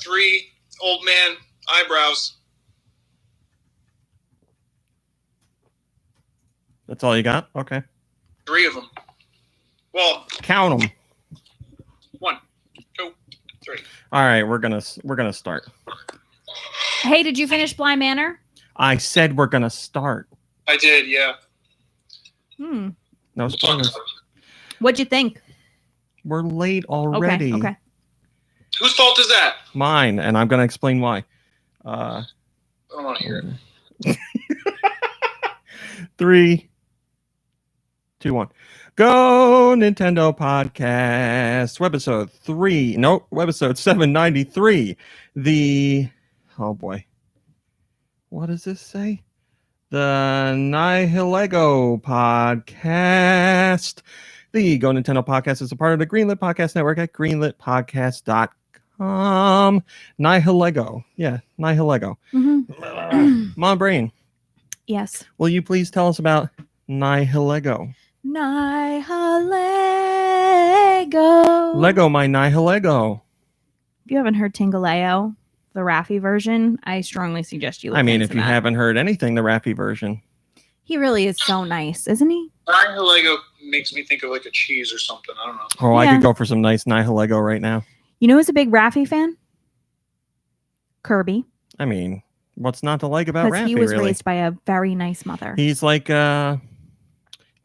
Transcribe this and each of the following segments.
3 old man eyebrows. That's all you got? Okay. 3 of them. Well, count them. 1, 2, 3. All right, we're gonna start. Hey, did you finish Bly Manor? I said we're gonna start. I did, yeah. No spoilers. What'd you think? We're late already. Okay. Whose fault is that? Mine, and I'm gonna explain why. I don't want to hear it. 3, 2, 1. Go Nintendo Podcast. Webisode 3. Nope. Webisode 793. Oh boy. What does this say? The Nihilego Podcast. The Go Nintendo Podcast is a part of the Greenlit Podcast Network at greenlitpodcast.com. Nihilego. Yeah, Nihilego. Mom Brain. Yes. Will you please tell us about Nihilego? Nihilego. Lego, my Nihilego. If you haven't heard Tingaleo, the Raffi version, I strongly suggest you look into if you that. haven't heard anything, the Raffi version. He really is so nice, isn't he? Nihilego makes me think of like a cheese or something. I don't know. Oh, I could go for some nice Nihilego right now. You know who's a big Raffi fan? Kirby. I mean, what's not to like about Raffi, Because he was really? raised by a very nice mother. He's like the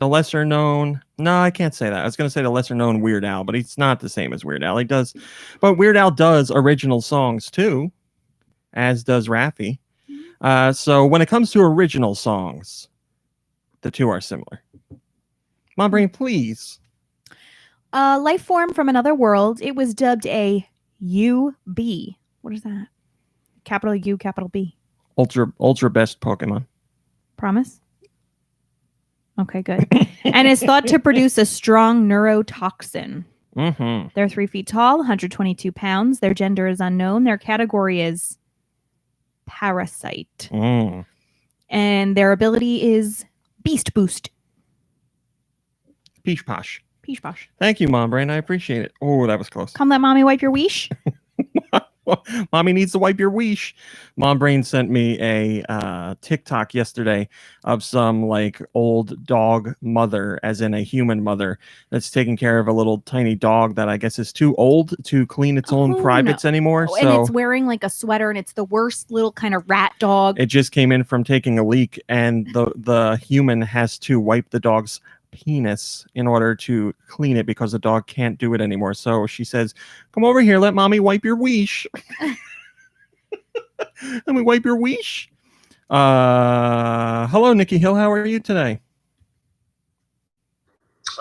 lesser known... No, I can't say that. I was going to say the lesser known Weird Al, but he's not the same as Weird Al. He does... But Weird Al does original songs, too, as does Raffi. So when it comes to original songs, the two are similar. Mom Brain, please. Life form from another world. It was dubbed a UB. What is that? Capital U, capital B. Ultra best Pokemon. Promise? Okay, good. And is thought to produce a strong neurotoxin. Mm-hmm. They're 3 feet tall, 122 pounds. Their gender is unknown. Their category is parasite. And their ability is Beast Boost. Peach Posh. Peach Posh. Thank you, Mom Brain. I appreciate it. Oh, that was close. Come let mommy wipe your weesh. Mommy needs to wipe your weesh. Mom Brain sent me a TikTok yesterday of some like old dog mother, as in a human mother, that's taking care of a little tiny dog that I guess is too old to clean its own privates anymore. Oh, and it's wearing like a sweater, and it's the worst little kind of rat dog. It just came in from taking a leak, and the human has to wipe the dog's penis in order to clean it because the dog can't do it anymore. So she says, come over here, let mommy wipe your weesh. Let me wipe your weesh. Hello, Nikki Hill. How are you today?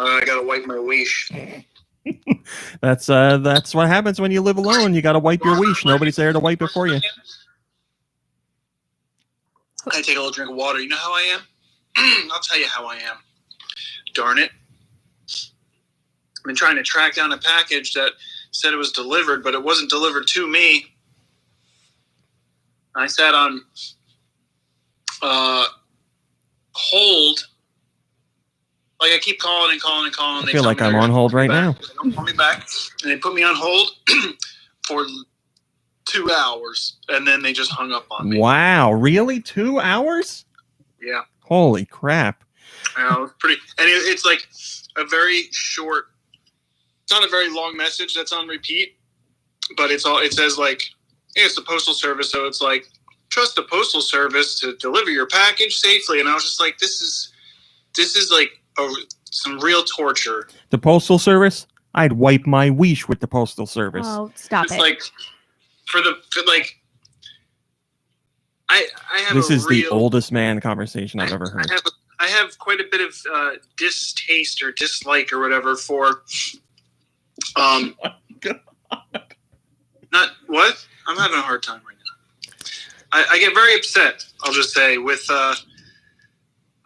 I gotta wipe my weesh. That's what happens when you live alone. You gotta wipe your weesh. Nobody's there to wipe it for you. I take a little drink of water. You know how I am? I'll tell you how I am. Darn it. I've been trying to track down a package that said it was delivered, but it wasn't delivered to me. I sat on hold. Like, I keep calling and calling and calling. I feel like I'm on hold right now. They don't call me back. And they put me on hold for 2 hours, and then they just hung up on me. Wow, really? 2 hours? Yeah. Holy crap. It's pretty, and it's like a very short. It's not a very long message that's on repeat, but it says like, hey, it's the postal service, so it's like, trust the postal service to deliver your package safely. And I was just like, this is like some real torture. The postal service? I'd wipe my weesh with the postal service. Oh, stop it's it! Like I have. This is the oldest man conversation I've ever heard. I have quite a bit of distaste or dislike or whatever for. Oh my God. Not what? I'm having a hard time right now. I get very upset. I'll just say with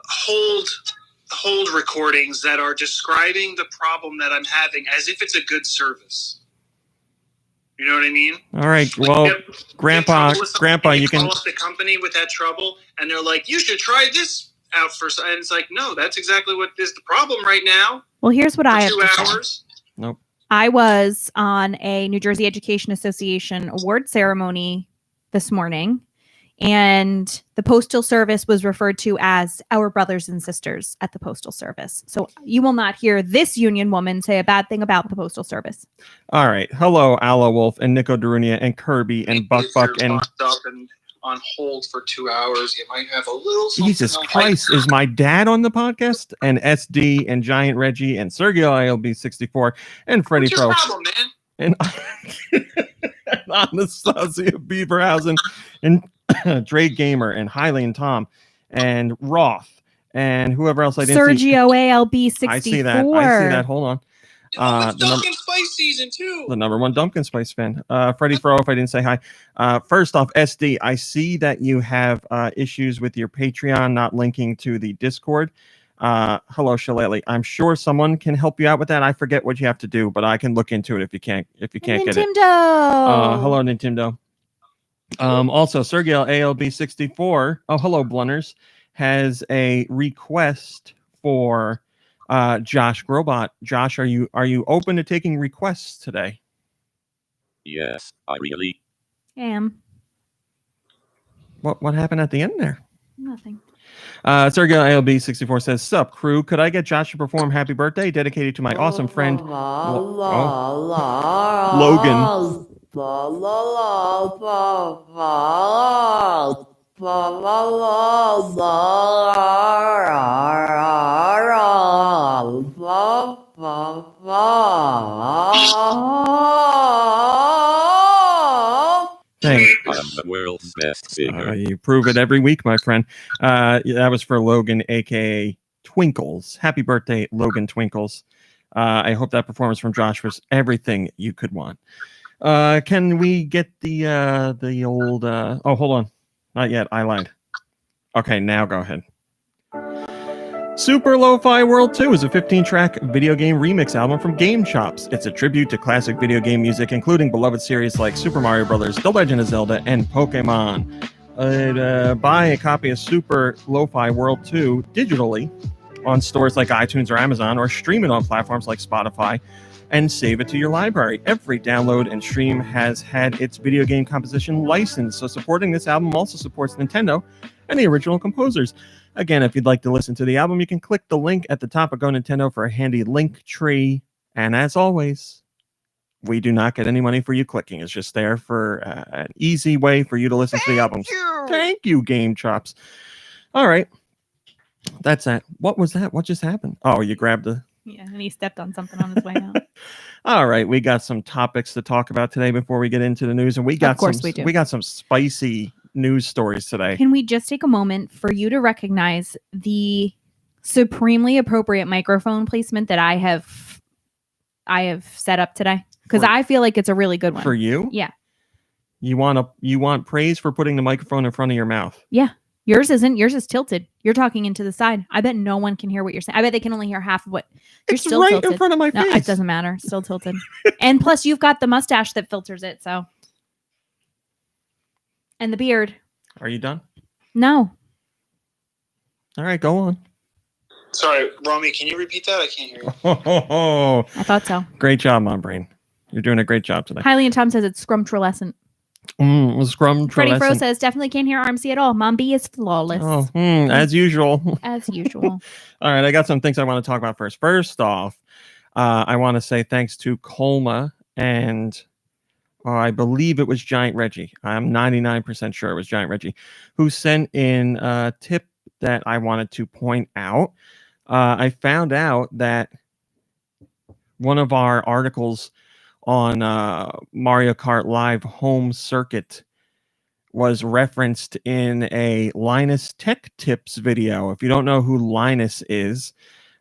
hold recordings that are describing the problem that I'm having as if it's a good service. You know what I mean? All right. Well, Grandpa, you can call up the company with that trouble, and they're like, "You should try this out first." And it's like, no, that's exactly what is the problem right now. Well, here's what I have 2 to say. hours. Nope. I was on a New Jersey Education Association award ceremony this morning, and the Postal Service was referred to as our brothers and sisters at the Postal Service. So you will not hear this union woman say a bad thing about the Postal Service. All right. Hello, Ala Wolf and Nico Darunia and Kirby and Buck If you're and locked up and on hold for 2 hours, you might have a little something Jesus else. Christ, is my dad on the podcast? And SD and Giant Reggie and Sergio ILB64 and Freddie What's your Pro problem, man? and Anastasia Beaverhausen and Dre Gamer and Hiley and Tom and Roth and whoever else I didn't see. Sergio ALB64. I see that. Hold on. It's Dunkin' Spice season too. The number one Dunkin' Spice fan. Freddie Fro, if I didn't say hi. First off, SD, I see that you have issues with your Patreon not linking to the Discord. Hello, Shillelagh. I'm sure someone can help you out with that. I forget what you have to do, but I can look into it if you can't get it. Hello, Nintendo. Also, Sergio ALB64. Oh, hello, Blunners. Has a request for Josh Grobot. Josh, are you open to taking requests today? Yes, I really am. What happened at the end there? Nothing. Sergio ALB64 says, "Sup, crew? Could I get Josh to perform Happy Birthday dedicated to my awesome friend Logan?" Thanks. I'm the world's best singer. You prove it every week, my friend. That was for Logan, aka Twinkles. Happy birthday, Logan Twinkles. I hope that performance from Josh was everything you could want. Can we get the old? Oh, hold on, not yet. I lied. Okay, now go ahead. Super Lo-Fi World 2 is a 15-track video game remix album from Game Chops. It's a tribute to classic video game music, including beloved series like Super Mario Bros., The Legend of Zelda, and Pokemon. Buy a copy of Super Lo-Fi World 2 digitally on stores like iTunes or Amazon, or stream it on platforms like Spotify and save it to your library. Every download and stream has had its video game composition licensed, so supporting this album also supports Nintendo and the original composers. Again, if you'd like to listen to the album, you can click the link at the top of GoNintendo for a handy link tree. And as always, we do not get any money for you clicking. It's just there for an easy way for you to listen to the albums. Thank you, Game Chops. All right. That's that. What was that? What just happened? Oh, you grabbed the... Yeah, and he stepped on something on his way out. All right, we got some topics to talk about today before we get into the news, and we got we got some spicy news stories today. Can we just take a moment for you to recognize the supremely appropriate microphone placement that I have set up today? Because I feel like it's a really good one. For you? Yeah. You want praise for putting the microphone in front of your mouth? Yeah. Yours isn't. Yours is tilted. You're talking into the side. I bet no one can hear what you're saying. I bet they can only hear half of what you're it's still right tilted. In front of my face. No, it doesn't matter. Still tilted. And plus, you've got the mustache that filters it. So, and the beard. Are you done? No. All right, go on. Sorry, Romy, can you repeat that? I can't hear you. I thought so. Great job, Mom Brain. You're doing a great job today. Hiley and Tom says it's scrumtrelescent. Freddie Fro says definitely can't hear RMC at all. Mom B is flawless. Oh, as usual. As usual. All right, I got some things I want to talk about first. First off, I want to say thanks to Colma and I believe it was Giant Reggie. I'm 99% sure it was Giant Reggie who sent in a tip that I wanted to point out. I found out that one of our articles on Mario Kart Live Home Circuit was referenced in a Linus Tech Tips video. If you don't know who Linus is,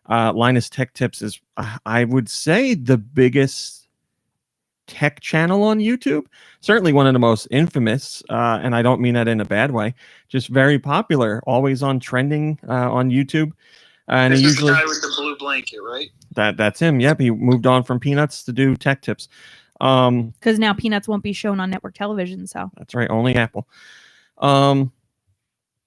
Linus Tech Tips is, I would say, the biggest tech channel on YouTube. Certainly one of the most infamous, and I don't mean that in a bad way. Just very popular, always on trending on YouTube. And this usually is the guy with the blue blanket, right? That's him. Yep, he moved on from Peanuts to do tech tips. Because now Peanuts won't be shown on network television. So that's right, only Apple.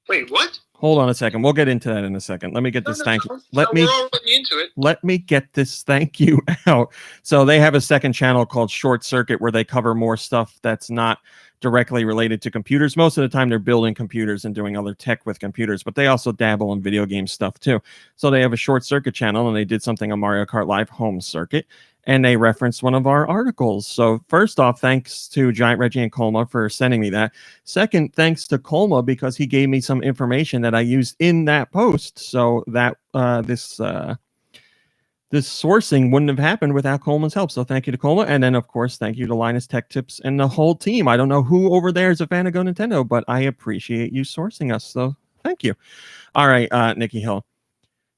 Wait, what? Hold on a second. We'll get into that in a second. Let me get this thank you. We're already into it. Let me get this thank you out. So they have a second channel called Short Circuit where they cover more stuff that's not directly related to computers. Most of the time they're building computers and doing other tech with computers, but they also dabble in video game stuff too. So they have a Short Circuit channel and they did something on Mario Kart Live Home Circuit and they referenced one of our articles. So first off, thanks to Giant Reggie and Colma for sending me that. Second, thanks to Colma because he gave me some information that I used in that post. So that this sourcing wouldn't have happened without Coleman's help. So thank you to Coleman. And then, of course, thank you to Linus Tech Tips and the whole team. I don't know who over there is a fan of GoNintendo, but I appreciate you sourcing us. So thank you. All right, Nikki Hill.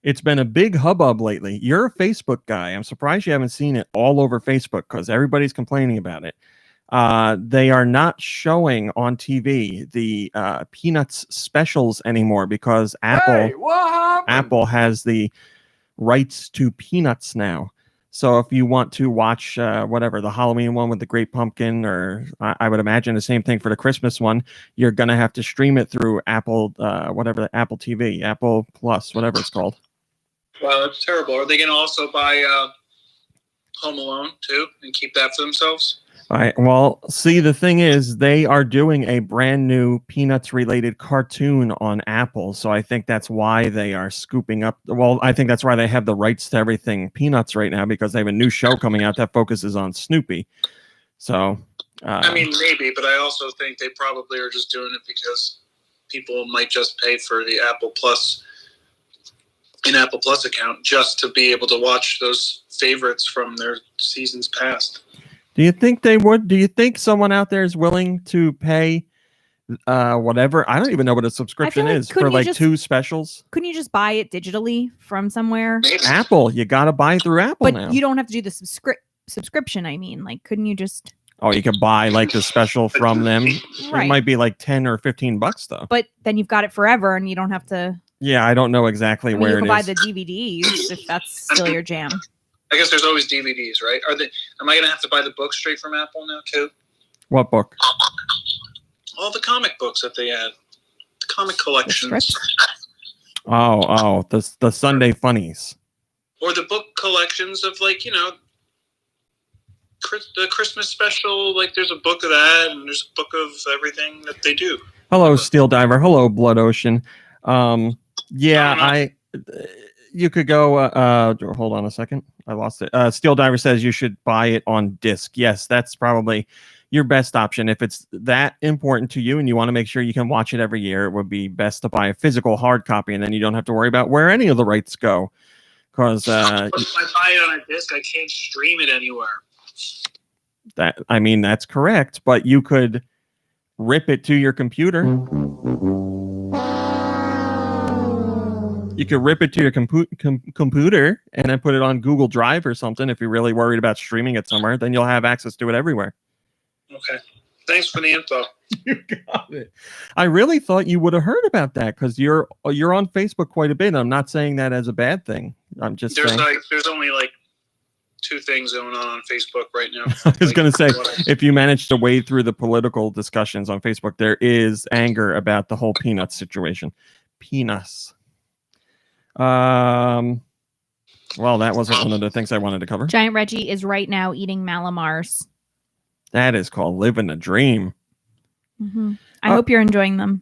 It's been a big hubbub lately. You're a Facebook guy. I'm surprised you haven't seen it all over Facebook because everybody's complaining about it. They are not showing on TV the Peanuts specials anymore because Apple has the rights to Peanuts now. So if you want to watch whatever, the Halloween one with the Great Pumpkin, or I would imagine the same thing for the Christmas one, you're going to have to stream it through Apple, whatever, Apple TV, Apple Plus, whatever it's called. Wow, that's terrible. Are they going to also buy Home Alone too and keep that for themselves? All right. Well, see, the thing is, they are doing a brand new Peanuts-related cartoon on Apple, so I think that's why they are scooping up. Well, I think that's why they have the rights to everything Peanuts right now because they have a new show coming out that focuses on Snoopy. So, I mean, maybe, but I also think they probably are just doing it because people might just pay for the Apple Plus account just to be able to watch those favorites from their seasons past. Do you think they would? Do you think someone out there is willing to pay whatever? I don't even know what a subscription is for like two specials. Couldn't you just buy it digitally from somewhere? Apple, you got to buy through Apple now. But you don't have to do the subscription. I mean, like, couldn't you just? Oh, you could buy like the special from them. Right. It might be like $10 or $15 though. But then you've got it forever, and you don't have to. Yeah, I don't know exactly where you it can is. buy the DVDs if that's still your jam. I guess there's always DVDs, right? Am I going to have to buy the book straight from Apple now too? What book? All the comic books that they had, the comic collections. The Sunday funnies. Or the book collections of the Christmas special. Like there's a book of that, and there's a book of everything that they do. Hello, Steel Diver. Hello, Blood Ocean. You could go. Hold on a second. I lost it. Steel Diver says you should buy it on disc. Yes, that's probably your best option. If it's that important to you and you want to make sure you can watch it every year, it would be best to buy a physical hard copy, and then you don't have to worry about where any of the rights go. Because if I buy it on a disc, I can't stream it anywhere. That's correct. But you could rip it to your computer. You could rip it to your computer and then put it on Google Drive or something. If you're really worried about streaming it somewhere, then you'll have access to it everywhere. Okay. Thanks for the info. You got it. I really thought you would have heard about that because you're on Facebook quite a bit. I'm not saying that as a bad thing. I'm just saying. There's only like two things going on Facebook right now. I was going to say, if you manage to wade through the political discussions on Facebook, there is anger about the whole Peanuts situation. Peanuts. Well, that wasn't one of the things I wanted to cover. Giant Reggie is right now eating Malamars. That is called living a dream. Mm-hmm. I hope you're enjoying them.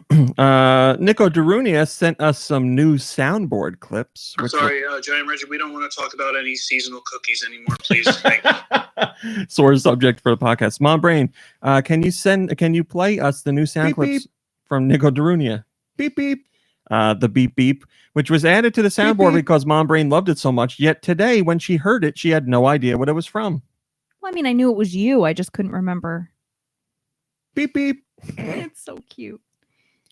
Nico Darunia sent us some new soundboard clips. I'm sorry, Giant Reggie, we don't want to talk about any seasonal cookies anymore, please. Sore subject for the podcast. Mom Brain, can you play us the new sound clips from Nico Darunia? Beep beep. The beep beep, which was added to the soundboard because Mom Brain loved it so much. Yet today, when she heard it, she had no idea what it was from. Well, I knew it was you. I just couldn't remember. Beep beep. It's so cute.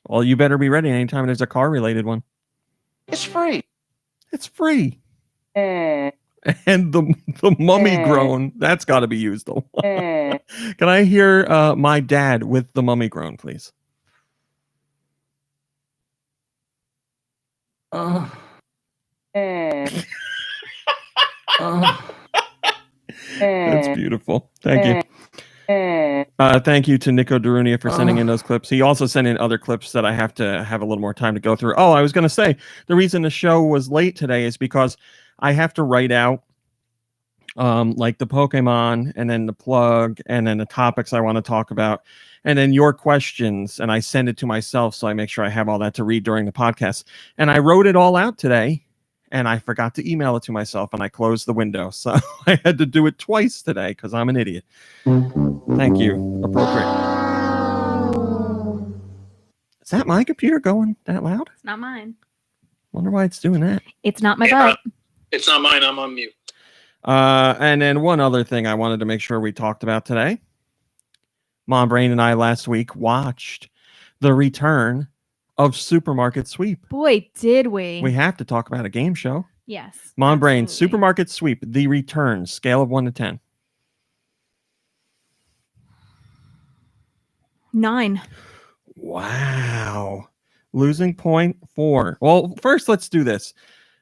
Well, you better be ready anytime there's a car-related one. It's free. It's free. And the mummy groan, that's got to be used. Can I hear my dad with the mummy groan, please? That's beautiful. Thank you. Thank you to Nico Darunia for sending in those clips. He also sent in other clips that I have to have a little more time to go through. Oh, I was going to say, the reason the show was late today is because I have to write out like the Pokemon and then the plug and then the topics I want to talk about and then your questions, and I send it to myself so I make sure I have all that to read during the podcast. And I wrote it all out today and I forgot to email it to myself and I closed the window. So I had to do it twice today because I'm an idiot. Thank you. Appropriate. Is that my computer going that loud? It's not mine. Wonder why it's doing that. It's not my butt. It's not mine. I'm on mute. And then one other thing I wanted to make sure we talked about today. Mom Brain and I last week watched the return of Supermarket Sweep. Boy, did we. We have to talk about a game show. Yes. Mom Brain, absolutely. Supermarket Sweep, the return, scale of 1 to 10. 9. Wow. Losing point 4. Well, first let's do this.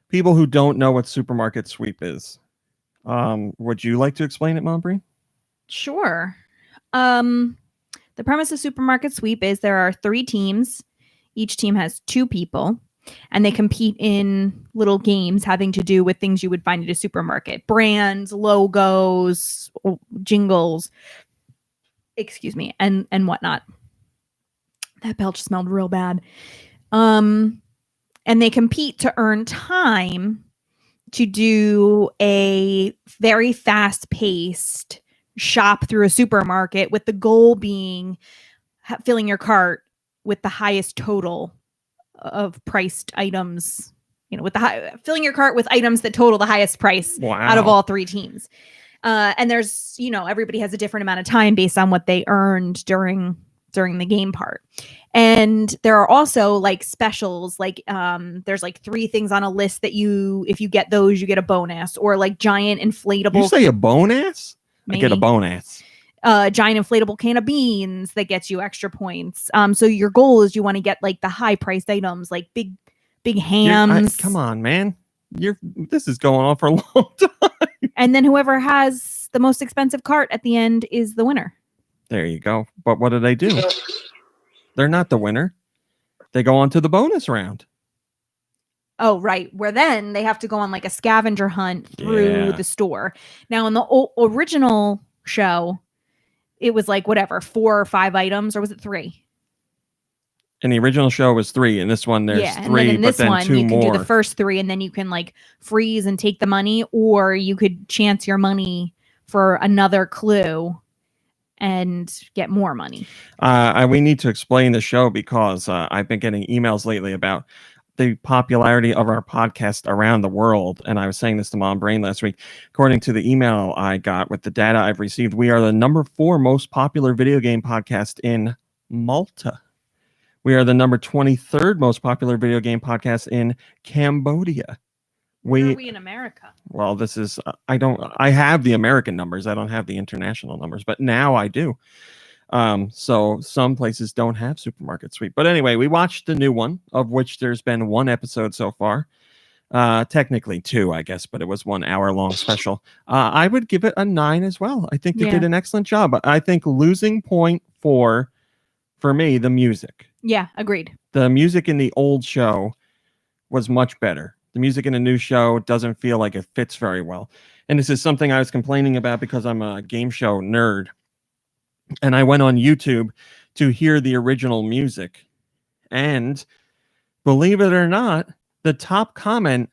People who don't know what Supermarket Sweep is. Would you like to explain it, Mom Brain? Sure. The premise of Supermarket Sweep is there are 3 teams. Each team has 2 people, and they compete in little games having to do with things you would find at a supermarket. Brands, logos, jingles, excuse me, and whatnot. That belch smelled real bad. And they compete to earn time to do a very fast-paced shop through a supermarket, with the goal being filling your cart with the highest total of priced items, with filling your cart with items that total the highest price out of all 3 teams. And there's, everybody has a different amount of time based on what they earned during the game part. And there are also like specials, like there's like 3 things on a list that if you get those, you get a bonus, or like giant inflatable. You say a bonus? Maybe. I get a bonus. Giant inflatable can of beans that gets you extra points. So your goal is you want to get like the high priced items, like big hams. Come on, man. This is going on for a long time. And then whoever has the most expensive cart at the end is the winner. There you go. But what do? They're not the winner. They go on to the bonus round. Oh, right. Where then they have to go on like a scavenger hunt through the store. Now, in the original show, it was like 4 or 5 items, or was it 3? In the original show, it was 3. In this one, there's 3, and then in this but then one, 2 you more. can do the first 3, and then you can like freeze and take the money, or you could chance your money for another clue and get more money. We need to explain the show because I've been getting emails lately about the popularity of our podcast around the world. And I was saying this to Mom Brain last week. According to the email I got with the data I've received, we are the number 4 most popular video game podcast in Malta. We are the number 23rd most popular video game podcast in Cambodia. Where are we in America? Well, this is, I have the American numbers. I don't have the international numbers, but now I do. So some places don't have Supermarket Sweep. But anyway, we watched the new one, of which there's been 1 episode so far. Technically 2, I guess, but it was 1 hour-long special. I would give it a 9 as well. I think they did an excellent job. I think losing point 4, for me, the music. Yeah, agreed. The music in the old show was much better. The music in the new show doesn't feel like it fits very well. And this is something I was complaining about because I'm a game show nerd. And I went on YouTube to hear the original music. And believe it or not, the top comment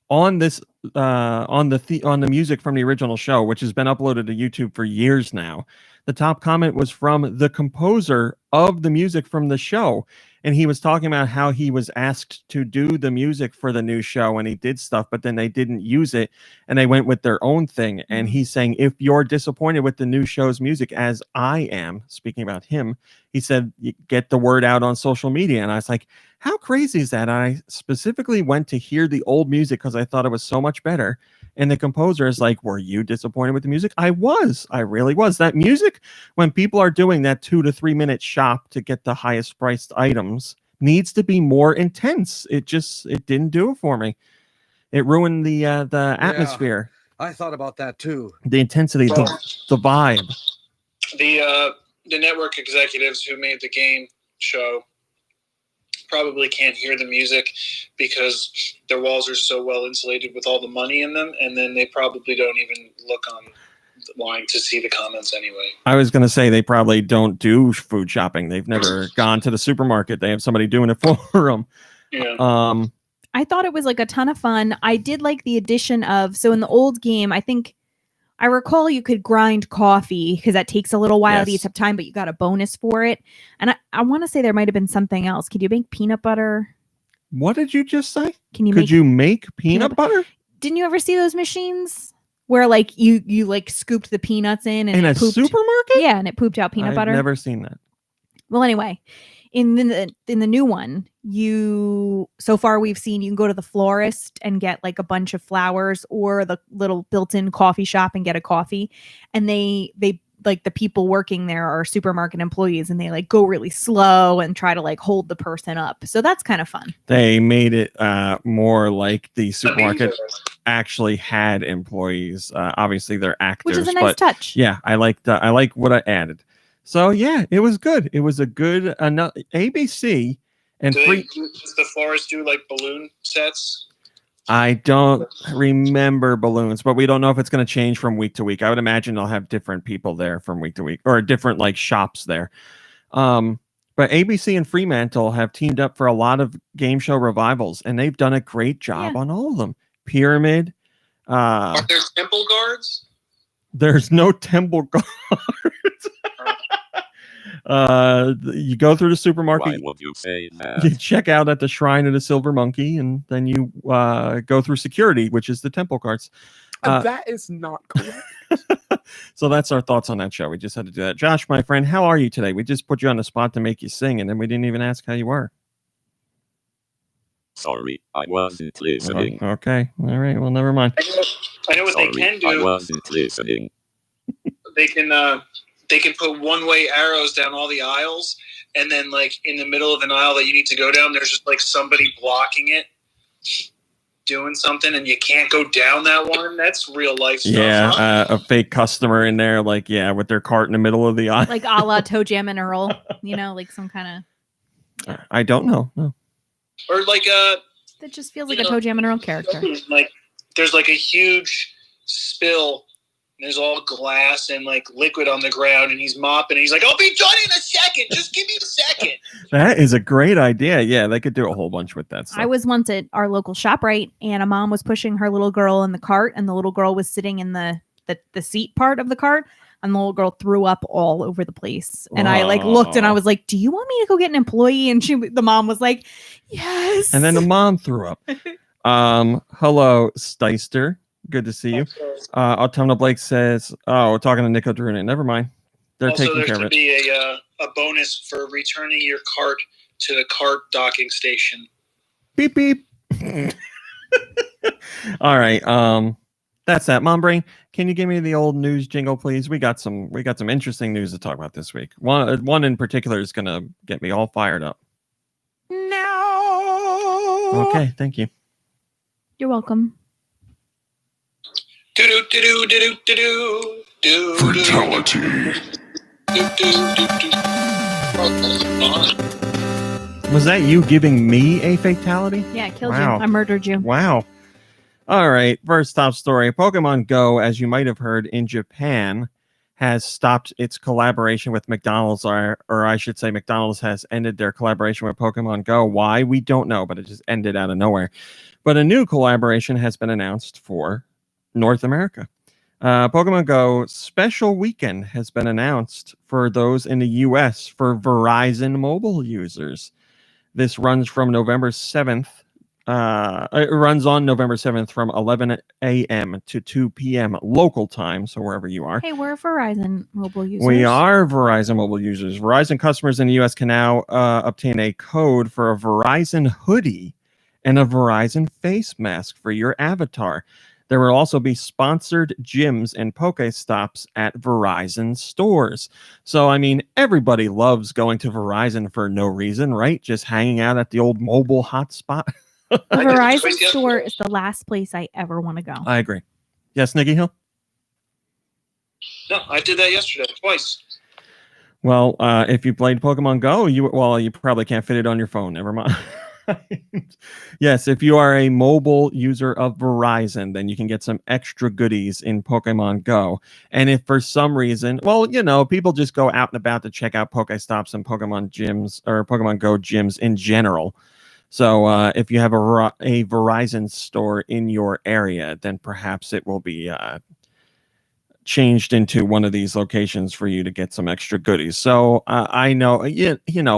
on this on the music from the original show, which has been uploaded to YouTube for years now, the top comment was from the composer of the music from the show. And he was talking about how he was asked to do the music for the new show and he did stuff, but then they didn't use it and they went with their own thing. And he's saying, if you're disappointed with the new show's music, as I am, speaking about him, he said, you get the word out on social media. And I was like, how crazy is that? I specifically went to hear the old music because I thought it was so much better. And the composer is like, were you disappointed with the music? I was. I really was. That music, when people are doing that 2 to 3 minute shop to get the highest priced items, needs to be more intense. It didn't do it for me. It ruined the atmosphere. I thought about that too. The intensity, the vibe. The network executives who made the game show probably can't hear the music because their walls are so well insulated with all the money in them, and then they probably don't even look online to see the comments anyway. I was going to say they probably don't do food shopping. They've never gone to the supermarket. They have somebody doing it for them. Yeah. I thought it was like a ton of fun. I did like the addition of, so in the old game, I recall you could grind coffee because that takes a little while to eat up time, but you got a bonus for it. And I want to say there might have been something else. Could you make peanut butter? What did you just say? Could you make peanut butter? Didn't you ever see those machines where like you like scooped the peanuts in a supermarket? Yeah, and it pooped out peanut butter. I've never seen that. Well, anyway, in the new one, so far we've seen you can go to the florist and get like a bunch of flowers, or the little built-in coffee shop and get a coffee, and they like the people working there are supermarket employees, and they like go really slow and try to like hold the person up. So that's kind of fun. They made it more like the supermarket actually had employees. Obviously they're actors, which is a nice touch. Yeah, I like what I added. So yeah, it was good. It was a good ABC and free. Does the florist do like balloon sets? I don't remember balloons, but we don't know if it's going to change from week to week. I would imagine they'll have different people there from week to week, or different like shops there. But ABC and Fremantle have teamed up for a lot of game show revivals, and they've done a great job on all of them. Pyramid. Are there temple guards? There's no temple guards. You go through the supermarket. Why would you say that? You check out at the Shrine of the Silver Monkey, and then you go through security, which is the temple guards. That is not correct. So that's our thoughts on that show. We just had to do that. Josh, my friend, how are you today? We just put you on the spot to make you sing, and then we didn't even ask how you were. Sorry, I wasn't listening. Okay. All right. Well, never mind. I know what Sorry, they can do. I wasn't listening. They can put one-way arrows down all the aisles, and then like in the middle of an aisle that you need to go down, there's just like somebody blocking it, doing something, and you can't go down that one. That's real life stuff. Yeah, huh? a fake customer in there, like with their cart in the middle of the aisle, Like a la Toe Jam and Earl, like some kind of. I don't know. No. Or like that just feels like a Toe Jam and Earl character. Like there's like a huge spill. There's all glass and like liquid on the ground, and he's mopping. And he's like, "I'll be done in a second. Just give me a second." That is a great idea. Yeah, they could do a whole bunch with that stuff. I was once at our local ShopRite, and a mom was pushing her little girl in the cart, and the little girl was sitting in the seat part of the cart, and the little girl threw up all over the place. And I like looked, and I was like, "Do you want me to go get an employee?" And the mom was like, "Yes." And then the mom threw up. Hello, Steister. Good to see you. Autumnal Blake says, "Oh, we're talking to Nico Drunin. Never mind. They're also, taking care of there it." should be a bonus for returning your cart to the cart docking station. Beep beep. All right. That's that. Mom Brain, can you give me the old news jingle, please? We got some interesting news to talk about this week. One in particular is gonna get me all fired up. No. Okay, thank you. You're welcome. Fatality. Was that you giving me a fatality? Yeah, I killed Wow. you. I murdered you. Wow. All right. First top story. Pokemon Go, as you might have heard, in Japan has stopped its collaboration with McDonald's, or I should say McDonald's has ended their collaboration with Pokemon Go. Why? We don't know, but it just ended out of nowhere. But a new collaboration has been announced for North America. Pokemon Go special weekend has been announced for those in the US for Verizon mobile users. This runs from November 7th. It runs on November 7th from 11 a.m. to 2 p.m. local time, so wherever you are. Hey, we're Verizon mobile users. We are Verizon mobile users. Verizon customers in the US can now obtain a code for a Verizon hoodie and a Verizon face mask for your avatar. There will also be sponsored gyms and Pokestops at Verizon stores. So, I mean, everybody loves going to Verizon for no reason, right? Just hanging out at the old mobile hotspot. The Verizon store is the last place I ever want to go. I agree. Yes, Nikki Hill? No, I did that yesterday twice. Well, if you played Pokemon Go, you probably can't fit it on your phone. Never mind. Yes, if you are a mobile user of Verizon, then you can get some extra goodies in Pokemon Go. And if for some reason, people just go out and about to check out Pokestops and Pokemon gyms or Pokemon Go gyms in general. So if you have a Verizon store in your area, then perhaps it will be changed into one of these locations for you to get some extra goodies. So I know,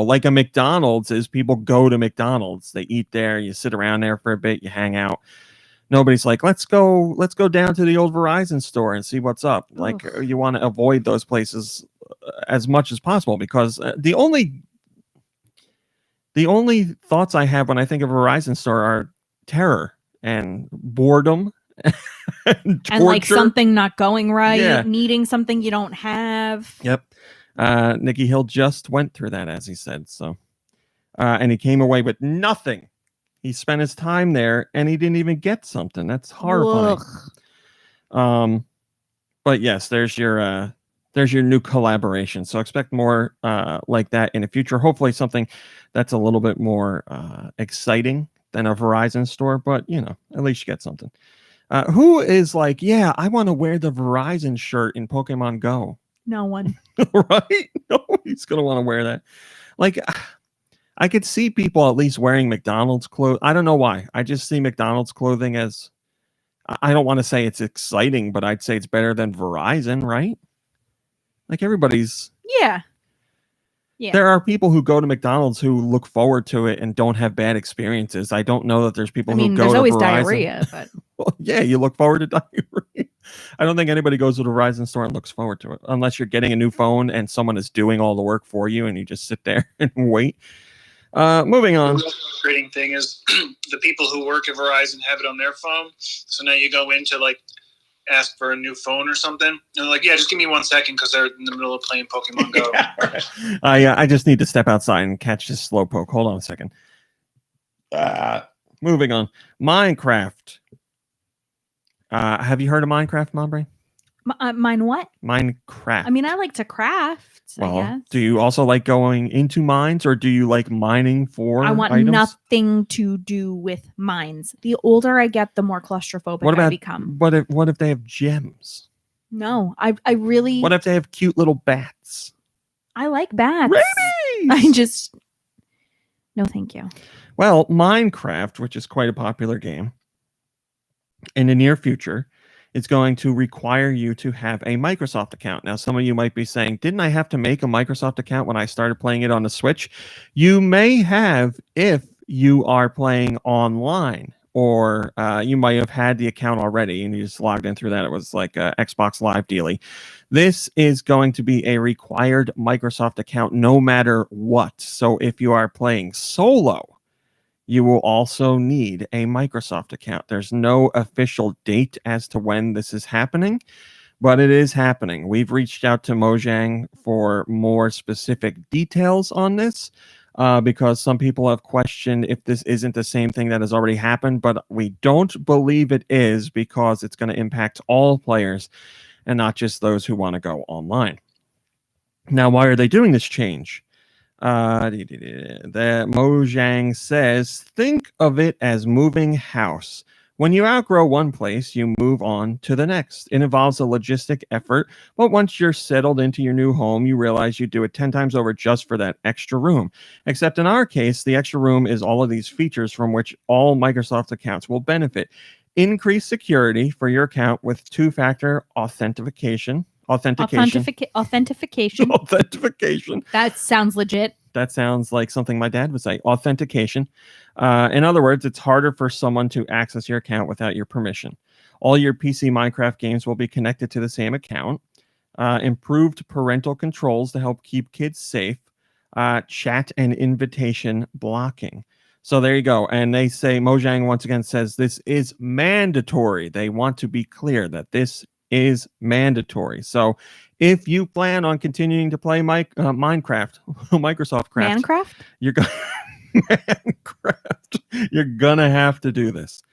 like a McDonald's is people go to McDonald's, they eat there, you sit around there for a bit, you hang out. Nobody's like, let's go down to the old Verizon store and see what's up. Like you want to avoid those places as much as possible because the only thoughts I have when I think of a Verizon store are terror and boredom and like torture. something not going right, Yeah. needing something you don't have. Yep. Nikki Hill just went through that, as he said. So, and he came away with nothing. He spent his time there and he didn't even get something. That's horrifying. But yes, there's your new collaboration. So expect more like that in the future. Hopefully something that's a little bit more exciting than a Verizon store, but at least you get something. Who is like, yeah, I want to wear the Verizon shirt in Pokemon Go? No one. Right? Nobody's going to want to wear that. Like, I could see people at least wearing McDonald's clothes. I don't know why. I just see McDonald's clothing as, I don't want to say it's exciting, but I'd say it's better than Verizon, right? Like everybody's. Yeah. Yeah. There are people who go to McDonald's who look forward to it and don't have bad experiences. I don't know that there's people who go there's to always Verizon. Diarrhea, but Well, yeah, you look forward to diarrhea. I don't think anybody goes to the Verizon store and looks forward to it unless you're getting a new phone and someone is doing all the work for you and you just sit there and wait. Moving on. The frustrating thing is the people who work at Verizon have it on their phone. So now you go in to like ask for a new phone or something. And they're like, yeah, just give me 1 second because they're in the middle of playing Pokemon Go. Yeah, I just need to step outside and catch this slowpoke. Hold on a second. Moving on. Minecraft. Have you heard of Minecraft, Mombre? Mine what? Minecraft. I mean, I like to craft. I guess. Do you also like going into mines or do you like mining for I want items? nothing to do with mines. The older I get, the more claustrophobic I become. What if they have gems? No, I really. What if they have cute little bats? I like bats. Rabies! No, thank you. Well, Minecraft, which is quite a popular game, in the near future, it's going to require you to have a Microsoft account. Now, some of you might be saying, didn't I have to make a Microsoft account when I started playing it on the Switch? You may have if you are playing online, or you might have had the account already and you just logged in through that. It was like a Xbox Live dealy. This is going to be a required Microsoft account no matter what. So if you are playing solo, you will also need a Microsoft account. There's no official date as to when this is happening, but it is happening. We've reached out to Mojang for more specific details on this because some people have questioned if this isn't the same thing that has already happened, but we don't believe it is because it's going to impact all players and not just those who want to go online. Now, why are they doing this change? The Mojang says, think of it as moving house. When you outgrow one place, you move on to the next. It involves a logistic effort, but once you're settled into your new home, you realize you do it 10 times over just for that extra room. Except in our case, the extra room is all of these features from which all Microsoft accounts will benefit. Increased security for your account with two-factor authentication. Authentication. That sounds legit. That sounds like something my dad would say. Authentication. In other words, it's harder for someone to access your account without your permission. All your PC Minecraft games will be connected to the same account. Improved parental controls to help keep kids safe. Chat and invitation blocking. So there you go. And they say, Mojang once again says this is mandatory. They want to be clear that this is mandatory. So if you plan on continuing to play Minecraft, Microsoft Craft, Minecraft, you're gonna have to do this.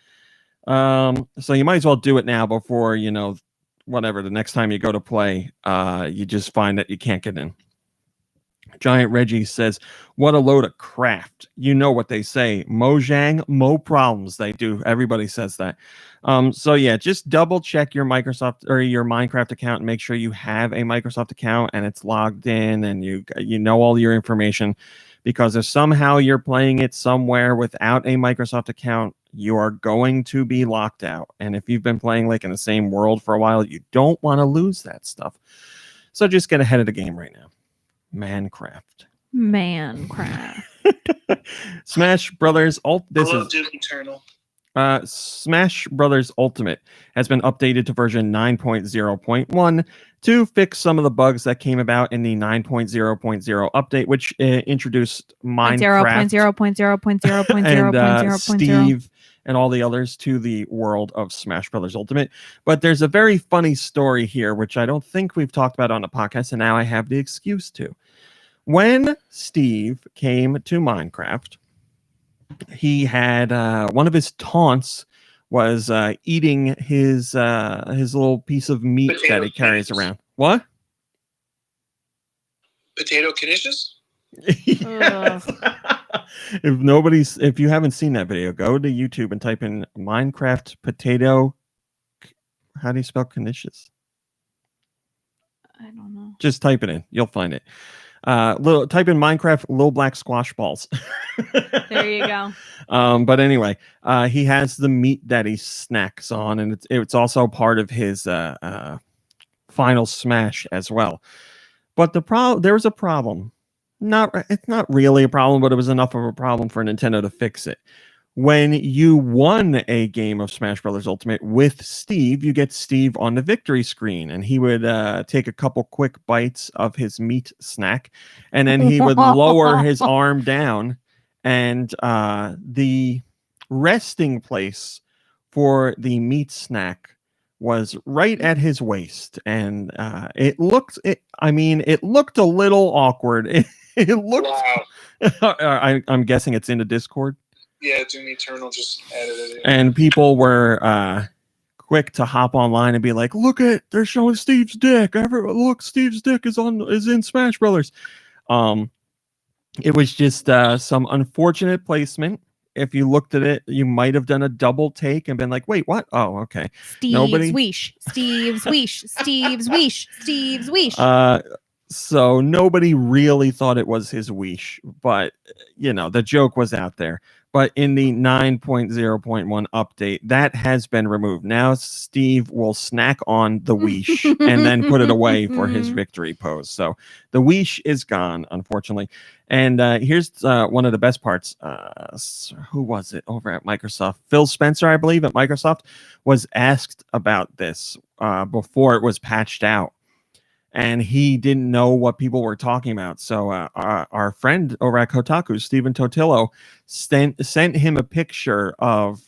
So you might as well do it now before whatever the next time you go to play, you just find that you can't get in. Giant Reggie says, "What a load of craft." You know what they say. Mojang, mo problems. They do. Everybody says that. So yeah, just double check your Microsoft or your Minecraft account and make sure you have a Microsoft account and it's logged in and you know all your information. Because if somehow you're playing it somewhere without a Microsoft account, you are going to be locked out. And if you've been playing like in the same world for a while, you don't want to lose that stuff. So just get ahead of the game right now. Minecraft. Smash Brothers This is Doom Eternal. Smash Brothers Ultimate has been updated to version 9.0.1 to fix some of the bugs that came about in the 9.0.0 update, which introduced Minecraft 0.0.0.0.0.0.0. and Steve and all the others to the world of Smash Brothers Ultimate. But there's a very funny story here, which I don't think we've talked about on the podcast, and now I have the excuse to. When Steve came to Minecraft, he had one of his taunts was eating his little piece of meat that he carries around. What? Potato knishes? Yes. If you haven't seen that video, go to YouTube and type in Minecraft potato. How do you spell knishes? I don't know. Just type it in. You'll find it. Type in Minecraft little black squash balls. There you go. But anyway, he has the meat that he snacks on, and it's also part of his final smash as well. But there was a problem. It's not really a problem, but it was enough of a problem for Nintendo to fix it. When you won a game of Smash Brothers Ultimate with Steve, you get Steve on the victory screen, and he would take a couple quick bites of his meat snack, and then he would lower his arm down, and the resting place for the meat snack was right at his waist, and it looked a little awkward. It looked. Wow. I'm guessing it's in the Discord. Yeah, Doom Eternal just added it in. And people were quick to hop online and be like, "Look they're showing Steve's dick. Look, Steve's dick is in Smash Brothers." It was just some unfortunate placement. If you looked at it, you might have done a double take and been like, "Wait, what? Oh, okay." Steve's wish. Steve's wish. Steve's wish. Steve's wish. So nobody really thought it was his wish, but the joke was out there. But in the 9.0.1 update, that has been removed. Now Steve will snack on the wish and then put it away for his victory pose. So the wish is gone, unfortunately. And here's one of the best parts. Who was it over at Microsoft? Phil Spencer, I believe, at Microsoft, was asked about this before it was patched out. And he didn't know what people were talking about. So our friend over at Kotaku, Stephen Totillo, sent him a picture of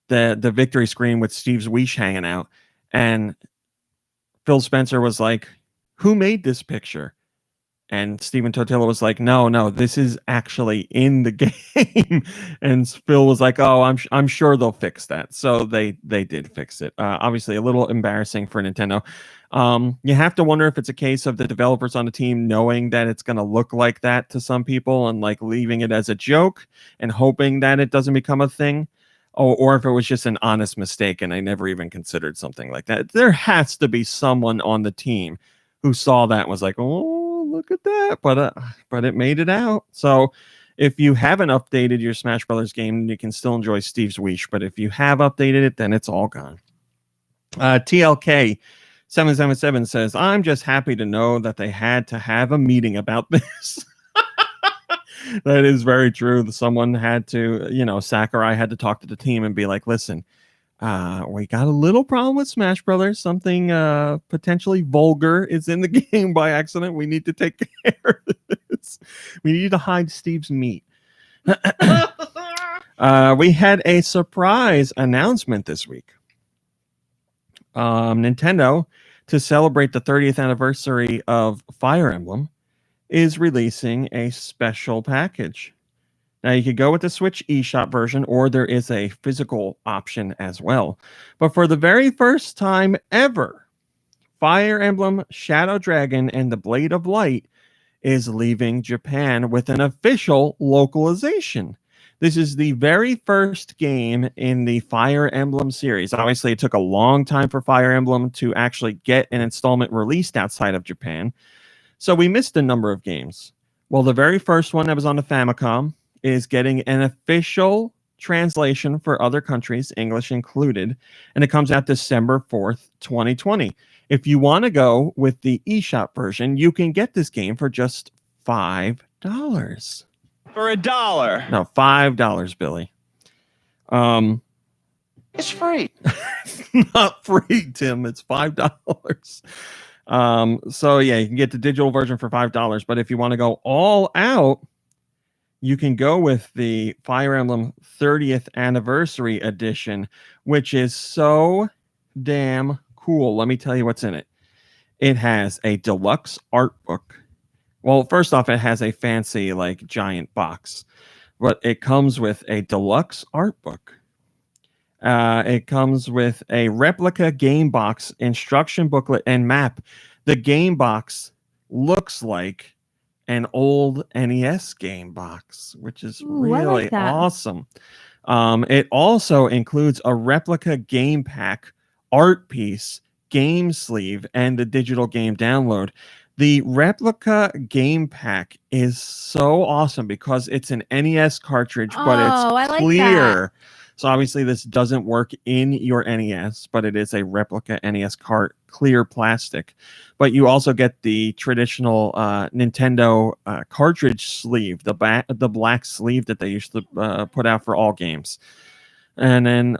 the victory screen with Steve's wish hanging out. And Phil Spencer was like, "Who made this picture?" And Stephen Totillo was like, no, this is actually in the game. And Phil was like, "Oh, I'm sure they'll fix that." So they did fix it. Obviously, a little embarrassing for Nintendo. You have to wonder if it's a case of the developers on the team knowing that it's going to look like that to some people and like leaving it as a joke and hoping that it doesn't become a thing. Or if it was just an honest mistake and they never even considered something like that. There has to be someone on the team who saw that and was like, "Oh, look at that." But it made it out. So if you haven't updated your Smash Brothers game, you can still enjoy Steve's wish. But if you have updated it, then it's all gone. TLK 777 says, "I'm just happy to know that they had to have a meeting about this." That is very true. Someone had to, Sakurai had to talk to the team and be like, "Listen, we got a little problem with Smash Brothers. Something potentially vulgar is in the game by accident. We need to take care of this. We need to hide Steve's meat." We had a surprise announcement this week. Nintendo, to celebrate the 30th anniversary of Fire Emblem, is releasing a special package. Now, you could go with the Switch eShop version, or there is a physical option as well. But for the very first time ever, Fire Emblem Shadow Dragon and the Blade of Light is leaving Japan with an official localization. This is the very first game in the Fire Emblem series. Obviously, it took a long time for Fire Emblem to actually get an installment released outside of Japan. So we missed a number of games. Well, the very first one that was on the Famicom is getting an official translation for other countries, English included, and it comes out December 4th, 2020. If you want to go with the eShop version, you can get this game for just $5. For $1. No, $5, Billy. It's free. Not free, Tim. It's $5. So yeah, you can get the digital version for $5. But if you want to go all out, you can go with the Fire Emblem 30th Anniversary Edition, which is so damn cool. Let me tell you what's in it. It has a deluxe art book. Well, first off, it has a fancy, like, giant box, but it comes with a deluxe art book. It comes with a replica game box, instruction booklet, and map. The game box looks like an old NES game box, which is really awesome. It also includes a replica game pack, art piece, game sleeve, and the digital game download. The replica game pack is so awesome because it's an NES cartridge, but it's clear. So obviously this doesn't work in your NES, but it is a replica NES clear plastic. But you also get the traditional Nintendo cartridge sleeve, the black sleeve that they used to put out for all games. And then,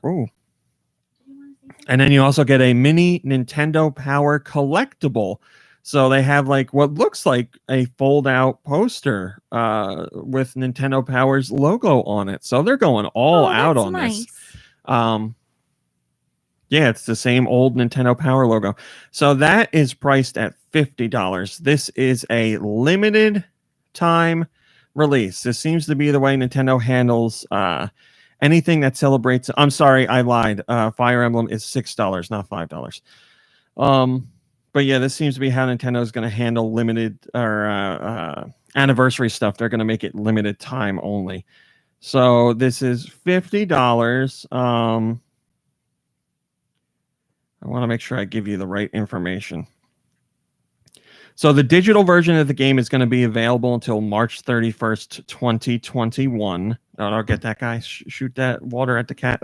you also get a mini Nintendo Power collectible. So they have like what looks like a fold-out poster with Nintendo Power's logo on it. So they're going all out on this. Yeah, it's the same old Nintendo Power logo. So that is priced at $50. This is a limited time release. This seems to be the way Nintendo handles anything that celebrates. I'm sorry, I lied. Fire Emblem is $6, not $5. But yeah, this seems to be how Nintendo is going to handle limited or anniversary stuff. They're going to make it limited time only. So this is $50. I want to make sure I give you the right information. So the digital version of the game is going to be available until March 31st, 2021. Oh, I'll get that guy. Shoot that water at the cat.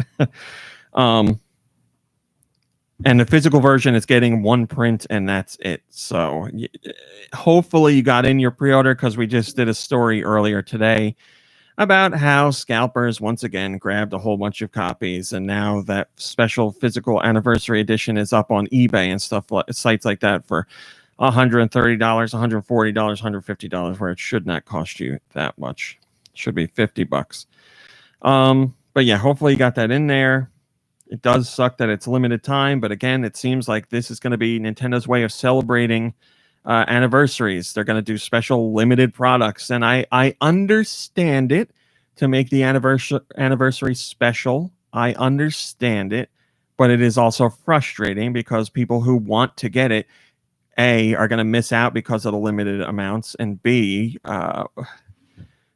And the physical version is getting one print, and that's it. So hopefully you got in your pre-order, because we just did a story earlier today about how scalpers once again grabbed a whole bunch of copies, and now that special physical anniversary edition is up on eBay and stuff, sites like that, for $130, $140, $150, where it should not cost you that much. It should be $50. But yeah, hopefully you got that in there. It does suck that it's limited time, but again, it seems like this is going to be Nintendo's way of celebrating anniversaries. They're going to do special limited products, and I understand it to make the anniversary special. I understand it, but it is also frustrating because people who want to get it, A, are going to miss out because of the limited amounts, and B,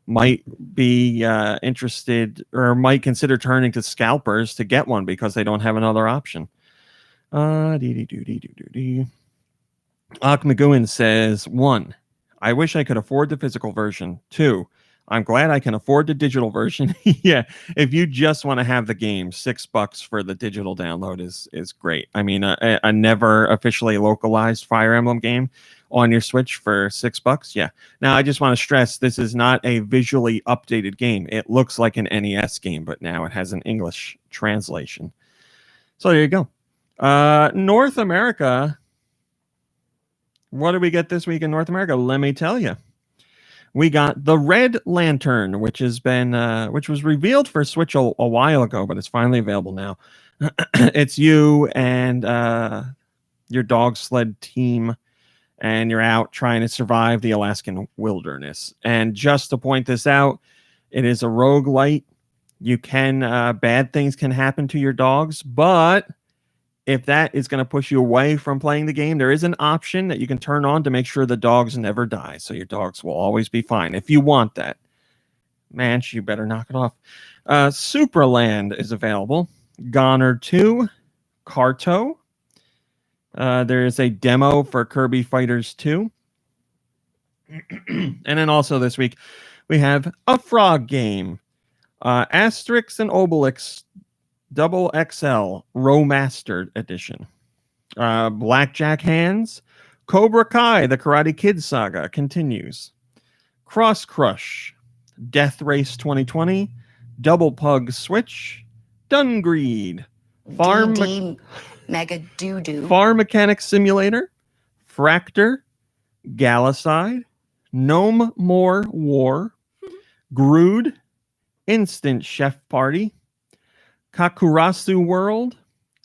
might be interested or might consider turning to scalpers to get one because they don't have another option. Akmaguin says, 1, I wish I could afford the physical version. 2, I'm glad I can afford the digital version. Yeah, if you just want to have the game, $6 for the digital download is great. I mean, a never officially localized Fire Emblem game on your Switch for $6. Yeah. Now, I just want to stress, this is not a visually updated game. It looks like an NES game, but now it has an English translation. So there you go. North America. What did we get this week in North America? Let me tell you. We got the Red Lantern, which was revealed for Switch a while ago, but it's finally available now. It's you and your dog sled team, and you're out trying to survive the Alaskan wilderness. And just to point this out, it is a roguelite. You can bad things can happen to your dogs, but if that is going to push you away from playing the game, there is an option that you can turn on to make sure the dogs never die. So your dogs will always be fine if you want that. Man, you better knock it off. Superland is available. Goner 2, Carto. There is a demo for Kirby Fighters 2. And then also this week, we have a frog game. Asterix and Obelix Double XL Remastered Edition. Blackjack Hands. Cobra Kai, the Karate Kid saga continues. Cross Crush. Death Race 2020. Double Pug Switch. Dungreed. DD Mega Doo-Doo. Farm Mechanic Simulator. Fractor. Galicide. Gnome More War. Grood. Instant Chef Party. Kakurasu World.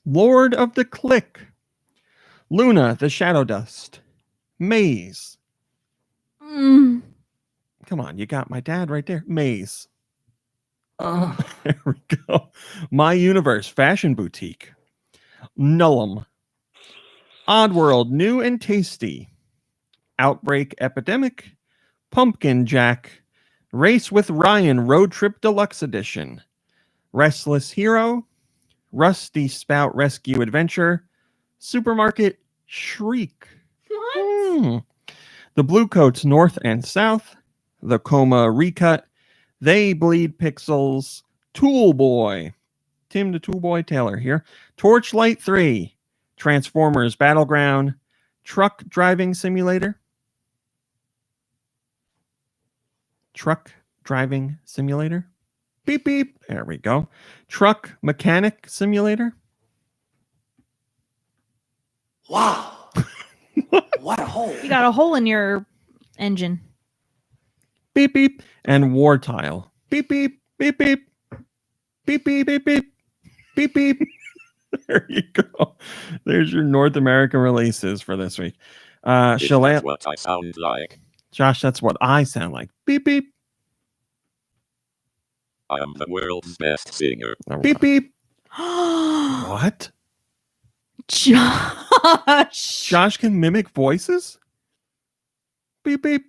Lord of the Click. Luna the Shadow Dust. Maze. Mm. Come on, you got my dad right there. Maze. There we go. My Universe Fashion Boutique. Nullum. Oddworld New and Tasty. Outbreak Epidemic. Pumpkin Jack. Race with Ryan Road Trip Deluxe Edition. Restless Hero. Rusty Spout Rescue Adventure. Supermarket Shriek. What? The Blue Coats North and South. The Coma Recut. They Bleed Pixels. Tool Boy. Tim the Tool Boy Taylor here. Torchlight 3. Transformers Battleground. Truck Driving Simulator. Truck Driving Simulator. Beep beep. There we go. Truck Mechanic Simulator. Wow. What a hole. You got a hole in your engine. Beep beep. And War Tile. Beep beep. Beep beep. Beep beep beep beep. Beep beep. There you go. There's your North American releases for this week. Is that what I sound like? Josh, that's what I sound like. Beep beep. I am the world's best singer. Beep beep. Josh. What? Josh can mimic voices? Beep beep.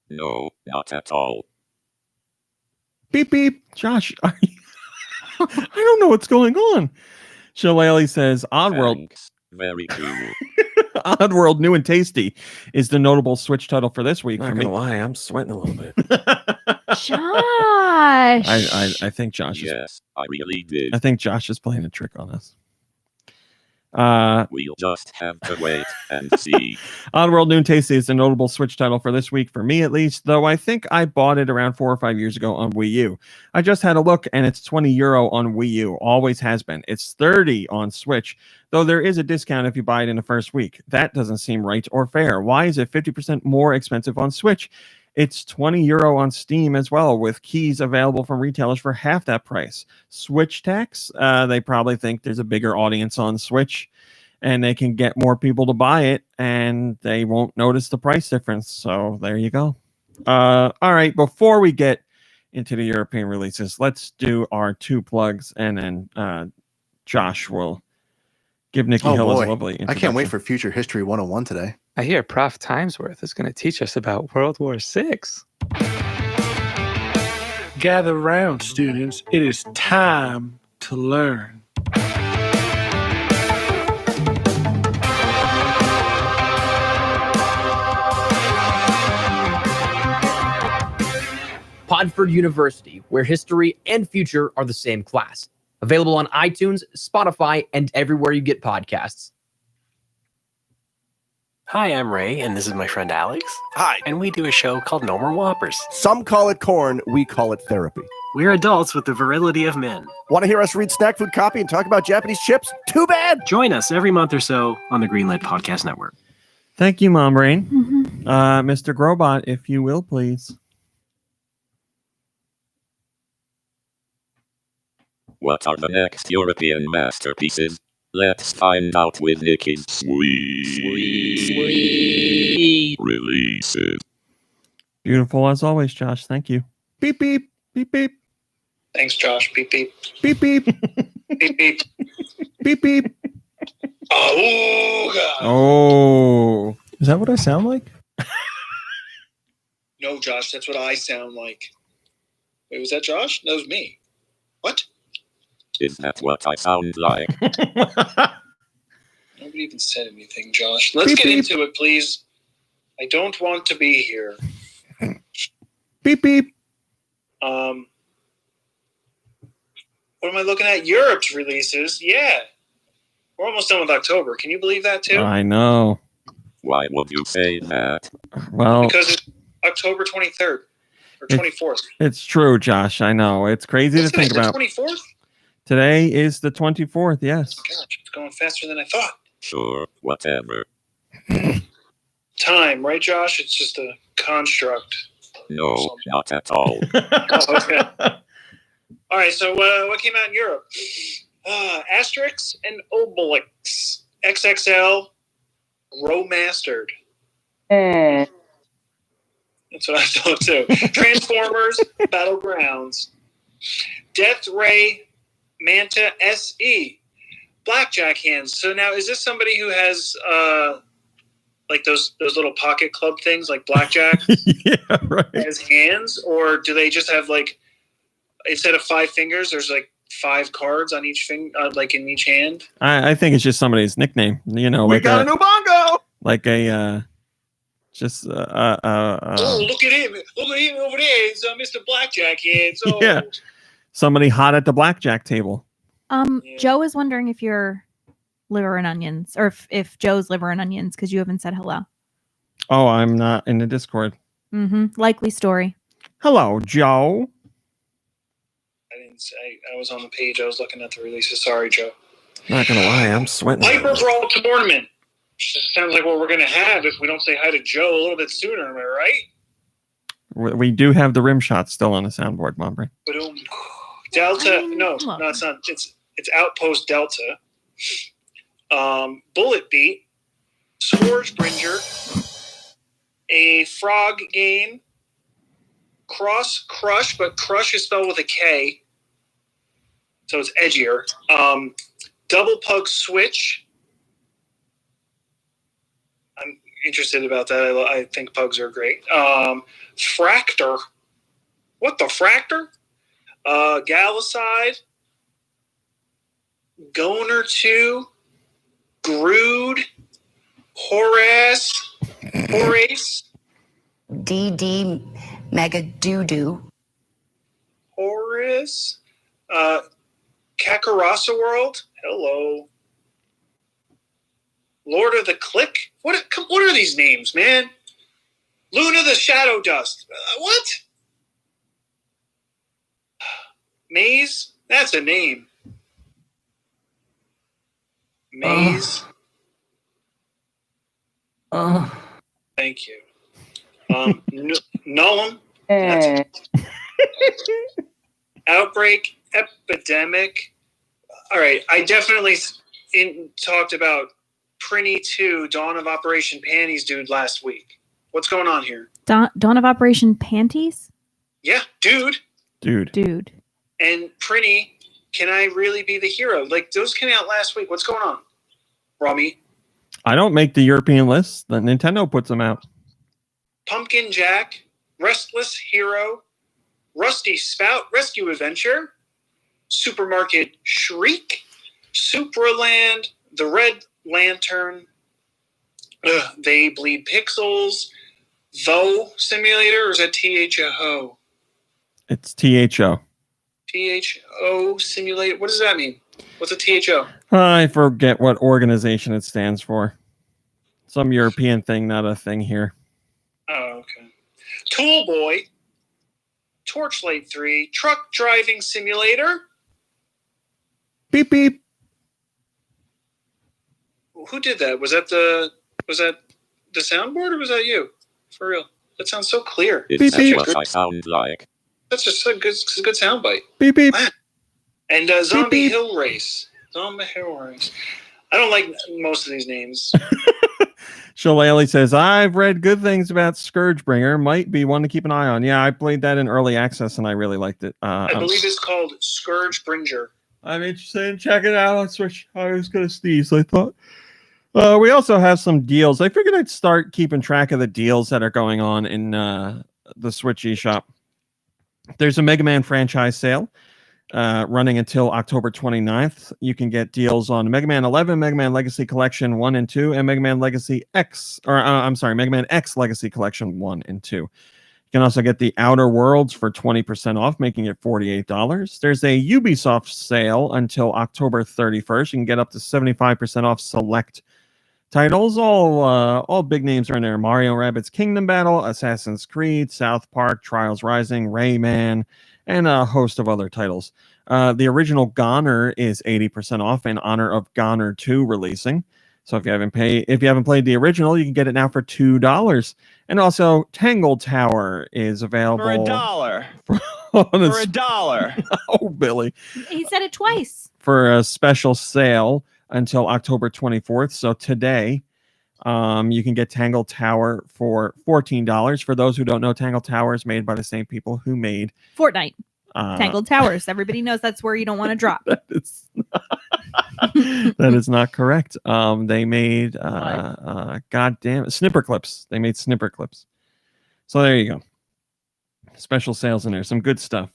No, not at all. Beep beep. Josh, I don't know what's going on. Shillelagh says Oddworld. Thanks. Very cool. Oddworld New and Tasty is the notable Switch title for this week. Not For gonna me. lie, I'm sweating a little bit. Josh. I think Josh is Yes, I really did. I think Josh is playing a trick on us. We'll just have to wait and see. Oddworld New and Tasty is the notable Switch title for this week, for me at least, though I think I bought it around 4 or 5 years ago on Wii U. I just had a look, and it's €20 on Wii U. Always has been. It's $30 on Switch, though there is a discount if you buy it in the first week. That doesn't seem right or fair. Why is it 50% more expensive on Switch? It's €20 on Steam as well, with keys available from retailers for half that price. Switch tax, they probably think there's a bigger audience on Switch, and they can get more people to buy it, and they won't notice the price difference. So there you go. All right, before we get into the European releases, let's do our 2 plugs, and then Josh will give Nikki Hill his lovely I can't wait for Future History 101 today. I hear Prof. Timesworth is going to teach us about World War VI. Gather round, students. It is time to learn. Podford University, where history and future are the same class. Available on iTunes, Spotify, and everywhere you get podcasts. Hi, I'm Ray, and this is my friend Alex. Hi. And we do a show called No More Whoppers. Some call it corn, we call it therapy. We're adults with the virility of men. Want to hear us read snack food copy and talk about Japanese chips? Too bad! Join us every month or so on the Greenlit Podcast Network. Thank you, Mom Brain. Mr. Grobot, if you will, please. What are the next European masterpieces? Let's find out with Nicky's sweet releases. Beautiful as always, Josh. Thank you. Beep, beep, beep, beep. Thanks, Josh. Beep, beep. Beep, beep. Beep, beep. Beep, beep. Oh God! Oh. Is that what I sound like? No, Josh, that's what I sound like. Wait, was that Josh? That was me. What? Is that what I sound like? Nobody even said anything, Josh. Let's get into it, please. I don't want to be here. Beep beep. What am I looking at? Europe's releases. Yeah. We're almost done with October. Can you believe that too? I know. Why would you say that? Well, Because it's October 23rd or 24th. It's true, Josh. I know. It's crazy to think about. The 24th? Today is the 24th, yes. Oh, gosh, it's going faster than I thought. Sure, whatever. Time, right, Josh? It's just a construct. No, not at all. Oh, okay. All right, so what came out in Europe? Asterix and Obelix XXL Remastered. That's what I thought too. Transformers Battlegrounds. Death Ray Manta SE. Blackjack hands. So now, is this somebody who has like those little pocket club things like blackjack? Yeah, right. As hands, or do they just have like instead of 5 fingers, there's like 5 cards on each finger, like in each hand? I think it's just somebody's nickname. You know, We like got a new bongo. like a just oh, look at him! Look at him over there! It's Mr. Blackjack hands. Oh. Yeah, somebody hot at the blackjack table. Joe is wondering if you're liver and onions, or if Joe's liver and onions, because you haven't said hello. Oh, I'm not in the Discord. Likely story. Hello, Joe. I didn't say. I was on the page. I was looking at the releases. Sorry, Joe. Not gonna lie, I'm sweating. Hyper Brawl Tournament. Sounds like what we're gonna have if we don't say hi to Joe a little bit sooner. Am I right? We do have the rim shot still on the soundboard, Mombre. Boom. Delta. No, it's not. It's Outpost Delta. Bullet Beat. Scourge Bringer. A frog game. Cross Crush, but Crush is spelled with a K, so it's edgier. Double Pug Switch. I'm interested about that. I think pugs are great. Fractor. What the Fractor? Galicide. Goner 2. Grood. Horace. DD Mega Doo-Doo. Horace. Kakarasa World. Hello. Lord of the Click. What are these names, man? Luna the Shadow Dust. What? Maze? That's a name. Maze. Thank you. Nullum. Outbreak. Epidemic. All right. I definitely talked about Prinny 2, Dawn of Operation Panties, dude, last week. What's going on here? Dawn of Operation Panties? Yeah, dude. And Prinny, Can I Really Be the Hero? Like, those came out last week. What's going on, Rami? I don't make the European list. The Nintendo puts them out. Pumpkin Jack, Restless Hero, Rusty Spout Rescue Adventure, Supermarket Shriek, Supraland, The Red Lantern, They Bleed Pixels, Though Simulator, or is that THO? It's THO. THO Simulator. What does that mean? What's a THO? I forget what organization it stands for. Some European thing, not a thing here. Oh, okay. Tool Boy, Torchlight 3, Truck Driving Simulator. Beep beep. Who did that? Was that the soundboard, or was that you? For real. That sounds so clear. It's what I sound like. That's just a good soundbite. Beep beep. And Zombie Hill Race. Zombie Hill Race. I don't like most of these names. Shillelagh says, I've read good things about Scourgebringer. Might be one to keep an eye on. Yeah, I played that in early access and I really liked it. I believe it's called Scourge Bringer. I'm interested in checking it out on Switch. I was going to sneeze, I thought. We also have some deals. I figured I'd start keeping track of the deals that are going on in the Switch eShop. There's a Mega Man franchise sale running until October 29th. You can get deals on Mega Man 11, Mega Man Legacy Collection 1 and 2, and Mega Man Legacy X, Mega Man X Legacy Collection 1 and 2. You can also get the Outer Worlds for 20% off, making it $48. There's a Ubisoft sale until October 31st. You can get up to 75% off select titles. All big names are in there. Mario Rabbids Kingdom Battle, Assassin's Creed, South Park, Trials Rising, Rayman, and a host of other titles. The original Goner is 80% off in honor of Goner 2 releasing. So if you haven't played the original, you can get it now for $2. And also, Tangled Tower is available For $1. For $1. Oh, Billy. He said it twice. For a special sale until October 24th. So today, you can get Tangled Tower for $14. For those who don't know, Tangled Tower is made by the same people who made Fortnite. Tangled Towers. Everybody knows that's where you don't want to drop. That is not correct. They made Snipper Clips. They made Snipper Clips. So there you go. Special sales in there. Some good stuff.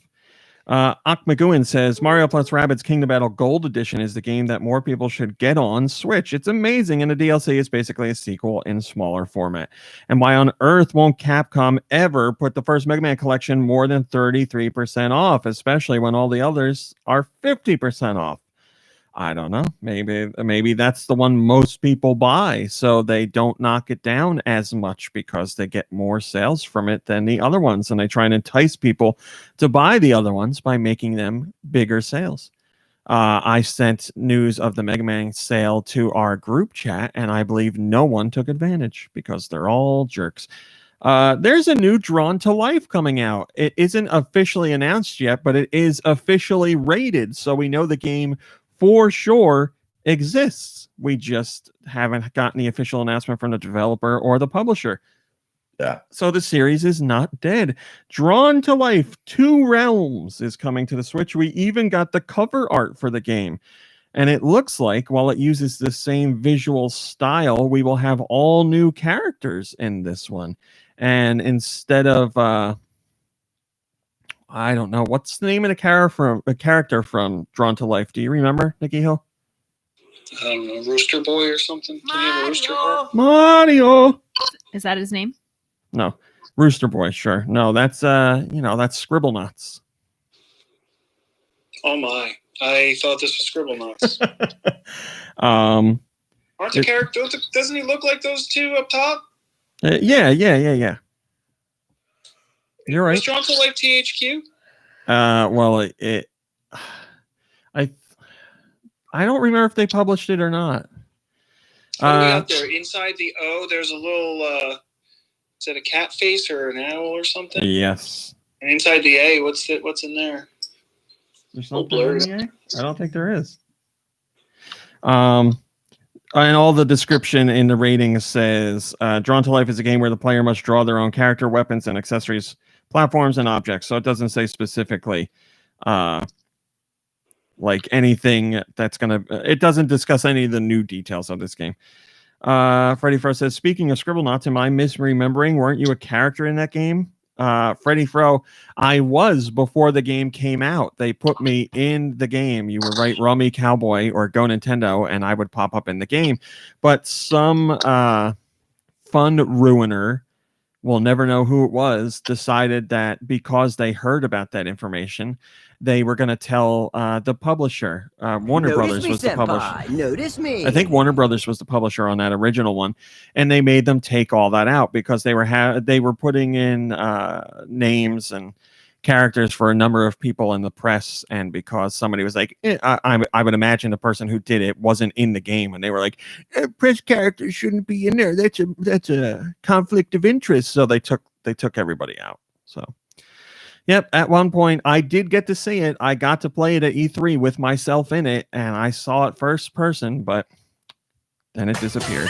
Akmaguin says Mario plus Rabbids Kingdom Battle Gold Edition is the game that more people should get on Switch. It's amazing, and the DLC is basically a sequel in smaller format. And why on earth won't Capcom ever put the first Mega Man collection more than 33% off, especially when all the others are 50% off? I don't know. Maybe that's the one most people buy, so they don't knock it down as much because they get more sales from it than the other ones, and they try and entice people to buy the other ones by making them bigger sales. I sent news of the Mega Man sale to our group chat, and I believe no one took advantage because they're all jerks. There's a new Drawn to Life coming out. It isn't officially announced yet, but it is officially rated, so we know the game for sure exists. We just haven't gotten the official announcement from the developer or the publisher. Yeah. So the series is not dead. Drawn to Life 2 Realms is coming to the Switch. We even got the cover art for the game. And it looks like, while it uses the same visual style, we will have all new characters in this one. And instead of I don't know. What's the name of the character from Drawn to Life? Do you remember, Nikki Hill? I don't know, Rooster Boy or something. Can you have a Rooster Boy? Mario. Is that his name? No, Rooster Boy. Sure. No, that's that's Scribblenauts. Oh my! I thought this was Scribblenauts. Aren't the character? Doesn't he look like those two up top? Yeah. You're right. Was Drawn to Life THQ? Well, I don't remember if they published it or not. What do we got there? Inside the O, there's a little. Is it a cat face or an owl or something? Yes. And inside the A, what's in there? There's something in the A? I don't think there is. And all the description in the ratings says, Drawn to Life is a game where the player must draw their own character, weapons, and accessories, platforms, and objects. So it doesn't say specifically like anything that's going to... It doesn't discuss any of the new details of this game. Freddy Fro says, speaking of Scribblenauts, am I misremembering? Weren't you a character in that game? Freddy Fro, I was before the game came out. They put me in the game. You were right, Rummy Cowboy or GoNintendo, and I would pop up in the game. But some fun ruiner, we'll never know who it was, decided that because they heard about that information, they were going to tell the publisher. Warner Brothers was the publisher. Notice me. I think Warner Brothers was the publisher on that original one, and they made them take all that out because they were putting in names and characters for a number of people in the press, and because somebody was like, I would imagine the person who did it wasn't in the game, and they were like, press characters shouldn't be in there. That's a conflict of interest. So they took everybody out. So. Yep, at one point, I did get to see it. I got to play it at E3 with myself in it, and I saw it first person, but then it disappeared.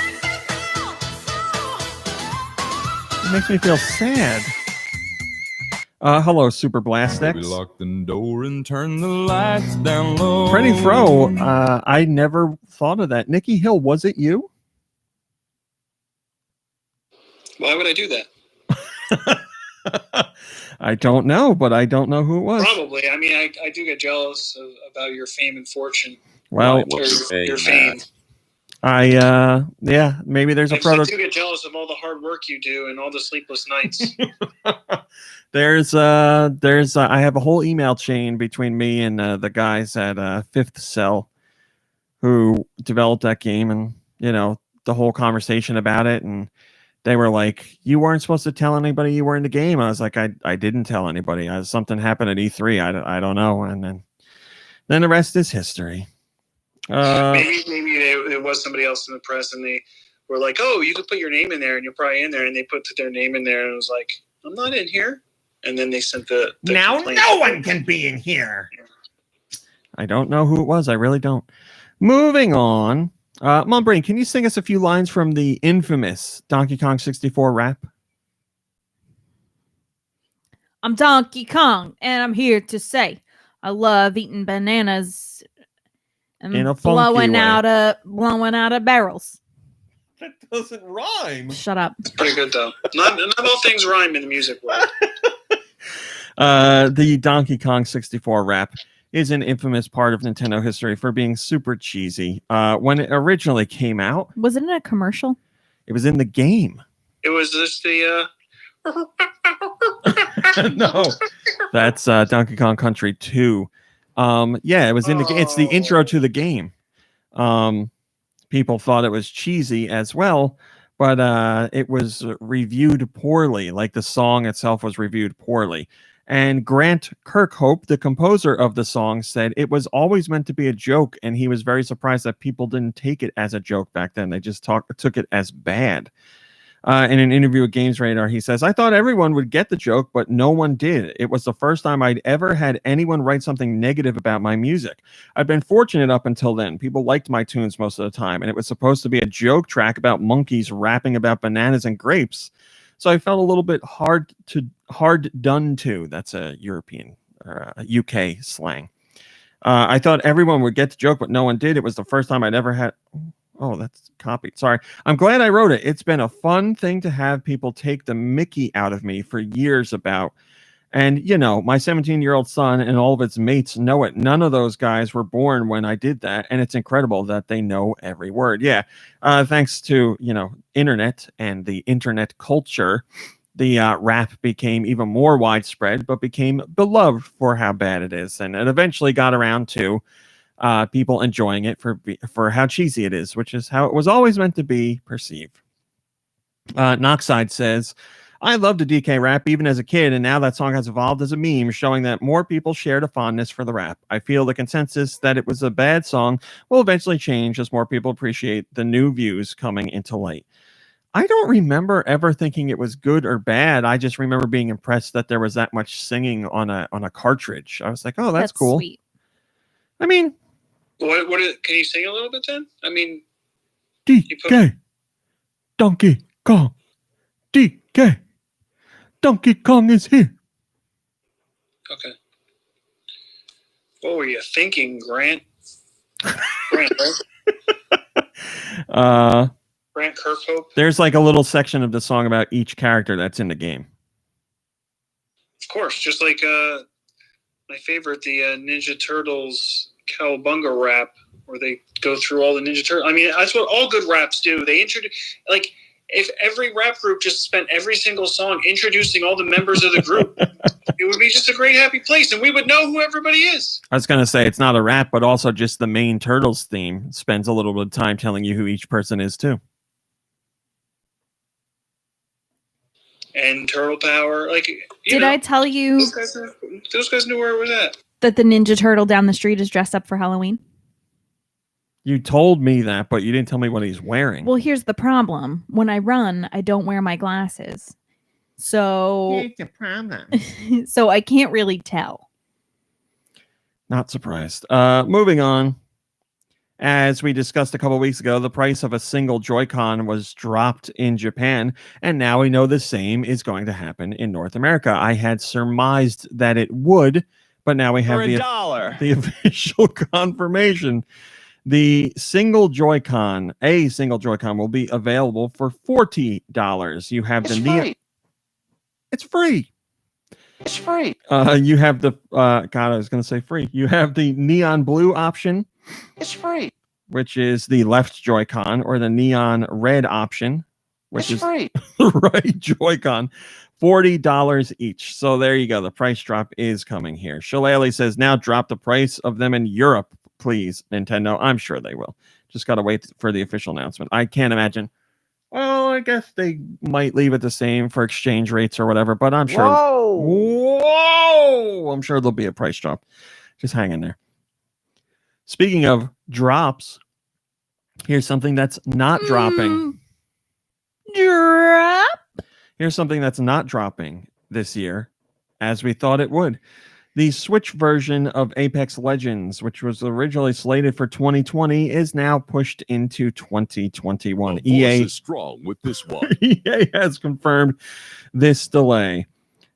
It makes me feel sad. Hello, Super Blast X. We lock the door and turn the lights down low. Freddy Fro, I never thought of that. Nikki Hill, was it you? Why would I do that? I don't know, but I don't know who it was. Probably. I mean, I do get jealous about your fame and fortune. Well, your fame. Yeah, maybe there's a I proto. do get jealous of all the hard work you do and all the sleepless nights. There's I have a whole email chain between me and the guys at Fifth Cell who developed that game, and the whole conversation about it, and they were like, you weren't supposed to tell anybody you were in the game. I was like, I didn't tell anybody. Something happened at E3. I don't know. And then the rest is history. Maybe there was somebody else in the press, and they were like, oh, you could put your name in there, and you're probably in there. And they put their name in there, and it was like, I'm not in here. And then they sent the now complaint. No one can be in here. I don't know who it was. I really don't. Moving on. Mom Brain, can you sing us a few lines from the infamous Donkey Kong 64 rap? I'm Donkey Kong, and I'm here to say I love eating bananas and In a funky blowing way. out of barrels. That doesn't rhyme. Shut up. It's pretty good, though. Not all things rhyme in the music world. The Donkey Kong 64 rap is an infamous part of Nintendo history for being super cheesy. When it originally came out, Was it in a commercial? it was in the game. It was just the... No, that's Donkey Kong Country 2. Yeah, it was in the game. It's the intro to the game. People thought it was cheesy as well, but it was reviewed poorly. Like the song itself was reviewed poorly. And Grant Kirkhope, the composer of the song, said it was always meant to be a joke, and he was very surprised that people didn't take it as a joke back then. They just took it as bad. In an interview with Games Radar, he says, I thought everyone would get the joke, but no one did. It was the first time I'd ever had anyone write something negative about my music. I've been fortunate up until then. People liked my tunes most of the time, and it was supposed to be a joke track about monkeys rapping about bananas and grapes. So I felt a little bit hard done to. That's a European or UK slang. I thought everyone would get the joke, but no one did. It was the first time I'd ever had... Oh, that's copied. Sorry. I'm glad I wrote it. It's been a fun thing to have people take the Mickey out of me for years about. And, my 17-year-old son and all of its mates know it. None of those guys were born when I did that. And it's incredible that they know every word. Yeah. Thanks to, internet and the internet culture, the rap became even more widespread, but became beloved for how bad it is. And it eventually got around to people enjoying it for how cheesy it is, which is how it was always meant to be perceived. Knockside says, I loved a DK rap even as a kid, and now that song has evolved as a meme, showing that more people shared a fondness for the rap. I feel the consensus that it was a bad song will eventually change as more people appreciate the new views coming into light. I don't remember ever thinking it was good or bad. I just remember being impressed that there was that much singing on a cartridge. I was like, oh, that's cool. Sweet. I mean, can you sing a little bit then? I mean, DK, Donkey Kong, DK, Donkey Kong is here. Okay. What were you thinking, Grant? Grant, right? Grant Kirkhope. There's like a little section of the song about each character that's in the game. Of course, just like my favorite, the Ninja Turtles Cowabunga rap, where they go through all the Ninja Turtles. I mean, that's what all good raps do. They introduce, like, if every rap group just spent every single song introducing all the members of the group, it would be just a great happy place, and we would know who everybody is. I was going to say it's not a rap, but also just the main Turtles theme spends a little bit of time telling you who each person is too. And Turtle Power, like, Did I tell you those guys knew where it was at? that the Ninja Turtle down the street is dressed up for Halloween? You told me that, but you didn't tell me what he's wearing. Well, here's the problem. When I run, I don't wear my glasses. So Here's the problem. So I can't really tell. Not surprised. Moving on. As we discussed a couple weeks ago, the price of a single Joy-Con was dropped in Japan, and now we know the same is going to happen in North America. I had surmised that it would, but now we have For $1. the official confirmation. The single Joy-Con, will be available for $40. You have It's the free. It's free. It's free. You have the God, I was going to say free. You have the neon blue option. It's free. Which is the left Joy-Con, or the neon red option, which is free. the right Joy-Con. $40 each. So there you go. The price drop is coming here. Shillelagh says, now drop the price of them in Europe, please, Nintendo. I'm sure they will. Just got to wait for the official announcement. I can't imagine. Well, I guess they might leave it the same for exchange rates or whatever, but I'm sure. Whoa! I'm sure there'll be a price drop. Just hang in there. Speaking of drops, here's something that's not dropping. Drop. Here's something that's not dropping this year, as we thought it would. The Switch version of Apex Legends, which was originally slated for 2020, is now pushed into 2021. EA is strong with this one. EA has confirmed this delay.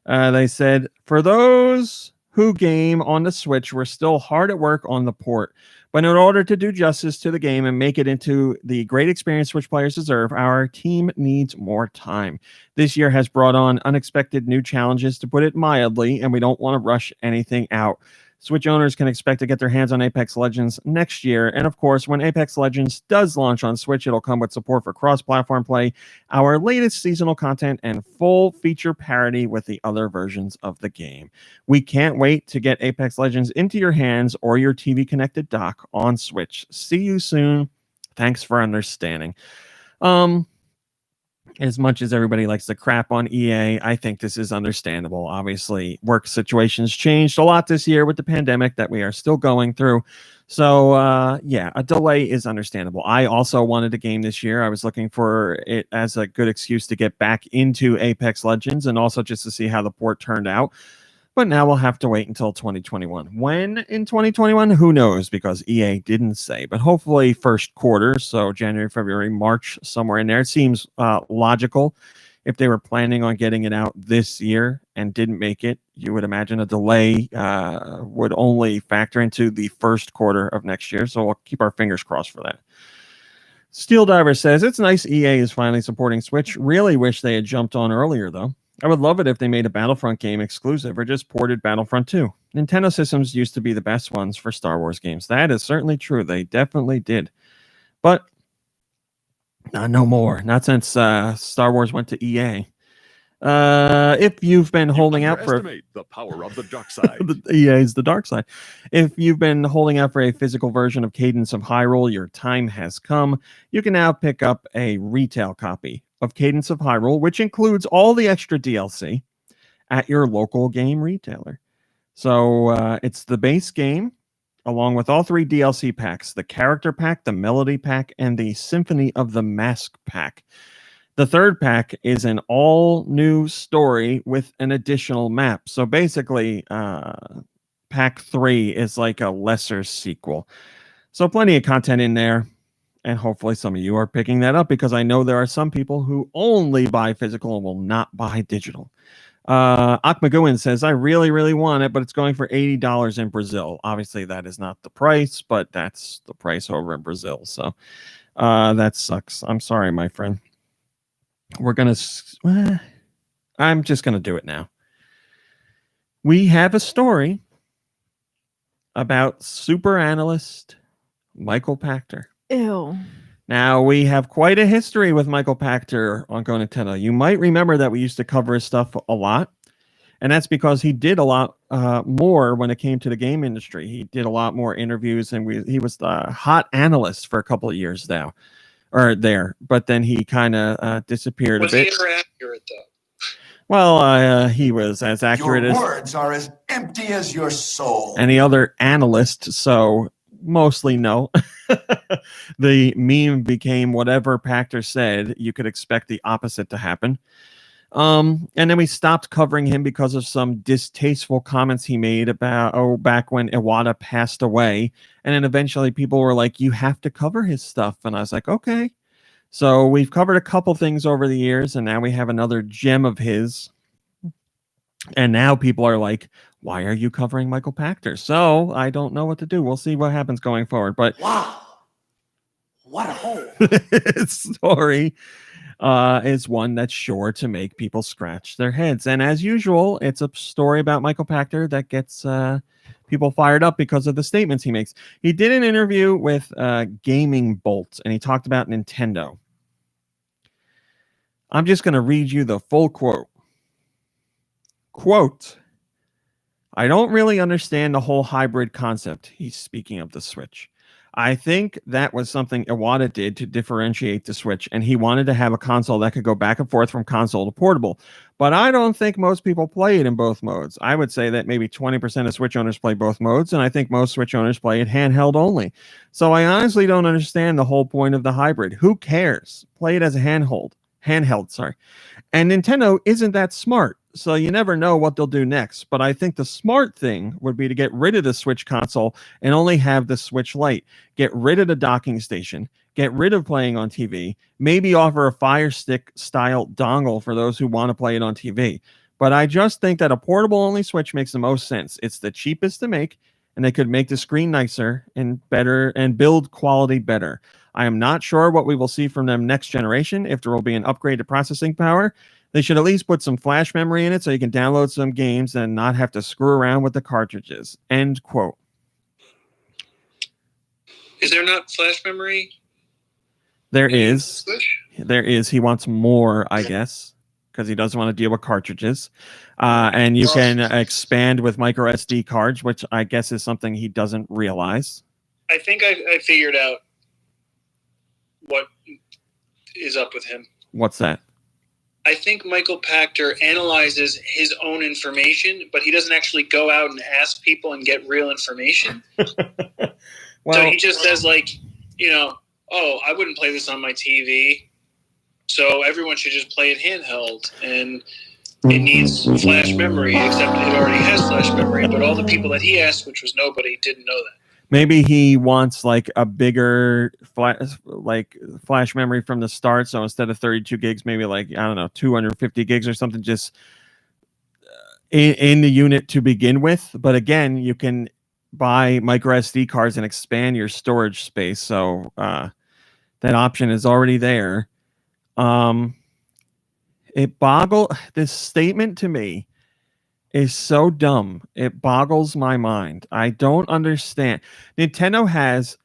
They said, for those who game on the Switch, we're still hard at work on the port. But in order to do justice to the game and make it into the great experience Switch players deserve, our team needs more time. This year has brought on unexpected new challenges, to put it mildly, and we don't want to rush anything out. Switch owners can expect to get their hands on Apex Legends next year. And of course, when Apex Legends does launch on Switch, it'll come with support for cross-platform play, our latest seasonal content, and full feature parity with the other versions of the game. We can't wait to get Apex Legends into your hands or your TV-connected dock on Switch. See you soon. Thanks for understanding. As much as everybody likes to crap on EA, I think this is understandable. Obviously, work situations changed a lot this year with the pandemic that we are still going through. So, yeah, a delay is understandable. I also wanted a game this year. I was looking for it as a good excuse to get back into Apex Legends and also just to see how the port turned out. But now we'll have to wait until 2021. When in 2021? Who knows, because EA didn't say. But hopefully first quarter, so January, February, March, somewhere in there. It seems logical. If they were planning on getting it out this year and didn't make it, you would imagine a delay would only factor into the first quarter of next year. So we'll keep our fingers crossed for that. Steel Diver says, it's nice EA is finally supporting Switch. Really wish they had jumped on earlier, though. I would love it if they made a Battlefront game exclusive or just ported Battlefront 2. Nintendo systems used to be the best ones for Star Wars games. That is certainly true. They definitely did. But no more. Not since Star Wars went to EA. If you've been holding out for the power of the dark side. EA is the dark side. If you've been holding out for a physical version of Cadence of Hyrule, your time has come. You can now pick up a retail copy of Cadence of Hyrule, which includes all the extra DLC at your local game retailer. So it's the base game, along with all 3 DLC packs, the character pack, the melody pack, and the Symphony of the Mask pack. The third pack is an all-new story with an additional map. So basically, pack 3 is like a lesser sequel. So plenty of content in there. And hopefully some of you are picking that up, because I know there are some people who only buy physical and will not buy digital. Akmaguin says, I really, really want it, but it's going for $80 in Brazil. Obviously, that is not the price, but that's the price over in Brazil. So that sucks. I'm sorry, my friend. We're going to... I'm just going to do it now. We have a story about super analyst Michael Pachter. Ew. Now, we have quite a history with Michael Pachter on GoNintendo. You might remember that we used to cover his stuff a lot, and that's because he did a lot more when it came to the game industry. He did a lot more interviews, and he was the hot analyst for a couple of years now, but then he kind of disappeared a bit. Was he ever accurate, though? Well, he was as accurate Your as words are as empty as your soul. any other analyst, so mostly no. The meme became whatever Pachter said, you could expect the opposite to happen. And then we stopped covering him because of some distasteful comments he made about back when Iwata passed away. And then eventually people were like, you have to cover his stuff. And I was like, okay. So we've covered a couple things over the years, and now we have another gem of his. And now people are like, why are you covering Michael Pachter? So I don't know what to do. We'll see what happens going forward. But Wow. What a hole. this story is one that's sure to make people scratch their heads. And as usual, it's a story about Michael Pachter that gets people fired up because of the statements he makes. He did an interview with Gaming Bolt, and he talked about Nintendo. I'm just going to read you the full quote. Quote, I don't really understand the whole hybrid concept. He's speaking of the Switch. I think that was something Iwata did to differentiate the Switch, and he wanted to have a console that could go back and forth from console to portable. But I don't think most people play it in both modes. I would say that maybe 20% of Switch owners play both modes, and I think most Switch owners play it handheld only. So I honestly don't understand the whole point of the hybrid. Who cares? Play it as a handheld, sorry. And Nintendo isn't that smart, so you never know what they'll do next. But I think the smart thing would be to get rid of the Switch console and only have the Switch Lite. Get rid of the docking station. Get rid of playing on TV. Maybe offer a Fire Stick style dongle for those who want to play it on TV. But I just think that a portable only Switch makes the most sense. It's the cheapest to make, and they could make the screen nicer and better and build quality better. I am not sure what we will see from them next generation, if there will be an upgraded processing power. They should at least put some flash memory in it so you can download some games and not have to screw around with the cartridges. End quote. Is there not flash memory? There is. Switch? There is. He wants more, I guess, because he doesn't want to deal with cartridges. And you can expand with micro SD cards, which I guess is something he doesn't realize. I think I figured out what is up with him. What's that? I think Michael Pachter analyzes his own information, but he doesn't actually go out and ask people and get real information. So he just says, like, you know, oh, I wouldn't play this on my TV, so everyone should just play it handheld. And it needs flash memory, except it already has flash memory. But all the people that he asked, which was nobody, didn't know that. Maybe he wants like a bigger flash memory from the start. So instead of 32 gigs, maybe like, I don't know, 250 gigs or something, just in the unit to begin with. But again, you can buy micro SD cards and expand your storage space. So that option is already there. This statement to me is so dumb. It boggles my mind. I don't understand. Nintendo has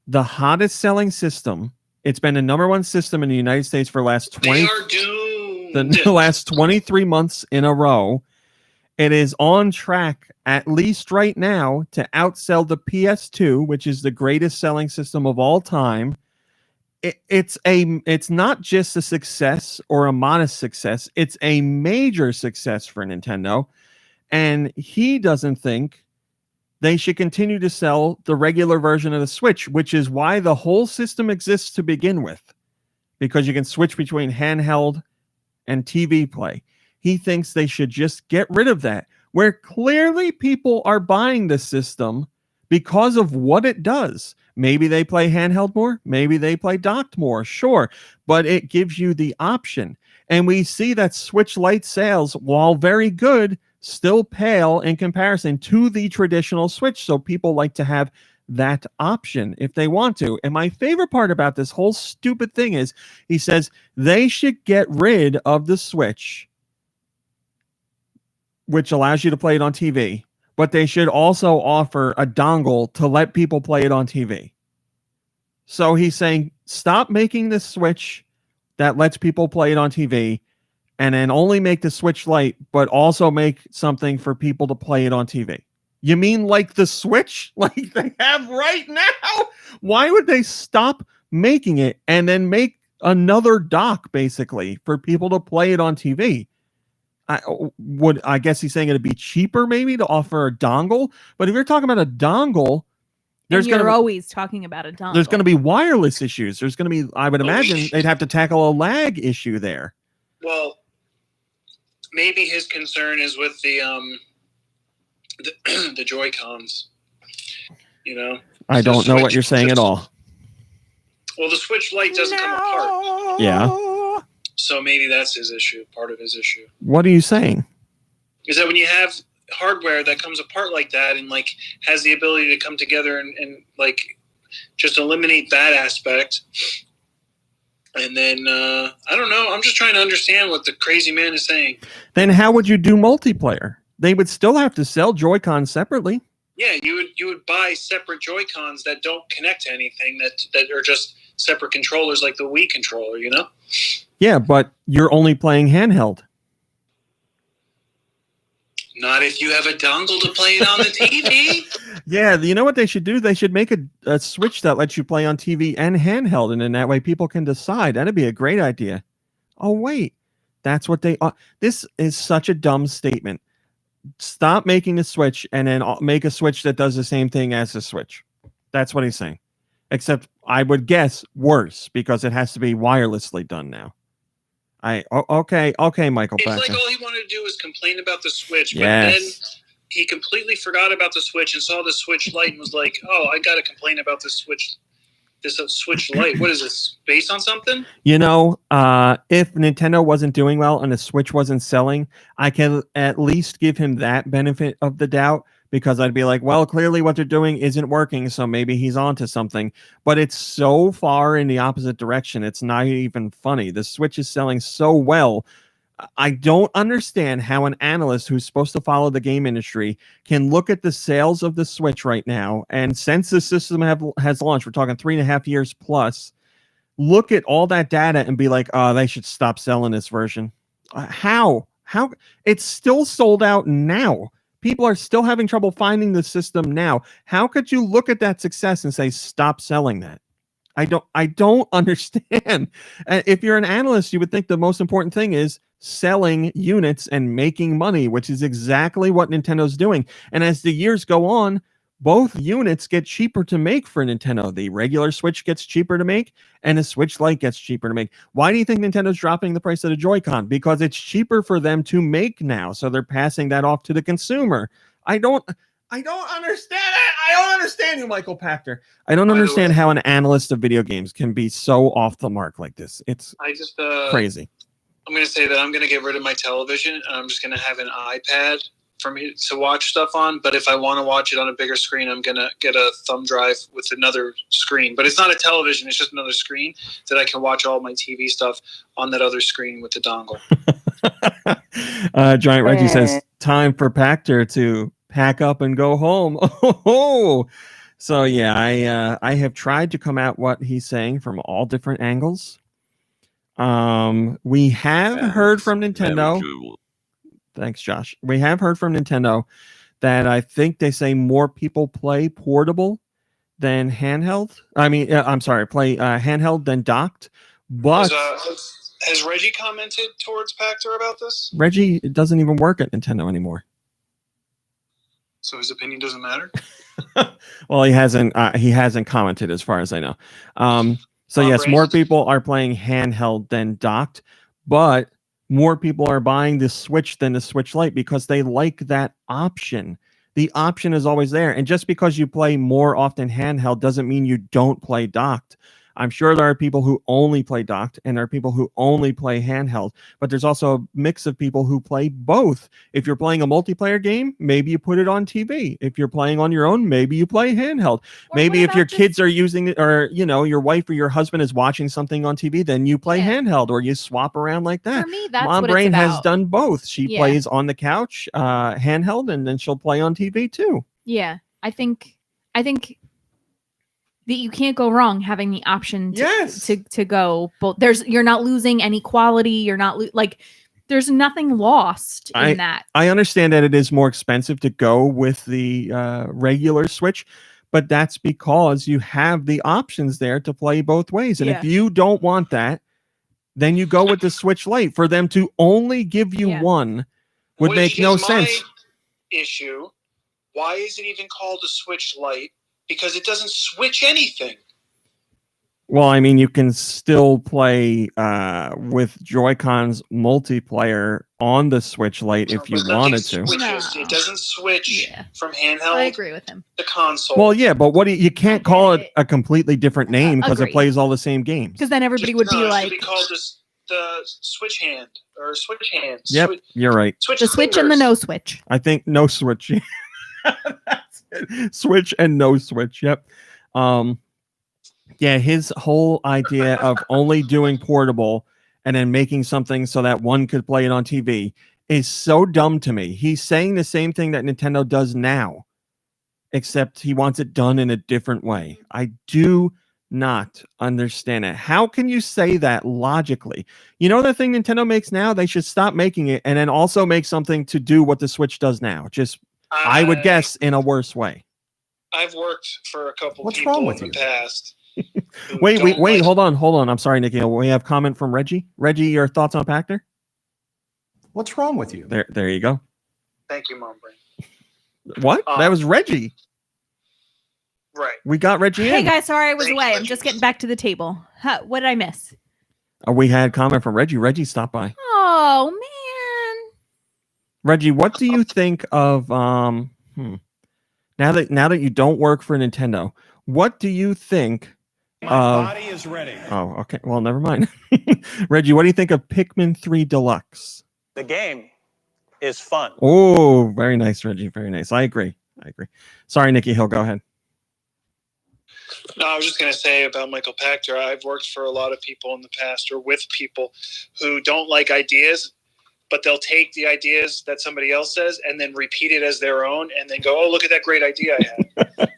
the hottest selling system. It's been the #1 system in the United States for the last 23 months in a row. It is on track, at least right now, to outsell the PS2, which is the greatest selling system of all time. It's not just a success or a modest success. It's a major success for Nintendo. And he doesn't think they should continue to sell the regular version of the Switch, which is why the whole system exists to begin with, because you can switch between handheld and TV play. He thinks they should just get rid of that, where clearly people are buying the system because of what it does. Maybe they play handheld more. Maybe they play docked more. Sure. But it gives you the option. And we see that Switch Lite sales, while very good, still pale in comparison to the traditional Switch. So people like to have that option if they want to. And my favorite part about this whole stupid thing is he says they should get rid of the Switch, which allows you to play it on TV, but they should also offer a dongle to let people play it on TV. So he's saying, stop making the Switch that lets people play it on TV, and then only make the Switch Lite, but also make something for people to play it on TV. You mean like the Switch? Like they have right now? Why would they stop making it and then make another dock, basically, for people to play it on TV? I guess he's saying it'd be cheaper maybe to offer a dongle. But if you're talking about a dongle, you're always talking about a dongle. There's going to be wireless issues. There's going to be, I would imagine, they'd have to tackle a lag issue there. Well, maybe his concern is with the the Joy-Cons. You know, I don't know what you're saying at all. Well, the Switch Lite doesn't come apart. Yeah. So maybe that's his issue, part of his issue. What are you saying? Is that when you have hardware that comes apart like that and like has the ability to come together and like just eliminate that aspect. And then I don't know. I'm just trying to understand what the crazy man is saying. Then how would you do multiplayer? They would still have to sell Joy-Cons separately. Yeah, you would buy separate Joy-Cons that don't connect to anything, that are just separate controllers like the Wii controller, you know? Yeah, but you're only playing handheld. Not if you have a dongle to play it on the TV. Yeah, you know what they should do? They should make a Switch that lets you play on TV and handheld, and in that way people can decide. That'd be a great idea. Oh, wait. That's what they... this is such a dumb statement. Stop making the Switch and then make a Switch that does the same thing as the Switch. That's what he's saying. Except I would guess worse because it has to be wirelessly done now. Okay, Michael. It's Packer. like all he wanted to do was complain about the Switch, but Yes. then he completely forgot about the Switch and saw the Switch Lite and was like, "Oh, I got to complain about this Switch Lite. What is this? Based on something?" You know, if Nintendo wasn't doing well and the Switch wasn't selling, I can at least give him that benefit of the doubt because I'd be like, well, clearly what they're doing isn't working, so maybe he's onto something. But it's so far in the opposite direction, it's not even funny. The Switch is selling so well. I don't understand how an analyst who's supposed to follow the game industry can look at the sales of the Switch right now, and since the system has launched, we're talking 3.5 years plus, look at all that data and be like, oh, they should stop selling this version. How it's still sold out now. People are still having trouble finding the system now. How could you look at that success and say stop selling that? I don't understand. If you're an analyst, you would think the most important thing is selling units and making money, which is exactly what Nintendo's doing. And as the years go on, both units get cheaper to make for Nintendo. The regular Switch gets cheaper to make, and the Switch Lite gets cheaper to make. Why do you think Nintendo's dropping the price of the Joy-Con? Because it's cheaper for them to make now, so they're passing that off to the consumer. I don't understand it. I don't understand you, Michael Pachter. I don't understand how an analyst of video games can be so off the mark like this. It's crazy. I'm going to say that I'm going to get rid of my television and I'm just going to have an iPad for me to watch stuff on. But if I want to watch it on a bigger screen, I'm going to get a thumb drive with another screen. But it's not a television. It's just another screen that I can watch all my TV stuff on that other screen with the dongle. Giant Reggie says, time for Pachter to pack up and go home. Oh, so yeah, I have tried to come at what he's saying from all different angles. We have heard from Nintendo. Thanks, Josh. We have heard from Nintendo that I think they say more people play portable than handheld. I mean, I'm sorry, play handheld than docked. But has Reggie commented towards Pachter about this? Reggie doesn't even work at Nintendo anymore. So his opinion doesn't matter? Well, he hasn't commented as far as I know. So yes, more people are playing handheld than docked, but more people are buying the Switch than the Switch Lite because they like that option. The option is always there. And just because you play more often handheld doesn't mean you don't play docked. I'm sure there are people who only play docked and there are people who only play handheld, but there's also a mix of people who play both. If you're playing a multiplayer game, maybe you put it on TV. If you're playing on your own, maybe you play handheld. Maybe if your kids are using it, or your wife or your husband is watching something on TV, then you play handheld or you swap around like that. For me, that's Mom what Brain it's has about. done both. She plays on the couch, handheld, and then she'll play on TV too. Yeah, I think that you can't go wrong having the option to go. But you're not losing any quality. You're not there's nothing lost in that. I understand that it is more expensive to go with the regular Switch, but that's because you have the options there to play both ways. And if you don't want that, then you go with the Switch Lite. For them to only give you one would make no sense. Issue. Why is it even called a Switch Lite? Because it doesn't switch anything. Well, I mean, you can still play with Joy-Cons multiplayer on the Switch Lite if you But nothing wanted to. switches. It doesn't switch from handheld I agree with him. to console. Well, yeah, but you can't call it a completely different name because it Agreed. plays all the same games. Because then everybody would be It like, should be called the Switch hand or Switch hand. Yep, you're right. Switch the Switch and the no Switch. I think no Switch. That's it. Switch and no Switch. Yep. Yeah, his whole idea of only doing portable and then making something so that one could play it on TV is so dumb to me. He's saying the same thing that Nintendo does now, except he wants it done in a different way. I do not understand it. How can you say that logically? You know the thing Nintendo makes now? They should stop making it and then also make something to do what the Switch does now. Just, I would guess, in a worse way. I've worked for a couple What's people wrong with in the you? past. Wait, hold on. I'm sorry, Nikki. We have comment from Reggie. Reggie, your thoughts on Pactor? What's wrong with you? There you go. Thank you, Mom Brain. What? That was Reggie. Right. We got Reggie hey in. guys, sorry I was away. I'm just getting back to the table. What did I miss? We had comment from Reggie. Reggie stopped by. Oh man. Reggie, what do you think of now that you don't work for Nintendo? What do you think? My body is ready. Oh, okay. Well, never mind. Reggie, what do you think of Pikmin 3 Deluxe? The game is fun. Oh, very nice, Reggie. Very nice. I agree. Sorry, Nikki Hill. Go ahead. No, I was just going to say about Michael Pachter. I've worked for a lot of people in the past or with people who don't like ideas, but they'll take the ideas that somebody else says and then repeat it as their own and then go, oh, look at that great idea I had.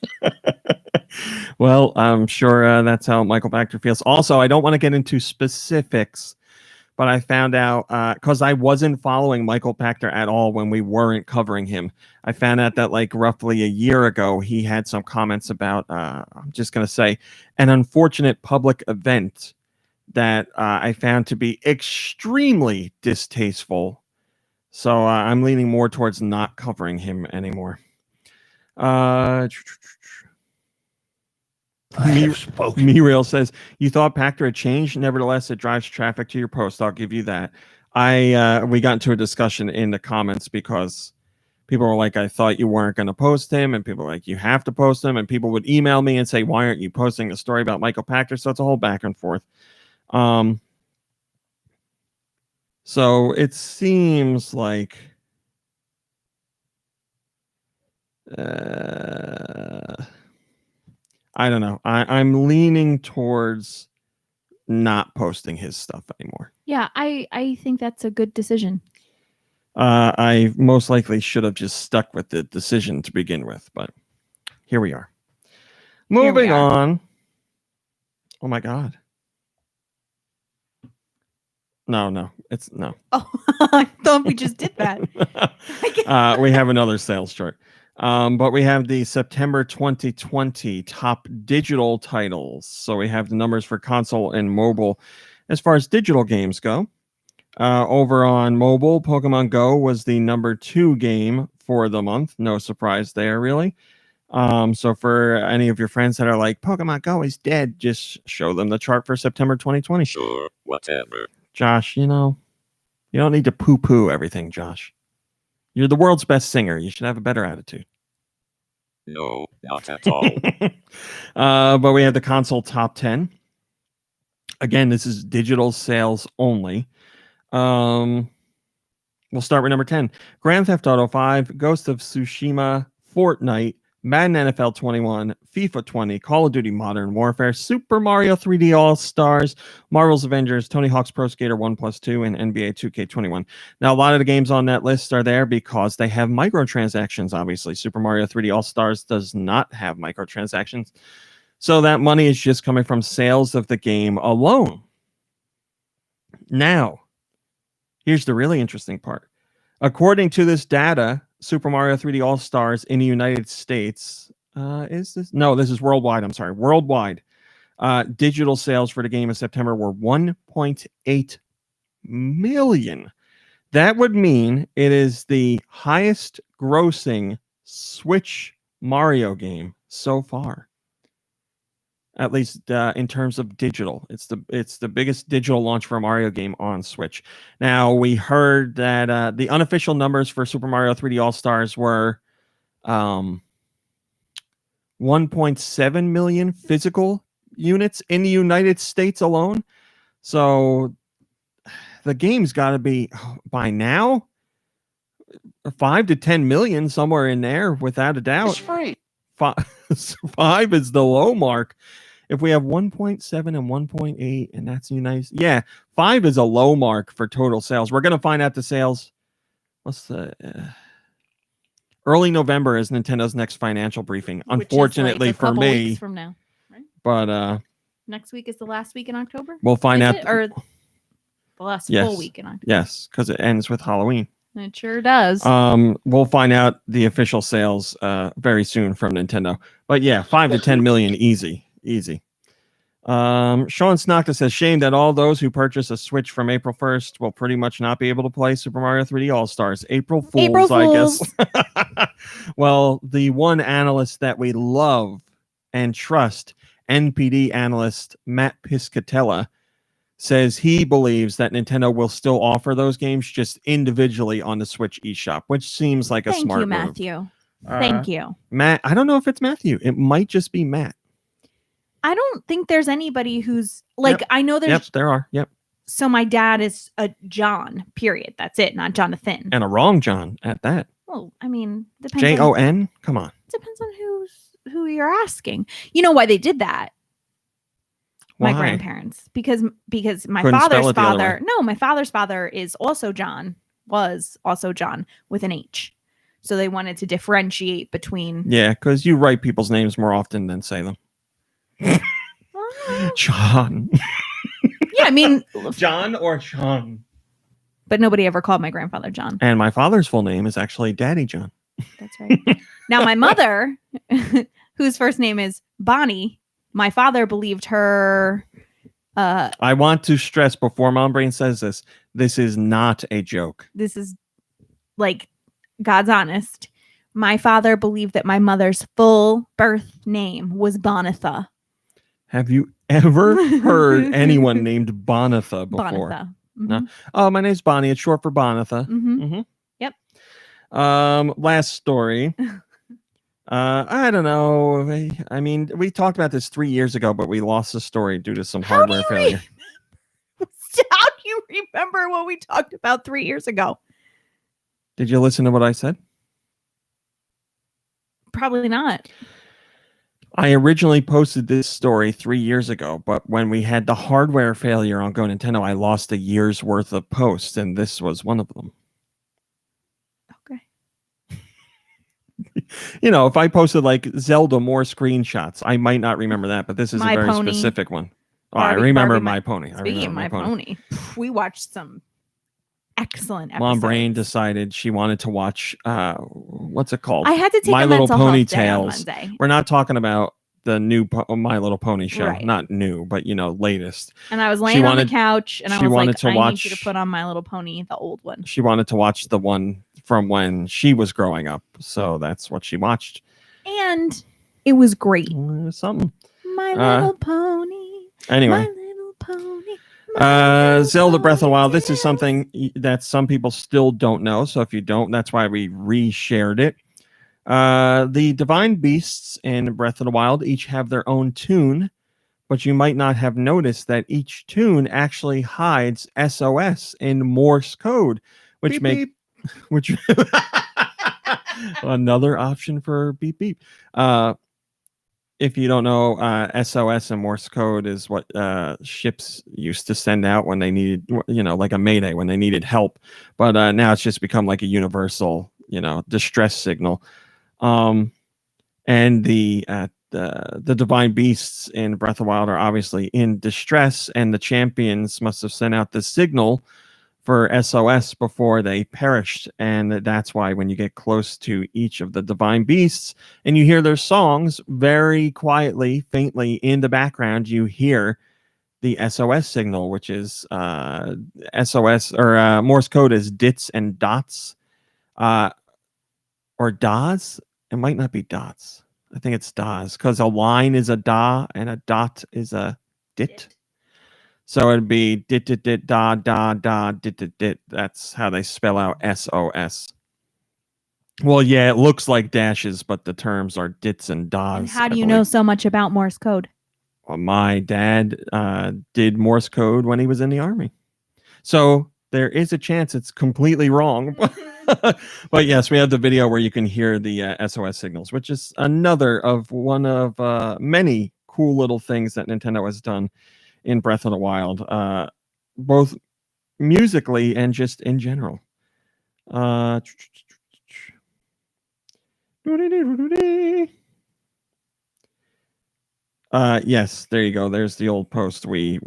Well, I'm sure that's how Michael Pachter feels. Also, I don't want to get into specifics, but I found out because I wasn't following Michael Pachter at all when we weren't covering him. I found out that like roughly a year ago, he had some comments about, I'm just going to say, an unfortunate public event that I found to be extremely distasteful. So I'm leaning more towards not covering him anymore. Mirail says, you thought Pactor had changed? Nevertheless, it drives traffic to your post. I'll give you that. We got into a discussion in the comments because people were like, I thought you weren't going to post him. And people were like, you have to post him. And people would email me and say, why aren't you posting a story about Michael Pachter? So it's a whole back and forth. So it seems like I don't know. I'm leaning towards not posting his stuff anymore. Yeah, I think that's a good decision. I most likely should have just stuck with the decision to begin with, but here we are. Moving on. Oh my God. No. It's no. Oh, I thought we just did that. We have another sales chart. But we have the September 2020 top digital titles. So we have the numbers for console and mobile. As far as digital games go, over on mobile, Pokemon Go was the number 2 game for the month. No surprise there, really. So for any of your friends that are like, Pokemon Go is dead, just show them the chart for September 2020. Sure, whatever. Josh, you don't need to poo-poo everything, Josh. You're the world's best singer. You should have a better attitude. No, not at all. But we have the console top 10. Again, this is digital sales only. We'll start with number 10. Grand Theft Auto 5, Ghost of Tsushima, Fortnite, Madden NFL 21, FIFA 20, Call of Duty Modern Warfare, Super Mario 3D All-Stars, Marvel's Avengers, Tony Hawk's Pro Skater 1+2, and NBA 2K21. Now, a lot of the games on that list are there because they have microtransactions, obviously. Super Mario 3D All-Stars does not have microtransactions. So that money is just coming from sales of the game alone. Now, here's the really interesting part. According to this data, Super Mario 3D All-Stars in the United States, this is worldwide. I'm sorry, worldwide. Digital sales for the game in September were 1.8 million. That would mean it is the highest grossing Switch Mario game so far. at least in terms of digital. It's the biggest digital launch for a Mario game on Switch. Now, we heard that the unofficial numbers for Super Mario 3D All-Stars were 1.7 million physical units in the United States alone. So the game's got to be, by now, 5 to 10 million, somewhere in there, without a doubt. It's free. 5 is the low mark. If we have 1.7 and 1.8, and that's United, 5 is a low mark for total sales. We're going to find out the sales. What's the early November is Nintendo's next financial briefing. Unfortunately for me, weeks from now, right? But next week is the last week in October. We'll find out, or the last full week in October. Yes, because it ends with Halloween. It sure does. We'll find out the official sales very soon from Nintendo. But yeah, 5 to 10 million, easy. Sean Snocka says, shame that all those who purchase a Switch from April 1st will pretty much not be able to play Super Mario 3D All-Stars. April Fools, I guess. Well, the one analyst that we love and trust, NPD analyst Matt Piscatella, says he believes that Nintendo will still offer those games just individually on the Switch eShop, which seems like a smart move. Matthew. Thank you. Matt, I don't know if it's Matthew. It might just be Matt. I don't think there's anybody who's like, I know there's. Yep, there are. Yep. So my dad is a John, period. That's it, not Jonathan. And a wrong John at that. Well, I mean, depends. Jon? Come on. Depends on who you're asking. You know why they did that? Why? My grandparents, because my Couldn't father's spell it the other father. way. No, my father's father is also John. Was also John with an H. So they wanted to differentiate between. Yeah, because you write people's names more often than say them. John. Yeah, I mean, John or Sean. But nobody ever called my grandfather John. And my father's full name is actually Daddy John. That's right. Now my mother, whose first name is Bonnie, my father believed her. I want to stress before Mom Brain says this is not a joke. This is like God's honest. My father believed that my mother's full birth name was Bonitha. Have you ever heard anyone named Bonitha before? Bonitha. No. Oh, my name's Bonnie. It's short for Bonitha. Yep. Last story. I don't know. I mean, we talked about this 3 years ago, but we lost the story due to some hardware failure. How do you remember what we talked about 3 years ago? Did you listen to what I said? Probably not. I originally posted this story 3 years ago, but when we had the hardware failure on GoNintendo, I lost a year's worth of posts, and this was one of them. Okay. You know, if I posted like Zelda more screenshots, I might not remember that, but this is My a very Pony. specific one. Oh, Barbie- I remember Barbie My Pony. Speaking of My Pony, we watched some excellent episodes. Mom Brain decided she wanted to watch what's it called? I had to take My a Little mental health Pony day on Tales. Monday. We're not talking about the new My Little Pony show. Right. Not new, but you know, latest. And I was laying on the couch, and I she was wanted like, to I watch- need you to put on My Little Pony, the old one. She wanted to watch the one from when she was growing up. So that's what she watched. And it was great. Something. My Little Pony. Anyway. My Little Pony. Zelda Breath of the Wild. This is something that some people still don't know. So if you don't, that's why we reshared it. The divine beasts in Breath of the Wild each have their own tune, but you might not have noticed that each tune actually hides SOS in Morse code, which which another option for beep beep. If you don't know, SOS and Morse code is what ships used to send out when they needed, you know, like a mayday when they needed help. But now it's just become like a universal, you know, distress signal. And the divine beasts in Breath of the Wild are obviously in distress, and the champions must have sent out the signal for SOS before they perished. And that's why when you get close to each of the divine beasts and you hear their songs very quietly, faintly in the background, you hear the SOS signal, which is SOS or Morse code is dits and dots or DAs. It might not be dots. I think it's das, because a line is a da and a dot is a dit. So it'd be dit dit dit da da da dit dit dit. That's how they spell out SOS. Well, yeah, it looks like dashes, but the terms are dits and das. And how do you know so much about Morse code? Well, my dad did Morse code when he was in the army. So there is a chance it's completely wrong. But yes, we have the video where you can hear the SOS signals, which is another of one of many cool little things that Nintendo has done in Breath of the Wild, both musically and just in general. Yes, there you go. There's the old post. We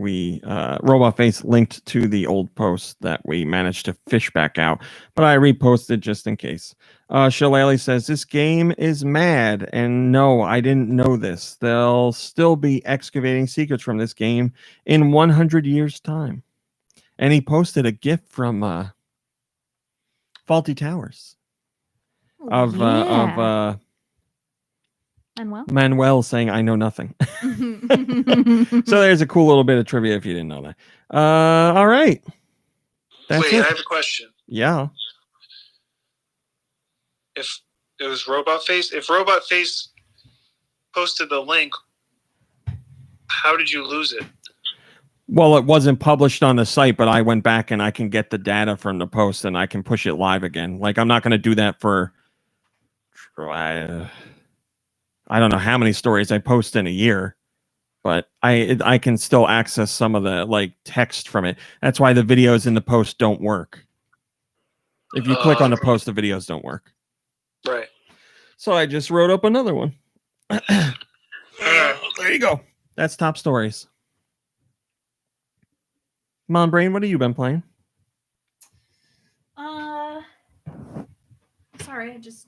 Robot Face linked to the old post that we managed to fish back out, but I reposted just in case. Shillelagh says this game is mad, and no, I didn't know this. They'll still be excavating secrets from this game in 100 years' time. And he posted a GIF from Faulty Towers of Manuel saying, "I know nothing." So there's a cool little bit of trivia if you didn't know that. All right. That's Wait, it. I have a question. Yeah. If it was Robot Face, if Robot Face posted the link, how did you lose it? Well, it wasn't published on the site, but I went back and I can get the data from the post and I can push it live again. Like, I'm not going to do that for I don't know how many stories I post in a year, but I can still access some of the like text from it. That's why the videos in the post don't work. If you click on the post, the videos don't work. Right. So I just wrote up another one. There you go. That's top stories. Mom Brain, what have you been playing? Sorry, I just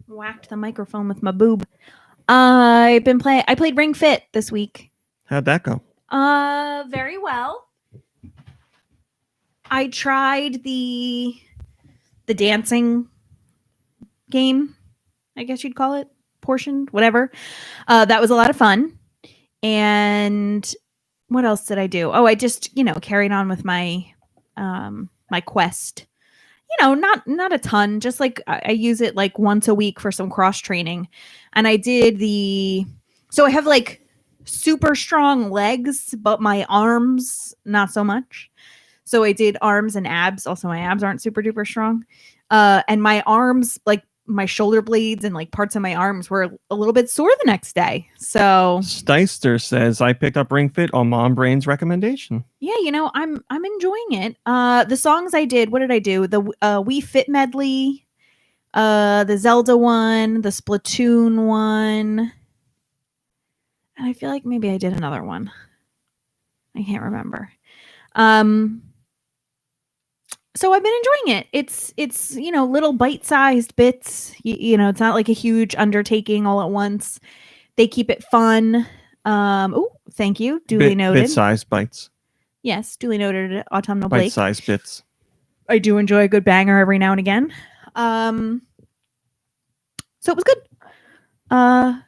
whacked the microphone with my boob. I played Ring Fit this week. How'd that go? Very well. I tried the dancing game, I guess you'd call it, portion, whatever. That was a lot of fun. And what else did I do? Oh, I just, carried on with my my quest. Not a ton, just like I use it like once a week for some cross training. And I did so I have like super strong legs, but my arms not so much. So I did arms and abs. Also, my abs aren't super duper strong. And my arms, like my shoulder blades and like parts of my arms were a little bit sore the next day. So Steister says I picked up Ring Fit on Mom Brain's recommendation. yeah, I'm enjoying it. The songs I did, what did I do? The Wii Fit medley, the Zelda one, the Splatoon one. And I feel like maybe I did another one. I can't remember. So I've been enjoying it. It's little bite-sized bits. It's not like a huge undertaking all at once. They keep it fun. Oh, thank you. Duly noted. Bit-sized bites. Yes, duly noted. Autumnal Blake. Bite-sized bits. I do enjoy a good banger every now and again. So it was good. I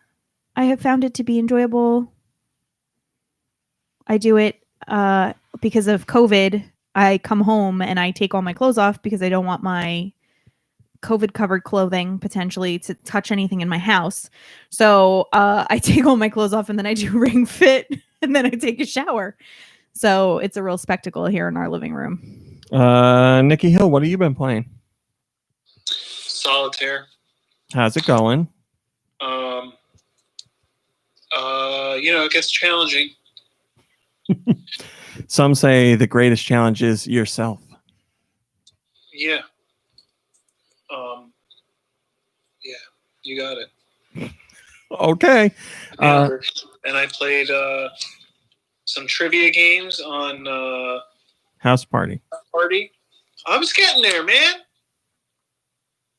have found it to be enjoyable. I do it because of COVID. I come home and I take all my clothes off because I don't want my COVID-covered clothing potentially to touch anything in my house. So I take all my clothes off and then I do Ring Fit and then I take a shower. So it's a real spectacle here in our living room. Nikki Hill, what have you been playing? Solitaire. How's it going? It gets challenging. Some say the greatest challenge is yourself. Yeah. Yeah, you got it. Okay. And I played some trivia games on House Party. I was getting there, man.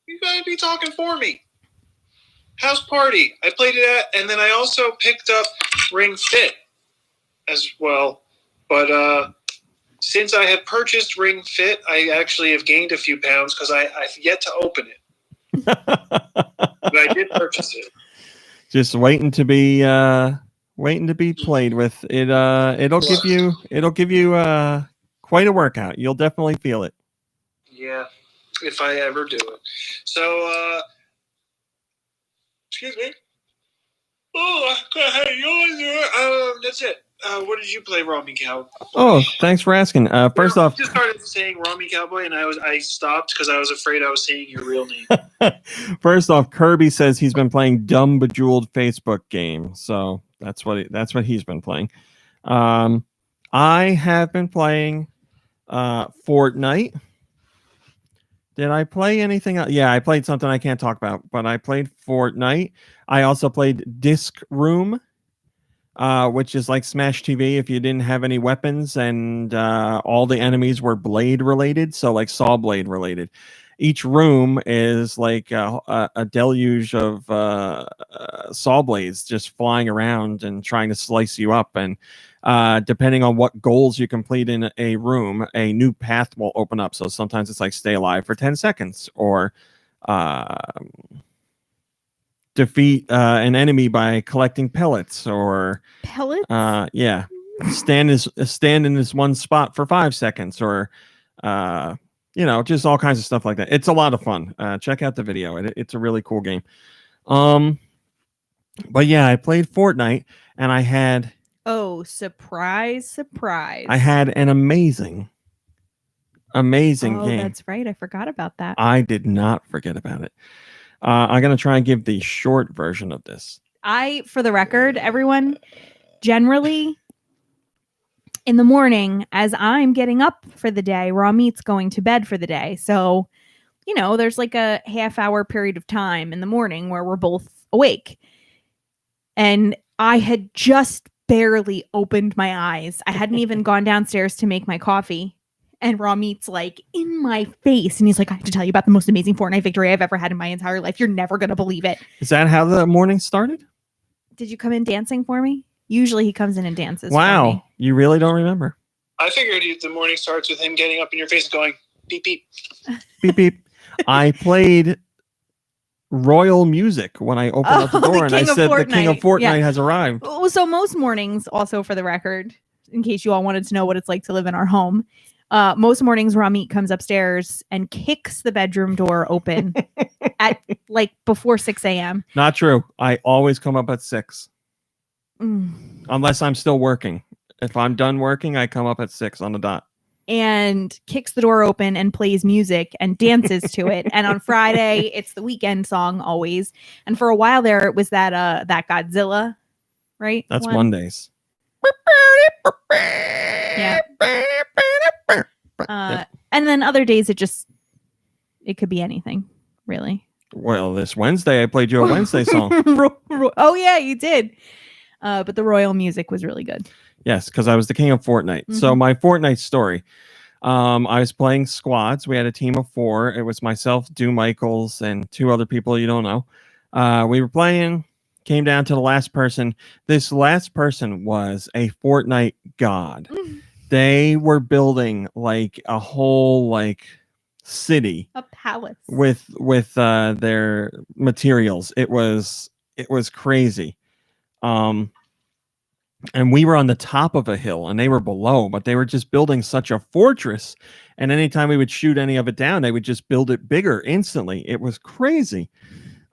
You gotta be talking for me. House Party. I played it at, and then I also picked up Ring Fit as well. But since I have purchased Ring Fit, I actually have gained a few pounds because I've yet to open it. But I did purchase it. Just waiting to be played with. It'll give you quite a workout. You'll definitely feel it. Yeah, if I ever do it. So, excuse me. Oh, hey, that's it. What did you play, Rami Cowboy? Oh, thanks for asking. First off, I just started saying Rami Cowboy, and I stopped because I was afraid I was saying your real name. first off, Kirby says he's been playing dumb bejeweled Facebook game, so that's what he's been playing. I have been playing Fortnite. Did I play anything else? Yeah, I played something I can't talk about, but I played Fortnite. I also played Disc Room, which is like Smash TV if you didn't have any weapons and all the enemies were blade related, so like saw blade related. Each room is like a deluge of saw blades just flying around and trying to slice you up. And depending on what goals you complete in a room, a new path will open up. So sometimes it's like stay alive for 10 seconds or defeat an enemy by collecting pellets or Pellets? Yeah. Stand in this one spot for 5 seconds or just all kinds of stuff like that. It's a lot of fun. Check out the video. It's a really cool game. But yeah, I played Fortnite and I had surprise. I had an amazing game. That's right. I forgot about that. I did not forget about it. I'm going to try and give the short version of this. For the record, everyone, generally in the morning, as I'm getting up for the day, Ramit's going to bed for the day. So, there's like a half-hour period of time in the morning where we're both awake. And I had just barely opened my eyes. I hadn't even gone downstairs to make my coffee. And Ramit's like in my face. And he's like, I have to tell you about the most amazing Fortnite victory I've ever had in my entire life. You're never going to believe it. Is that how the morning started? Did you come in dancing for me? Usually he comes in and dances. Wow. For me. You really don't remember? I figured the morning starts with him getting up in your face and going, beep, beep. Beep, beep. I played royal music when I opened up the door and I said the King of Fortnite has arrived. So most mornings, also for the record, in case you all wanted to know what it's like to live in our home, most mornings Ramit comes upstairs and kicks the bedroom door open at like before 6 a.m. Not true. I always come up at 6. Unless I'm still working. If I'm done working, I come up at 6 on the dot. And kicks the door open and plays music and dances to it. And on Friday, it's the Weekend song always. And for a while there, it was that Godzilla, right? That's Mondays. Yeah. And then other days, it could be anything, really. Well, this Wednesday, I played you a Wednesday song. Oh, yeah, you did. But the royal music was really good. Yes, because I was the king of Fortnite. Mm-hmm. So my Fortnite story. I was playing squads. We had a team of 4. It was myself, Dew Michaels, and 2 other people you don't know. We were playing, came down to the last person. This last person was a Fortnite god. They were building like a whole city, a palace with their materials. It was crazy. And we were on the top of a hill and they were below, but they were just building such a fortress. And anytime we would shoot any of it down, they would just build it bigger instantly. It was crazy.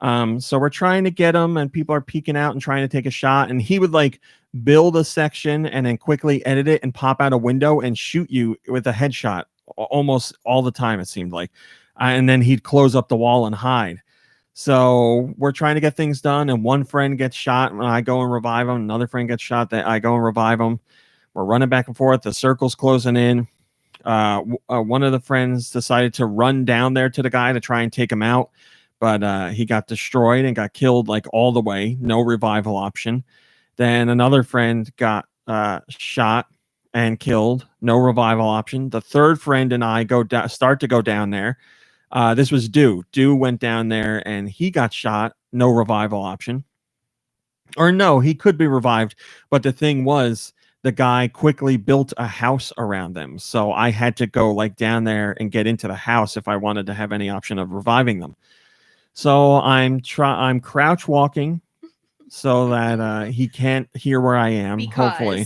So we're trying to get him and people are peeking out and trying to take a shot. And he would build a section and then quickly edit it and pop out a window and shoot you with a headshot almost all the time, it seemed like. And then he'd close up the wall and hide. So we're trying to get things done, and one friend gets shot, and I go and revive him. Another friend gets shot, that I go and revive him. We're running back and forth. The circle's closing in. One of the friends decided to run down there to the guy to try and take him out, but he got destroyed and got killed all the way. No revival option. Then another friend got shot and killed. No revival option. The third friend and I start to go down there. This was Dew. Dew went down there and he got shot. No revival option. Or no, he could be revived. But the thing was, the guy quickly built a house around them. So I had to go down there and get into the house if I wanted to have any option of reviving them. So I'm crouch walking so that he can't hear where I am. Hopefully,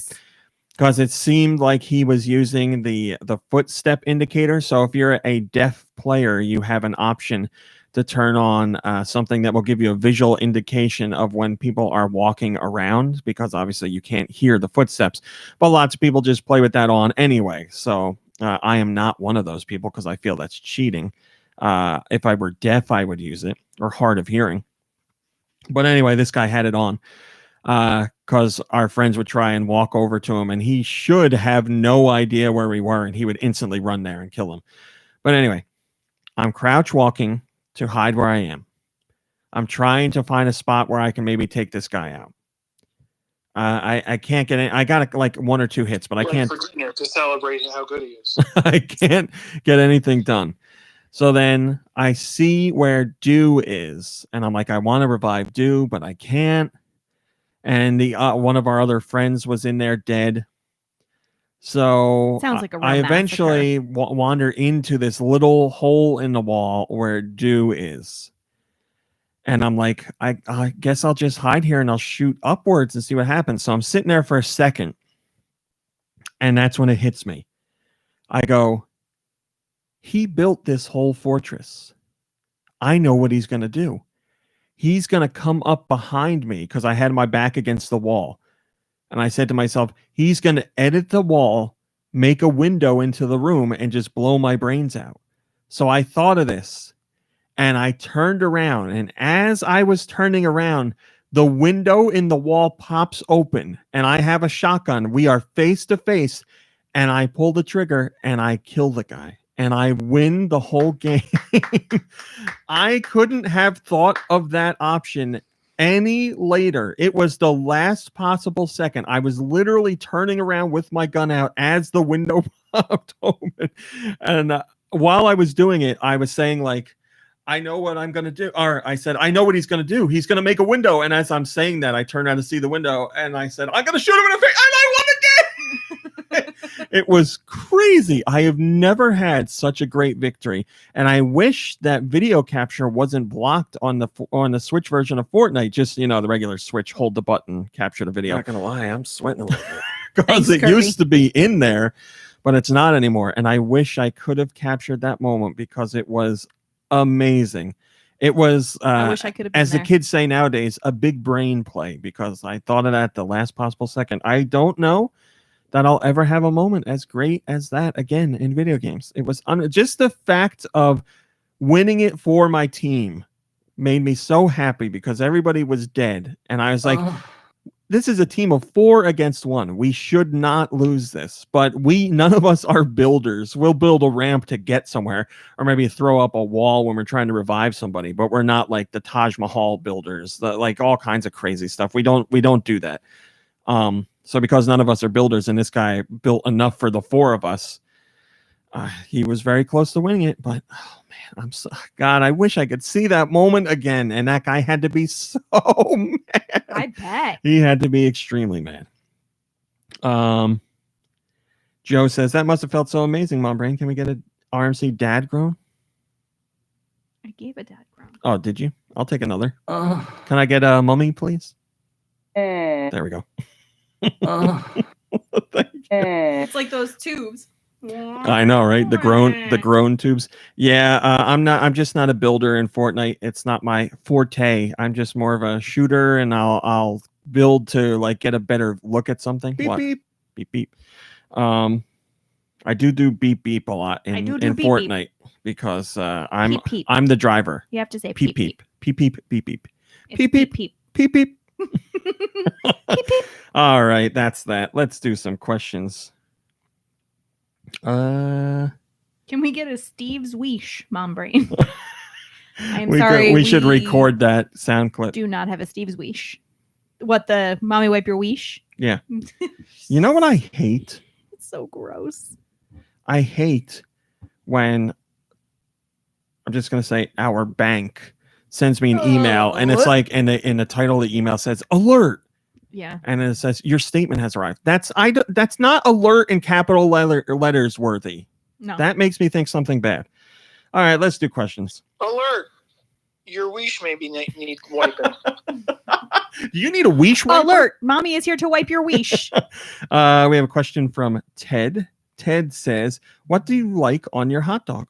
because it seemed like he was using the footstep indicator. So if you're a deaf player, you have an option to turn on something that will give you a visual indication of when people are walking around, because obviously you can't hear the footsteps. But lots of people just play with that on anyway. So I am not one of those people because I feel that's cheating. If I were deaf, I would use it, or hard of hearing. But anyway, this guy had it on because our friends would try and walk over to him, and he should have no idea where we were, and he would instantly run there and kill him. But anyway, I'm crouch walking to hide where I am. I'm trying to find a spot where I can maybe take this guy out. I can't get in. I got like 1 or 2 hits, but I can't. For dinner to celebrate how good he is. I can't get anything done. So then I see where Dew is, and I'm like, I want to revive Dew, but I can't. And the one of our other friends was in there dead. So Sounds like a real I eventually wander into this little hole in the wall where Dew is. And I'm like, I guess I'll just hide here and I'll shoot upwards and see what happens. So I'm sitting there for a second. And that's when it hits me. I go, he built this whole fortress. I know what he's going to do. He's going to come up behind me because I had my back against the wall. And I said to myself, he's going to edit the wall, make a window into the room, and just blow my brains out. So I thought of this, and I turned around. And as I was turning around, the window in the wall pops open, and I have a shotgun. We are face to face, and I pull the trigger, and I kill the guy. And I win the whole game. I couldn't have thought of that option any later. It was the last possible second. I was literally turning around with my gun out as the window popped open. And while I was doing it, I was saying, like, I know what I'm going to do. Or I said, I know what he's going to do. He's going to make a window. And as I'm saying that, I turned around to see the window, and I said, I'm going to shoot him in the face. And I won again. It was crazy. I have never had such a great victory, and I wish that video capture wasn't blocked on the Switch version of Fortnite. Just, you know, the regular Switch, hold the button, capture the video. Not gonna lie, I'm sweating a little bit because it used to be in there, but it's not anymore. And I wish I could have captured that moment because it was amazing. It was, I wish I could have been as the there. kids say nowadays, a big brain play, because I thought of that at the last possible second. I don't know that I'll ever have a moment as great as that again in video games. It was just the fact of winning it for my team made me so happy because everybody was dead. And I was like, this is a team of 4 against 1. We should not lose this, but none of us are builders. We'll build a ramp to get somewhere, or maybe throw up a wall when we're trying to revive somebody, but we're not like the Taj Mahal builders, like all kinds of crazy stuff. We don't do that. So because none of us are builders and this guy built enough for the 4 of us, he was very close to winning it. But oh man, God, I wish I could see that moment again. And that guy had to be so mad. I bet. He had to be extremely mad. Joe says, that must have felt so amazing, Mom Brain. Can we get a RMC dad groan? I gave a dad groan. Oh, did you? I'll take another. Can I get a mummy, please? There we go. It's like those tubes. I know, right? The groan tubes. Yeah, I'm just not a builder in Fortnite. It's not my forte. I'm just more of a shooter, and I'll build to like get a better look at something. Beep, What? beep. Beep beep. I do beep beep a lot in beep, Fortnite because I'm Peep, peep. I'm the driver. You have to say Peep peep peep peep peep peep It's peep peep peep. peep peep. All right, that's that. Let's do some questions. Can we get a Steve's Weesh, Mom Brain? I'm we sorry. we should record that sound clip. Do not have a Steve's Weesh. What, the mommy wipe your weesh? Yeah. You know what I hate? It's so gross. I hate when, I'm just going to say, our bank sends me an email and it's like in the title of the email says alert. Yeah. And it says your statement has arrived. That's not alert in capital letters worthy. No. That makes me think something bad. All right, let's do questions. Alert. your weesh maybe need wiping. Do you need a weesh wiper? Alert! Mommy is here to wipe your weesh. We have a question from Ted. Ted says, "What do you like on your hot dog?"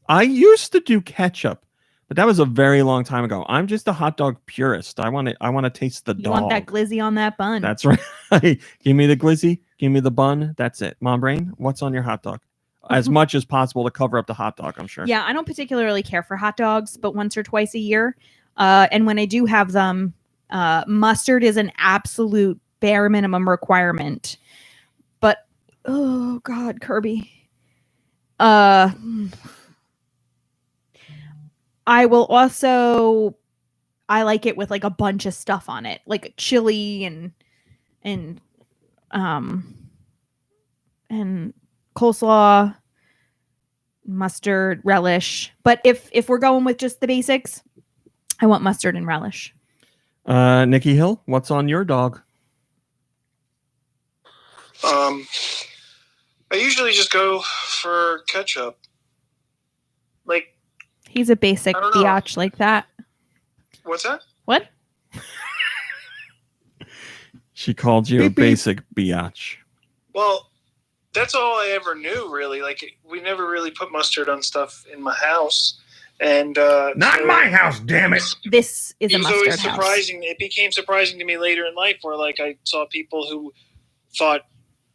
I used to do ketchup, but that was a very long time ago. I'm just a hot dog purist. I want to taste the You dog. want that glizzy on that bun? That's right. Give me the glizzy. Give me the bun. That's it. Mom Brain, what's on your hot dog? As much as possible to cover up the hot dog, I'm sure. Yeah, I don't particularly care for hot dogs, but once or twice a year. And when I do have them, mustard is an absolute bare minimum requirement. But, oh, God, Kirby. I will also, I like it with like a bunch of stuff on it, like chili and coleslaw, mustard, relish. But if we're going with just the basics, I want mustard and relish. Nikki Hill, what's on your dog? I usually just go for ketchup. Like, He's a basic I don't know. biatch like that. What's that? What? She called you a basic biatch. Well, that's all I ever knew, really. Like, we never really put mustard on stuff in my house. And Not my house, damn it. This is it a was mustard always house. surprising. It became surprising to me later in life, where like I saw people who thought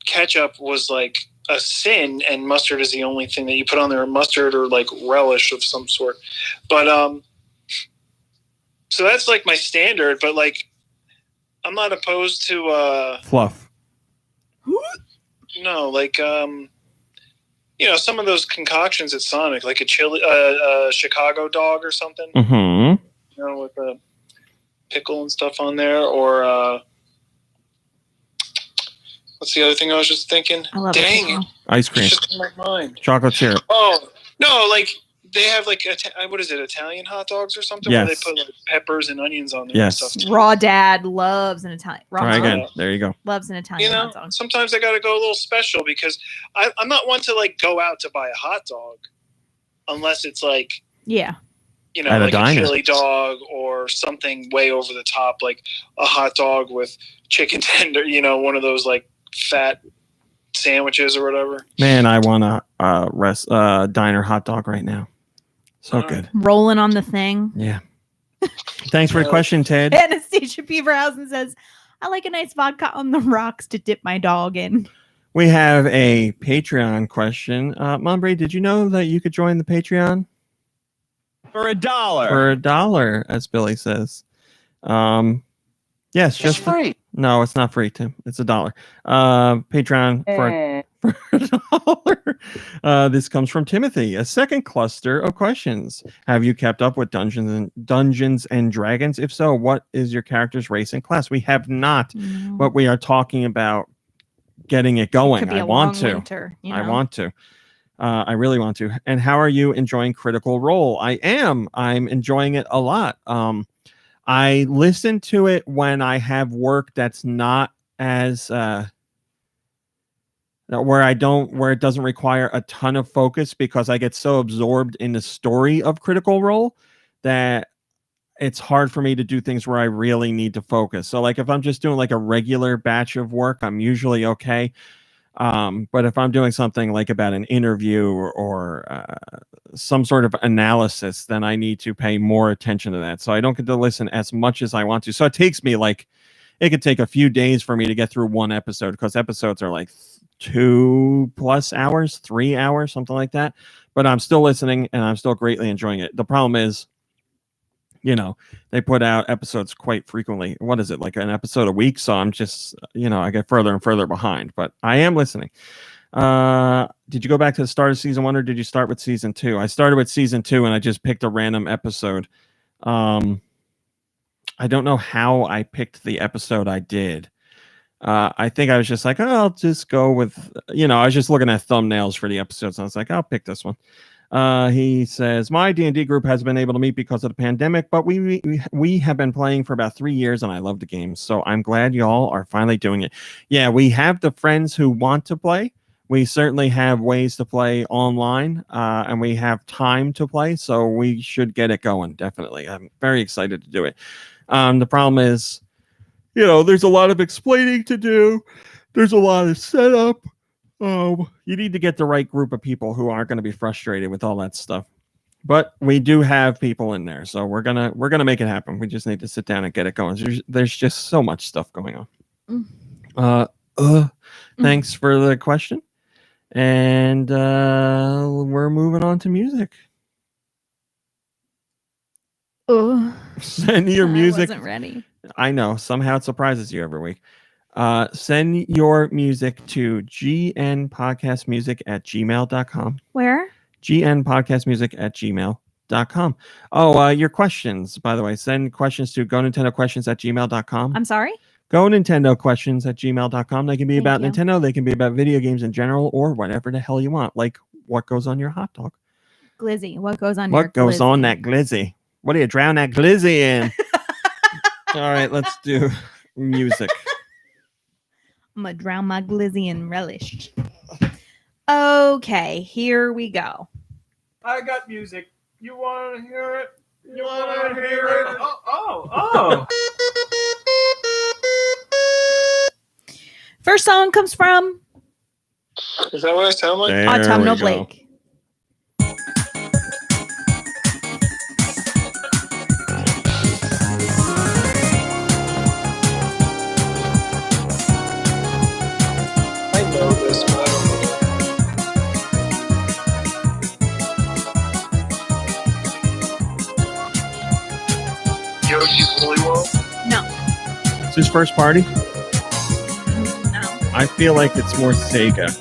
ketchup was like a sin, and mustard is the only thing that you put on there, mustard or like relish of some sort. But so that's like my standard. But like, I'm not opposed to Fluff. no, like you know, some of those concoctions at Sonic, like a chili, Chicago dog or something. Mm-hmm. You know, with a pickle and stuff on there, or what's the other thing I was just thinking? I love Dang it. it. Ice cream. It's just in my mind. Chocolate syrup. Oh, no, like they have like, what is it, Italian hot dogs or something? Yes. Where they put like peppers and onions on there Yes. and stuff. Raw Dad loves an Italian. Try again. There you go. Loves an Italian You know, hot dog. sometimes I got to go a little special because I'm not one to like go out to buy a hot dog unless it's like, Yeah. you know, At a like a diner. chili dog or something way over the top, like a hot dog with chicken tender, you know, one of those like fat sandwiches or whatever. Man, I want a diner hot dog right now. So good. Rolling on the thing. Yeah. Thanks for the question, Ted. Anastasia Beaverhausen says, I like a nice vodka on the rocks to dip my dog in. We have a Patreon question. Mombre, did you know that you could join the Patreon? For $1. For $1, as Billy says. Yes, just free. No, it's not free, Tim. It's $1. Patreon for $1. This comes from Timothy. A second cluster of questions. Have you kept up with Dungeons and Dragons? If so, what is your character's race and class? We have not, but we are talking about getting it going. Could be I a want long to. winter, you I know? want to. I really want to. And how are you enjoying Critical Role? I am. I'm enjoying it a lot. I listen to it when I have work that's not as where it doesn't require a ton of focus, because I get so absorbed in the story of Critical Role that it's hard for me to do things where I really need to focus. So like if I'm just doing like a regular batch of work, I'm usually okay. But if I'm doing something like about an interview or some sort of analysis, then I need to pay more attention to that. So I don't get to listen as much as I want to. So it takes me it could take a few days for me to get through one episode, because episodes are like 2+ hours, 3 hours, something like that. But I'm still listening and I'm still greatly enjoying it. The problem is, you know, they put out episodes quite frequently. What is it, like an episode a week? So I'm just, you know, I get further and further behind, but I am listening. Did you go back to the start of season 1 or did you start with season 2? I started with season 2 and I just picked a random episode. I don't know how I picked the episode I did. I think I was just like, oh, I'll just go with, you know, I was just looking at thumbnails for the episodes. And I was like, I'll pick this one. He says, my D&D group has been able to meet because of the pandemic, but we have been playing for about 3 years and I love the game. So I'm glad y'all are finally doing it. Yeah, we have the friends who want to play. We certainly have ways to play online, and we have time to play, so we should get it going, definitely. I'm very excited to do it. The problem is, there's a lot of explaining to do. There's a lot of setup. You need to get the right group of people who aren't going to be frustrated with all that stuff. But we do have people in there, so we're gonna make it happen. We just need to sit down and get it going. There's just so much stuff going on. Thanks for the question. And we're moving on to music. Send your music. I wasn't ready. I know. Somehow it surprises you every week. Send your music to gnpodcastmusic@gmail.com. Where? gnpodcastmusic@gmail.com. Oh, your questions, by the way. Send questions to GoNintendoQuestions@gmail.com. I'm sorry? GoNintendoQuestions@gmail.com. They can be about you. Nintendo. They can be about video games in general, or whatever the hell you want. Like, what goes on your hot dog? Glizzy. What goes on What goes on that glizzy? What do you drown that glizzy in? All right, let's do music. I'm going to drown my glizzy in relish. Okay, here we go. I got music. You want to hear it? You want to hear it? Oh. First song comes from Is that what I sound like? Autumnal Blake. I know this, but I don't know. Yoshi's Woolly World? No. Is this first party? No. I feel like it's more Sega.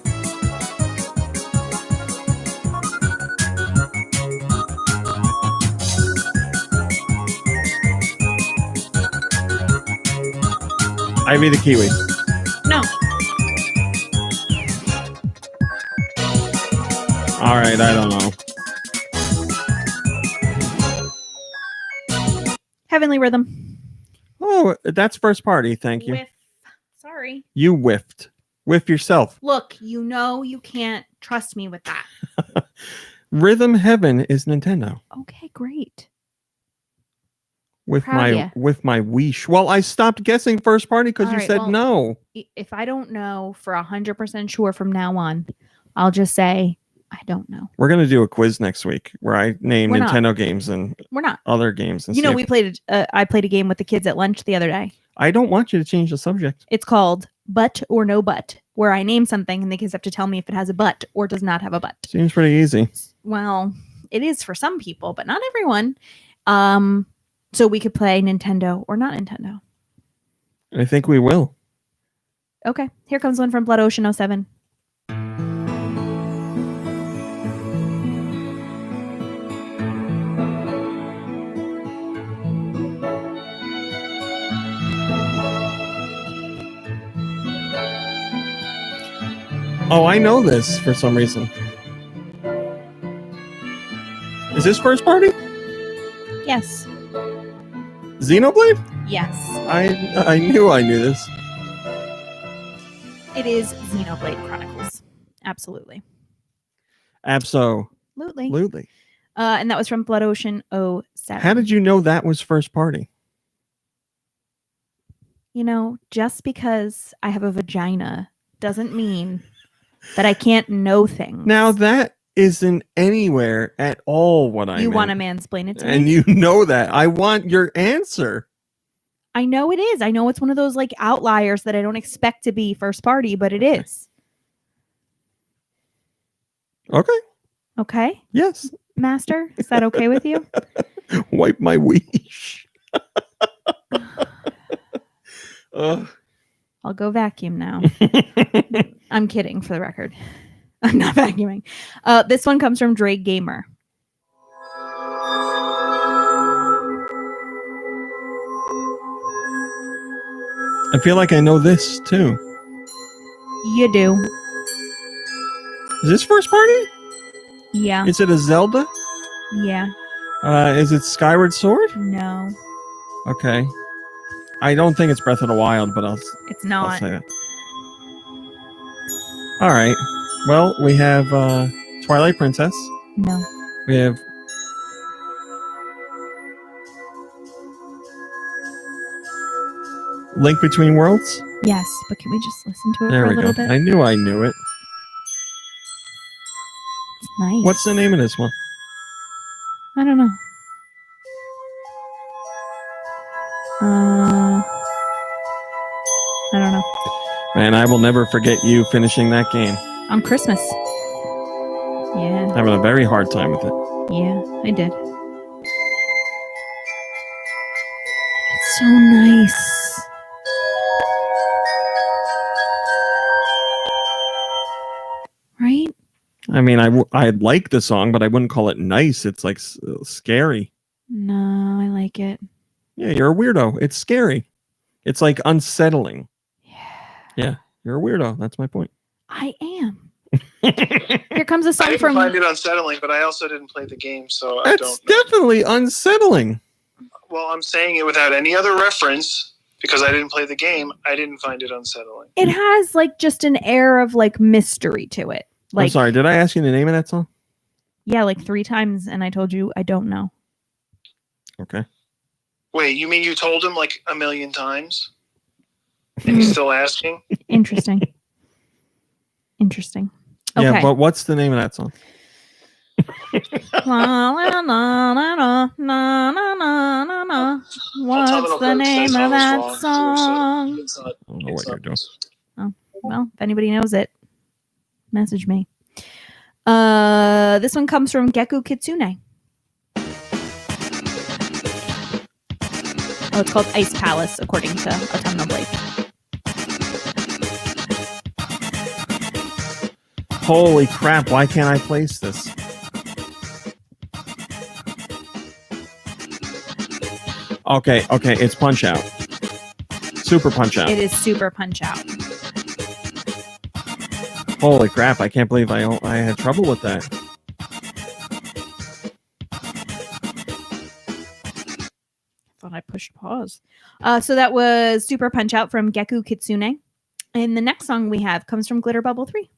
Ivy the Kiwi. No. All right, I don't know. Heavenly Rhythm. Oh, that's first party. Thank you. Whiff. Sorry. You whiffed. Whiff yourself. Look, you can't trust me with that. Rhythm Heaven is Nintendo. Okay, great. With Proud of ya. my Wish. Well, I stopped guessing first party because All you right, said well, no. If I don't know for 100% sure from now on, I'll just say I don't know. We're gonna do a quiz next week where I name We're not. Nintendo games and We're not. other games. And You know, see we if- played. I played a game with the kids at lunch the other day. I don't want you to change the subject. It's called But or No But, where I name something and the kids have to tell me if it has a but or does not have a but. Seems pretty easy. Well, it is for some people, but not everyone. So we could play Nintendo or not Nintendo. I think we will. Okay, here comes one from Blood Ocean 07. Oh, I know this for some reason. Is this first party? Yes. Xenoblade? Yes. I knew this. It is Xenoblade Chronicles. Absolutely. Absolutely. And that was from Blood Ocean 07. How did you know that was first party? Just because I have a vagina doesn't mean that I can't know things. Now that isn't anywhere at all what I You meant. want to mansplain it to And me? you know that. I want your answer. I know it is. I know it's one of those outliers that I don't expect to be first party, but it is. Okay. Okay? Yes. Master, is that okay with you? Wipe my Wish. I'll go vacuum now. I'm kidding, for the record. I'm not vacuuming. This one comes from Drake Gamer. I feel like I know this too. You do. Is this first party? Yeah. Is it a Zelda? Yeah. Is it Skyward Sword? No. Okay. I don't think it's Breath of the Wild, but It's I'll not. say that. All right. Well, we have Twilight Princess. No. We have Link Between Worlds. Yes, but can we just listen to it There for we a little go. bit? I knew it. It's nice. What's the name of this one? I don't know. I don't know. Man, I will never forget you finishing that game. On Christmas. Yeah. Having a very hard time with it. Yeah, I did. It's so nice. Right? I mean, I like the song, but I wouldn't call it nice. It's like scary. No, I like it. Yeah, you're a weirdo. It's scary. It's like unsettling. Yeah, you're a weirdo. That's my point. I am. Here comes a I song didn't from. find it unsettling, but I also didn't play the game, so I That's don't know. definitely unsettling. Well, I'm saying it without any other reference because I didn't play the game. I didn't find it unsettling. It has like just an air of like mystery to it. Like, I'm sorry. Did I ask you the name of that song? yeah, like 3 times, and I told you I don't know. Okay. Wait, you mean you told him like a million times? And he's still asking? Interesting. Interesting. Okay. Yeah, but what's the name of that song? La, la, la, la, la, la, la, la, la, la. What's the name of that song? I don't know what you're doing. Oh, well, if anybody knows it, message me. This one comes from Geku Kitsune. Oh, it's called Ice Palace, according to Autumnal Blade. Holy crap, why can't I place this? Okay, it's Punch Out. Super Punch Out. It is Super Punch Out. Holy crap, I can't believe I had trouble with that. Thought I pushed pause. So that was Super Punch Out from Geku Kitsune. And the next song we have comes from Glitter Bubble 3.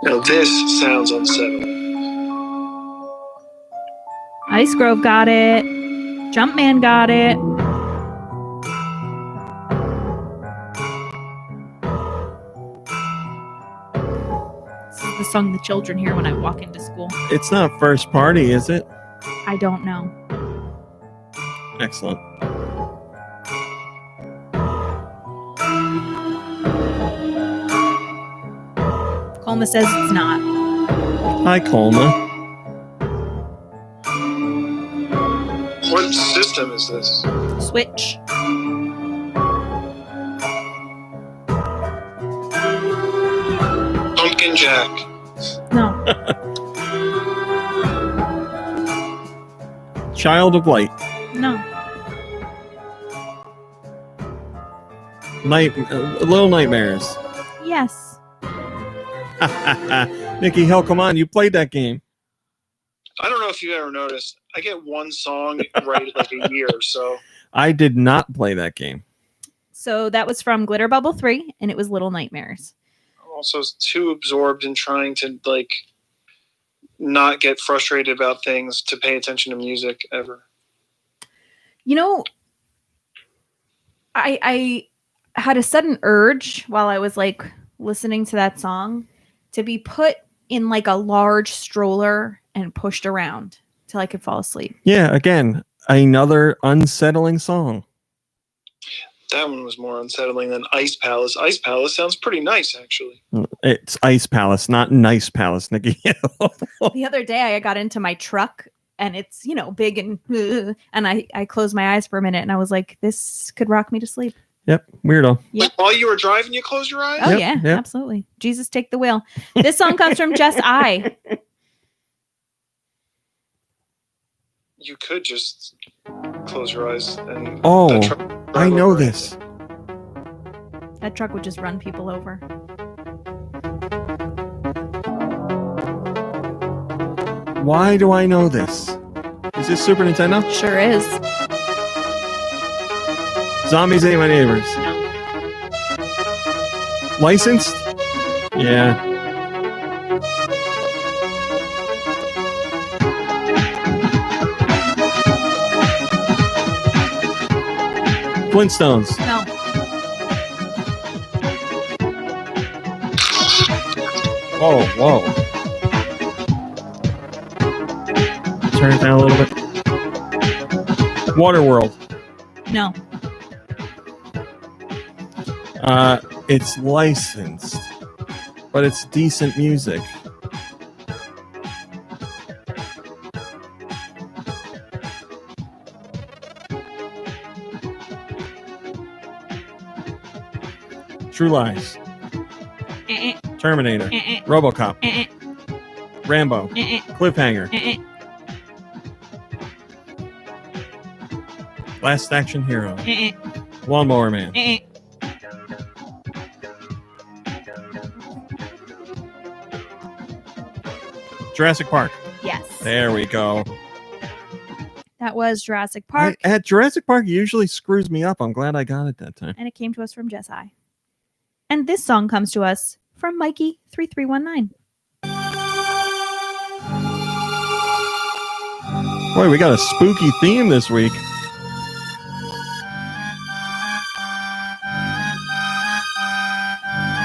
Now this sounds unsettling. Ice Grove got it. Jumpman got it. This is the song the children hear when I walk into school. It's not First Party, is it? I don't know. Excellent. Colma says it's not. Hi, Colma. What system is this? Switch. Pumpkin Jack. No. Child of Light. No. Little Nightmares. Yes. Nikki Hill, come on, you played that game. I don't know if you ever noticed. I get one song right like a year, so. I did not play that game. So that was from Glitter Bubble 3, and it was Little Nightmares. I'm also too absorbed in trying to like not get frustrated about things to pay attention to music ever. You know, I had a sudden urge while I was like listening to that song to be put in like a large stroller and pushed around till I could fall asleep. Yeah, again, another unsettling song. That one was more unsettling than Ice Palace. Ice Palace sounds pretty nice, actually. It's Ice Palace, not Nice Palace, Nikki. The other day I got into my truck and it's, you know, big and I closed my eyes for a minute and I was like, this could rock me to sleep. Yep, weirdo. Yep. Like while you were driving, you closed your eyes? Oh, yeah, absolutely. Jesus, take the wheel. This song comes from Jess I. You could just close your eyes and. Oh, I know this. That truck would just run people over. Why do I know this? Is this Super Nintendo? Sure is. Zombies Ate My Neighbors. Licensed? Yeah. Flintstones. No. Whoa. Turn it down a little bit. Waterworld. No. It's licensed, but it's decent music. True Lies. Terminator. RoboCop. Rambo. Cliffhanger. Last Action Hero. Lawnmower Man. Jurassic Park. Yes. There we go. That was Jurassic Park. At Jurassic Park usually screws me up. I'm glad I got it that time. And it came to us from Jessai. And this song comes to us from Mikey3319. Boy, we got a spooky theme this week.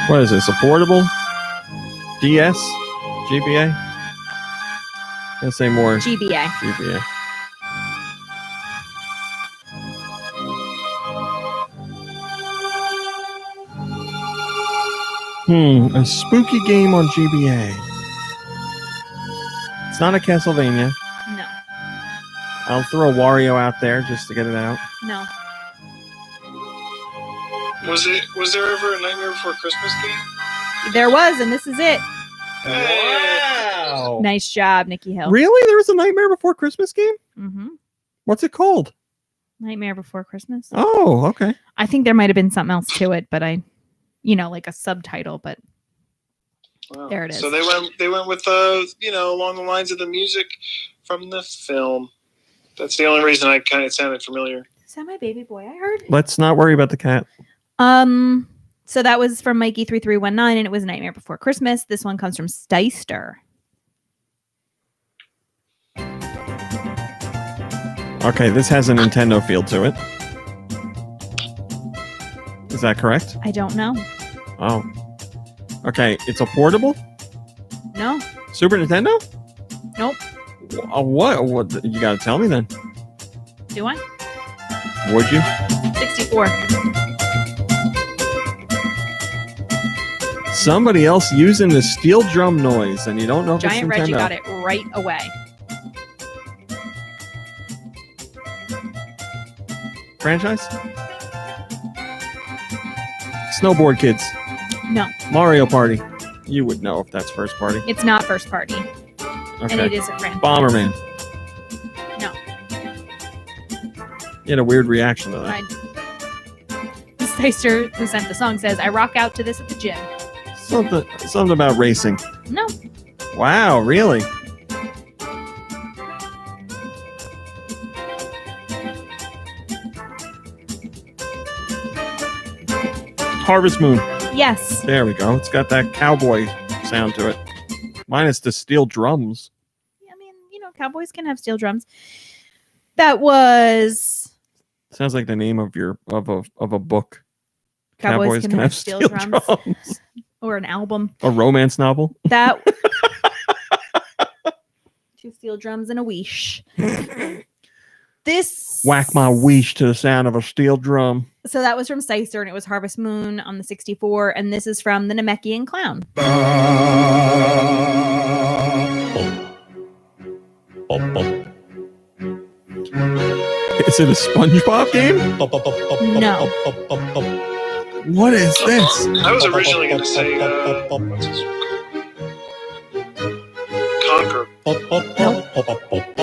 What is this? A portable? DS? GBA? I'll say more. GBA. GBA. A spooky game on GBA. It's not a Castlevania. No. I'll throw Wario out there just to get it out. No. Was there ever a Nightmare Before Christmas game? There was, and this is it. Wow. Nice job, Nikki Hill. Really? There was a Nightmare Before Christmas game? Mm-hmm. What's it called? Nightmare Before Christmas. Oh, okay. I think there might have been something else to it, but like a subtitle, but Wow. there it is. So they went with along the lines of the music from the film. That's the only reason it sounded familiar. Is that my baby boy I heard? Let's not worry about the cat. So that was from Mikey3319, and it was Nightmare Before Christmas. This one comes from Steister. Okay, this has a Nintendo feel to it. Is that correct? I don't know. Oh. Okay, it's a portable? No. Super Nintendo? Nope. What? You gotta tell me then. Do I? Would you? 64. Somebody else using the steel drum noise, and you don't know if Giant it's Nintendo. Reggie got it right away. Franchise? Snowboard Kids. No. Mario Party. You would know if that's first party. It's not first party. Okay. And it is a franchise. Bomberman. No. You had a weird reaction to that. Steister, who sent the song, says, I rock out to this at the gym. Something about racing. No. Wow, really? Harvest Moon. Yes. There we go. It's got that cowboy sound to it. Minus the steel drums. I mean, cowboys can have steel drums. That was... Sounds like the name of a book. Cowboys can have steel drums. Or an album. A romance novel. That... 2 steel drums and a weesh. This... Whack my weesh to the sound of a steel drum. So that was from Steister, and it was Harvest Moon on the 64, and this is from the Namekian Clown. Is it a SpongeBob game? No. What is this? I was originally going to say Conquer.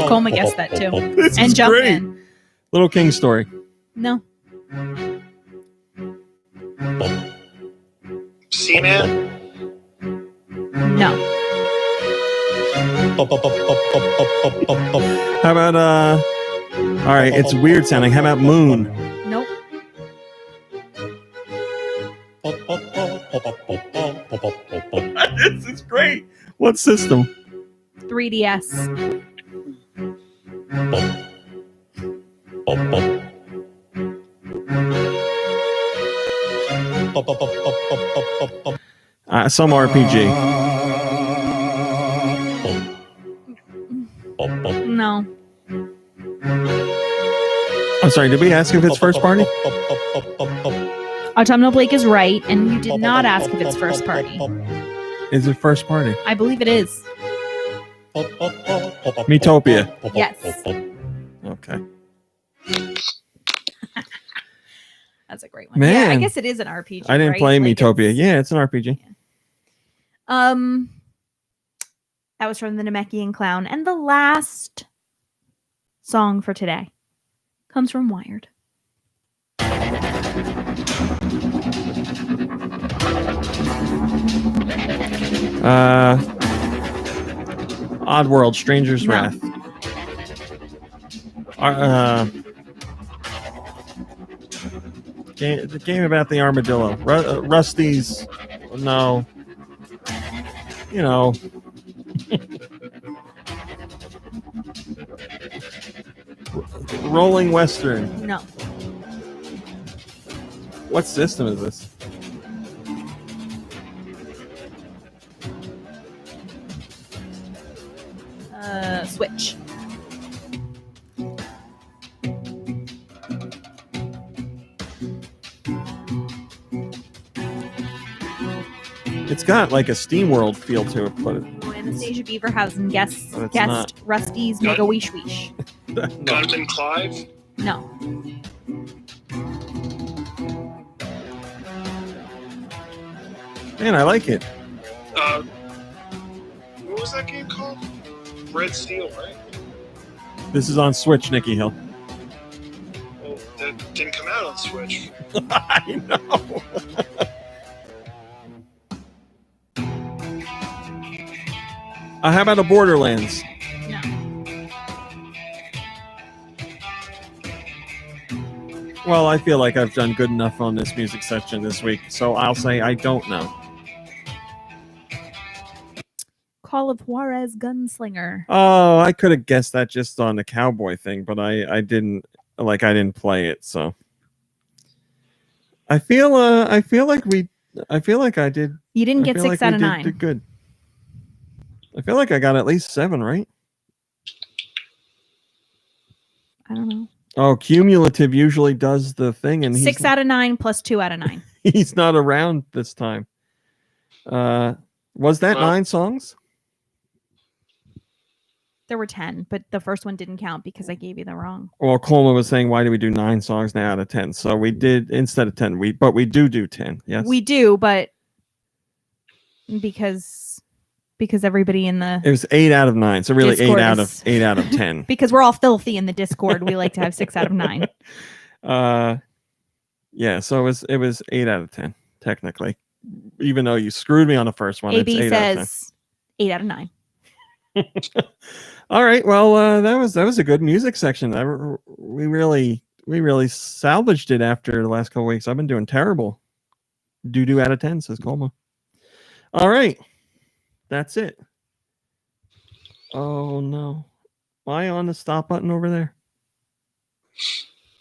Colma guessed that too. This and is jumped great. in. Little King Story. No. Seaman? No. How about all right, it's weird sounding. How about Moon? Nope. This is great. What system? 3DS. Some RPG. No. I'm sorry, did we ask if it's first party? Autumnal Blake is right, and you did not ask if it's first party. Is it first party? I believe it is. Metopia. Yes. Okay. That's a great one. Man. Yeah, I guess it is an RPG. I didn't right? play Like, Metopia. Yeah, it's an RPG. that was from the Namekian Clown. And the last song for today comes from Wired. Oddworld, Stranger's No. Wrath. The game about the armadillo. Rusty's. No. You know. Rolling Western. No. What system is this? Switch. It's got like a SteamWorld feel to it, but Anastasia Beaverhausen guessed But it's not. Rusty's Mega Weesh Weesh. Gunman Clive? No. man, I like it. What was that game called? Red Steel, right? This is on Switch, Nikki Hill. Well, that didn't come out on Switch. I know. How about a Borderlands? No. Well, I feel like I've done good enough on this music section this week, so I'll say I don't know. Call of Juarez Gunslinger. Oh, I could have guessed that just on the cowboy thing, but I didn't play it, so I feel like I did. You didn't get I feel 6 like out we of 9. Did good. I feel like I got at least 7, right? I don't know. Oh, cumulative usually does the thing, and 6 out of 9 plus 2 out of 9. he's not around this time. Was that 9 songs? There were 10, but the first one didn't count because I gave you the wrong. Well, Coleman was saying, why do we do 9 songs now out of 10? So we did instead of 10. We do 10. Yes, We do, but because everybody in the it was 8 out of 9. So really Discord 8 out of 10. because we're all filthy in the Discord, we like to have 6 out of 9. Yeah. So it was 8 out of 10 technically, even though you screwed me on the first one. AB it's 8 out of 10. says 8 out of 9. All right. Well, that was a good music section. We really salvaged it after the last couple weeks. I've been doing terrible. Doo-doo out of 10, says Colma. All right. That's it. Oh no. Am I on the stop button over there?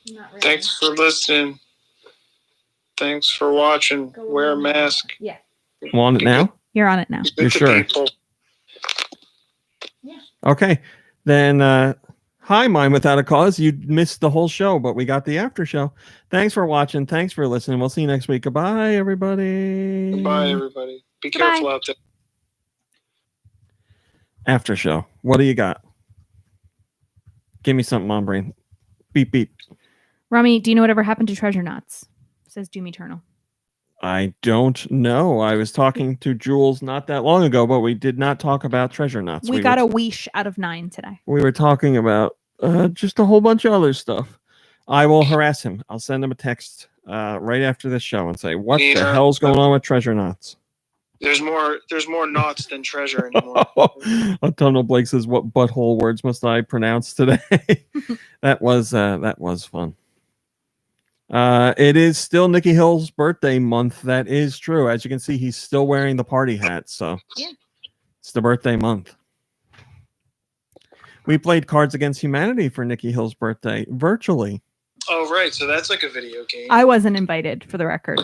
Not really. Thanks for listening. Thanks for watching. Wear a mask. Yeah. I'm on it now? You're on it now. You're sure? Yeah. Okay. Then hi, Mine Without a Cause. You missed the whole show, but we got the after show. Thanks for watching. Thanks for listening. We'll see you next week. Goodbye, everybody. Goodbye, everybody. Be Goodbye. careful out there. After show. What do you got? Give me something on brain. Beep beep. Rami, do you know whatever happened to Treasure Knots? Says Doom Eternal. I don't know. I was talking to Jules not that long ago, but we did not talk about Treasure Knots. We got a weesh out of 9 today. We were talking about just a whole bunch of other stuff. I will harass him. I'll send him a text right after this show and say, what the hell's going on with Treasure Knots? There's more knots than treasure anymore. Autumnal Blake says, "What butthole words must I pronounce today?" That was fun. It is still Nikki Hill's birthday month. That is true. As you can see, he's still wearing the party hat. So Yeah. It's the birthday month. We played Cards Against Humanity for Nikki Hill's birthday virtually. Oh, right. So that's like a video game. I wasn't invited, for the record.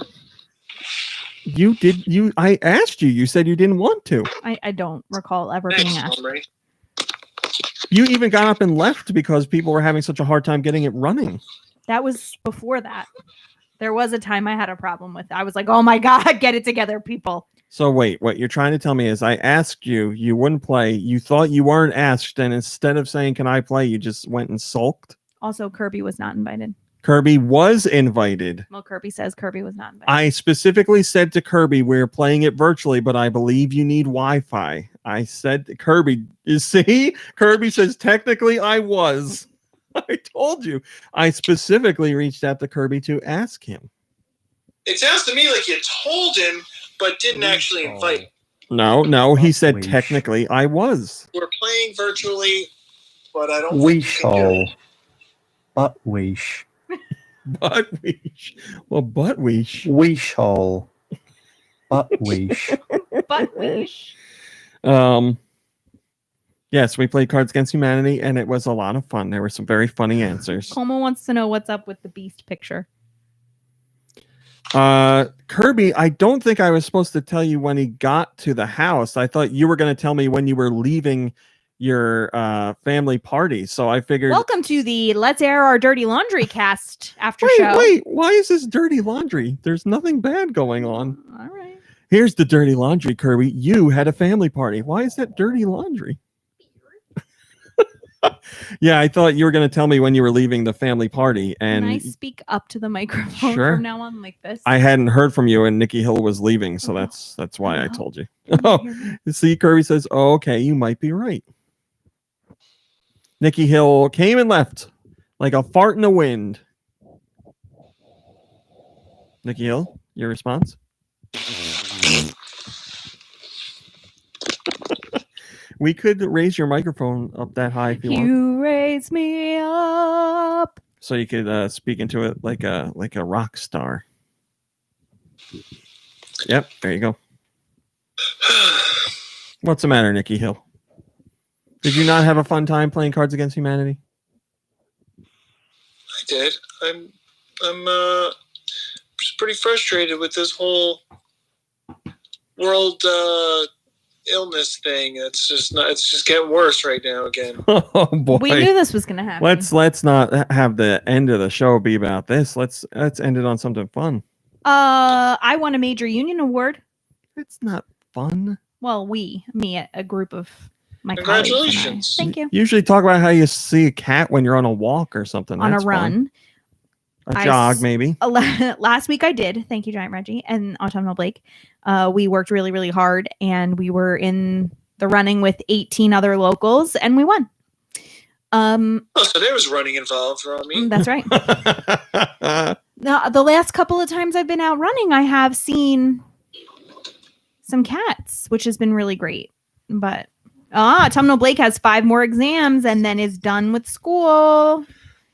You did. I asked you. You said you didn't want to. I don't recall ever being asked. Hombre. You even got up and left because people were having such a hard time getting it running. That was before that. There was a time I had a problem with it. I was like, oh my God, get it together, people. So wait, what you're trying to tell me is I asked you, you wouldn't play, you thought you weren't asked, and instead of saying, can I play, you just went and sulked? Also, Kirby was not invited. Kirby was invited. Well, Kirby says Kirby was not invited. I specifically said to Kirby, we're playing it virtually, but I believe you need Wi-Fi. I said to Kirby, you see? Kirby says, technically I was. I told you. I specifically reached out to Kirby to ask him. It sounds to me like you told him, but didn't actually invite. No, he said technically I was. We're playing virtually, but I don't. We shall. But we sh. But we sh. Well, but we sh. We shall. But we sh. But we sh. Yes, we played Cards Against Humanity, and it was a lot of fun. There were some very funny answers. Como wants to know what's up with the Beast picture. Kirby, I don't think I was supposed to tell you when he got to the house. I thought you were going to tell me when you were leaving your family party. So I figured. Welcome to the Let's Air Our Dirty Laundry cast after Wait, show. wait, why is this dirty laundry? There's nothing bad going on. All right. Here's the dirty laundry, Kirby. You had a family party. Why is that dirty laundry? Yeah, I thought you were going to tell me when you were leaving the family party. And Can I speak up to the microphone Sure. from now on like this? I hadn't heard from you, and Nikki Hill was leaving, so that's why I told you. Oh, see, Kirby says, "Oh, okay, you might be right." Nikki Hill came and left like a fart in the wind. Nikki Hill, your response? We could raise your microphone up that high if you want. You raise me up. So you could speak into it like a rock star. Yep, there you go. What's the matter, Nikki Hill? Did you not have a fun time playing Cards Against Humanity? I did. I'm just pretty frustrated with this whole world illness thing. It's just getting worse right now again. Oh boy. We knew this was going to happen. Let's not have the end of the show be about this. Let's end it on something fun. I won a major union award. It's not fun. Well, a group of my Congratulations. colleagues. Thank you. Usually talk about how you see a cat when you're on a walk or something. On That's a run. Fun. A jog, maybe. Last week I did. Thank you, Giant Reggie and Autumnal Blake. We worked really, really hard, and we were in the running with 18 other locals, and we won. Oh, so there was running involved, Rami. That's right. Now, the last couple of times I've been out running, I have seen some cats, which has been really great. But Autumnal Blake has 5 more exams and then is done with school.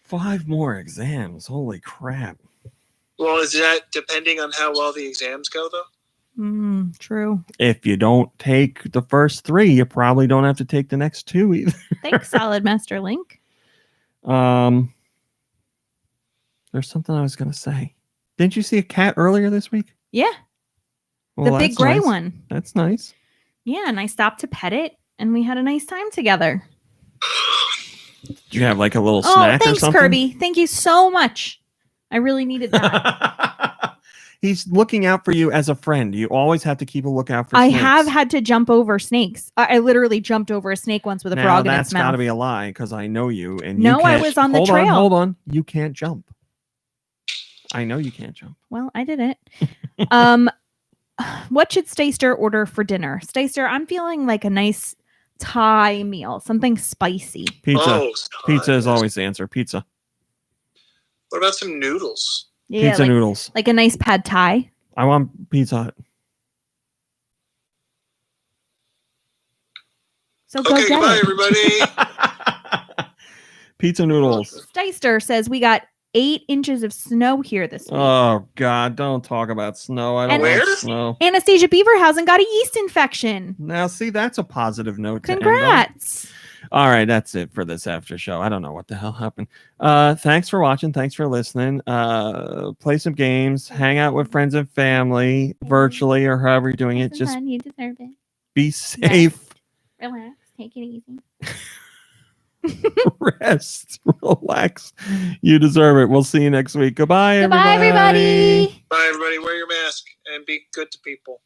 5 more exams. Holy crap. Well, is that depending on how well the exams go, though? True. If you don't take the first 3, you probably don't have to take the next 2 either. Thanks, Solid Master Link. There's something I was going to say. Didn't you see a cat earlier this week? Yeah. Well, the big that's gray nice. one. That's nice. Yeah, and I stopped to pet it, and we had a nice time together. Did you have like a little Oh, snack or thanks, something? Kirby. Thank you so much. I really needed that. He's looking out for you as a friend. You always have to keep a lookout for I snakes. have had to jump over snakes. I literally jumped over a snake once with a frog in its That's got mouth. to be a lie because I know you. And No, you I can't- was on the hold trail. Hold on. You can't jump. I know you can't jump. Well, I did it. What should Stacer order for dinner? Stacer, I'm feeling like a nice Thai meal, something spicy. Pizza. Oh, Pizza is always the answer. Pizza. What about some noodles? Yeah, Pizza like, noodles. like a nice pad Thai. I want Pizza Hut. So go Okay, get goodbye, it. everybody. Pizza noodles. Steister says we got 8 inches of snow here this week. Oh God! Don't talk about snow. I don't And like where? snow. Anastasia Beaverhausen got a yeast infection. Now, see, that's a positive note. To end Congrats. on. All right, that's it for this after show. I don't know what the hell happened. Thanks for watching. Thanks for listening. Play some games. Hang out with friends and family virtually or however you're doing it. Just you deserve it. be safe. Relax. Take it easy. Rest. Relax. You deserve it. We'll see you next week. Goodbye, Goodbye, everybody. Bye, everybody. Wear your mask and be good to people.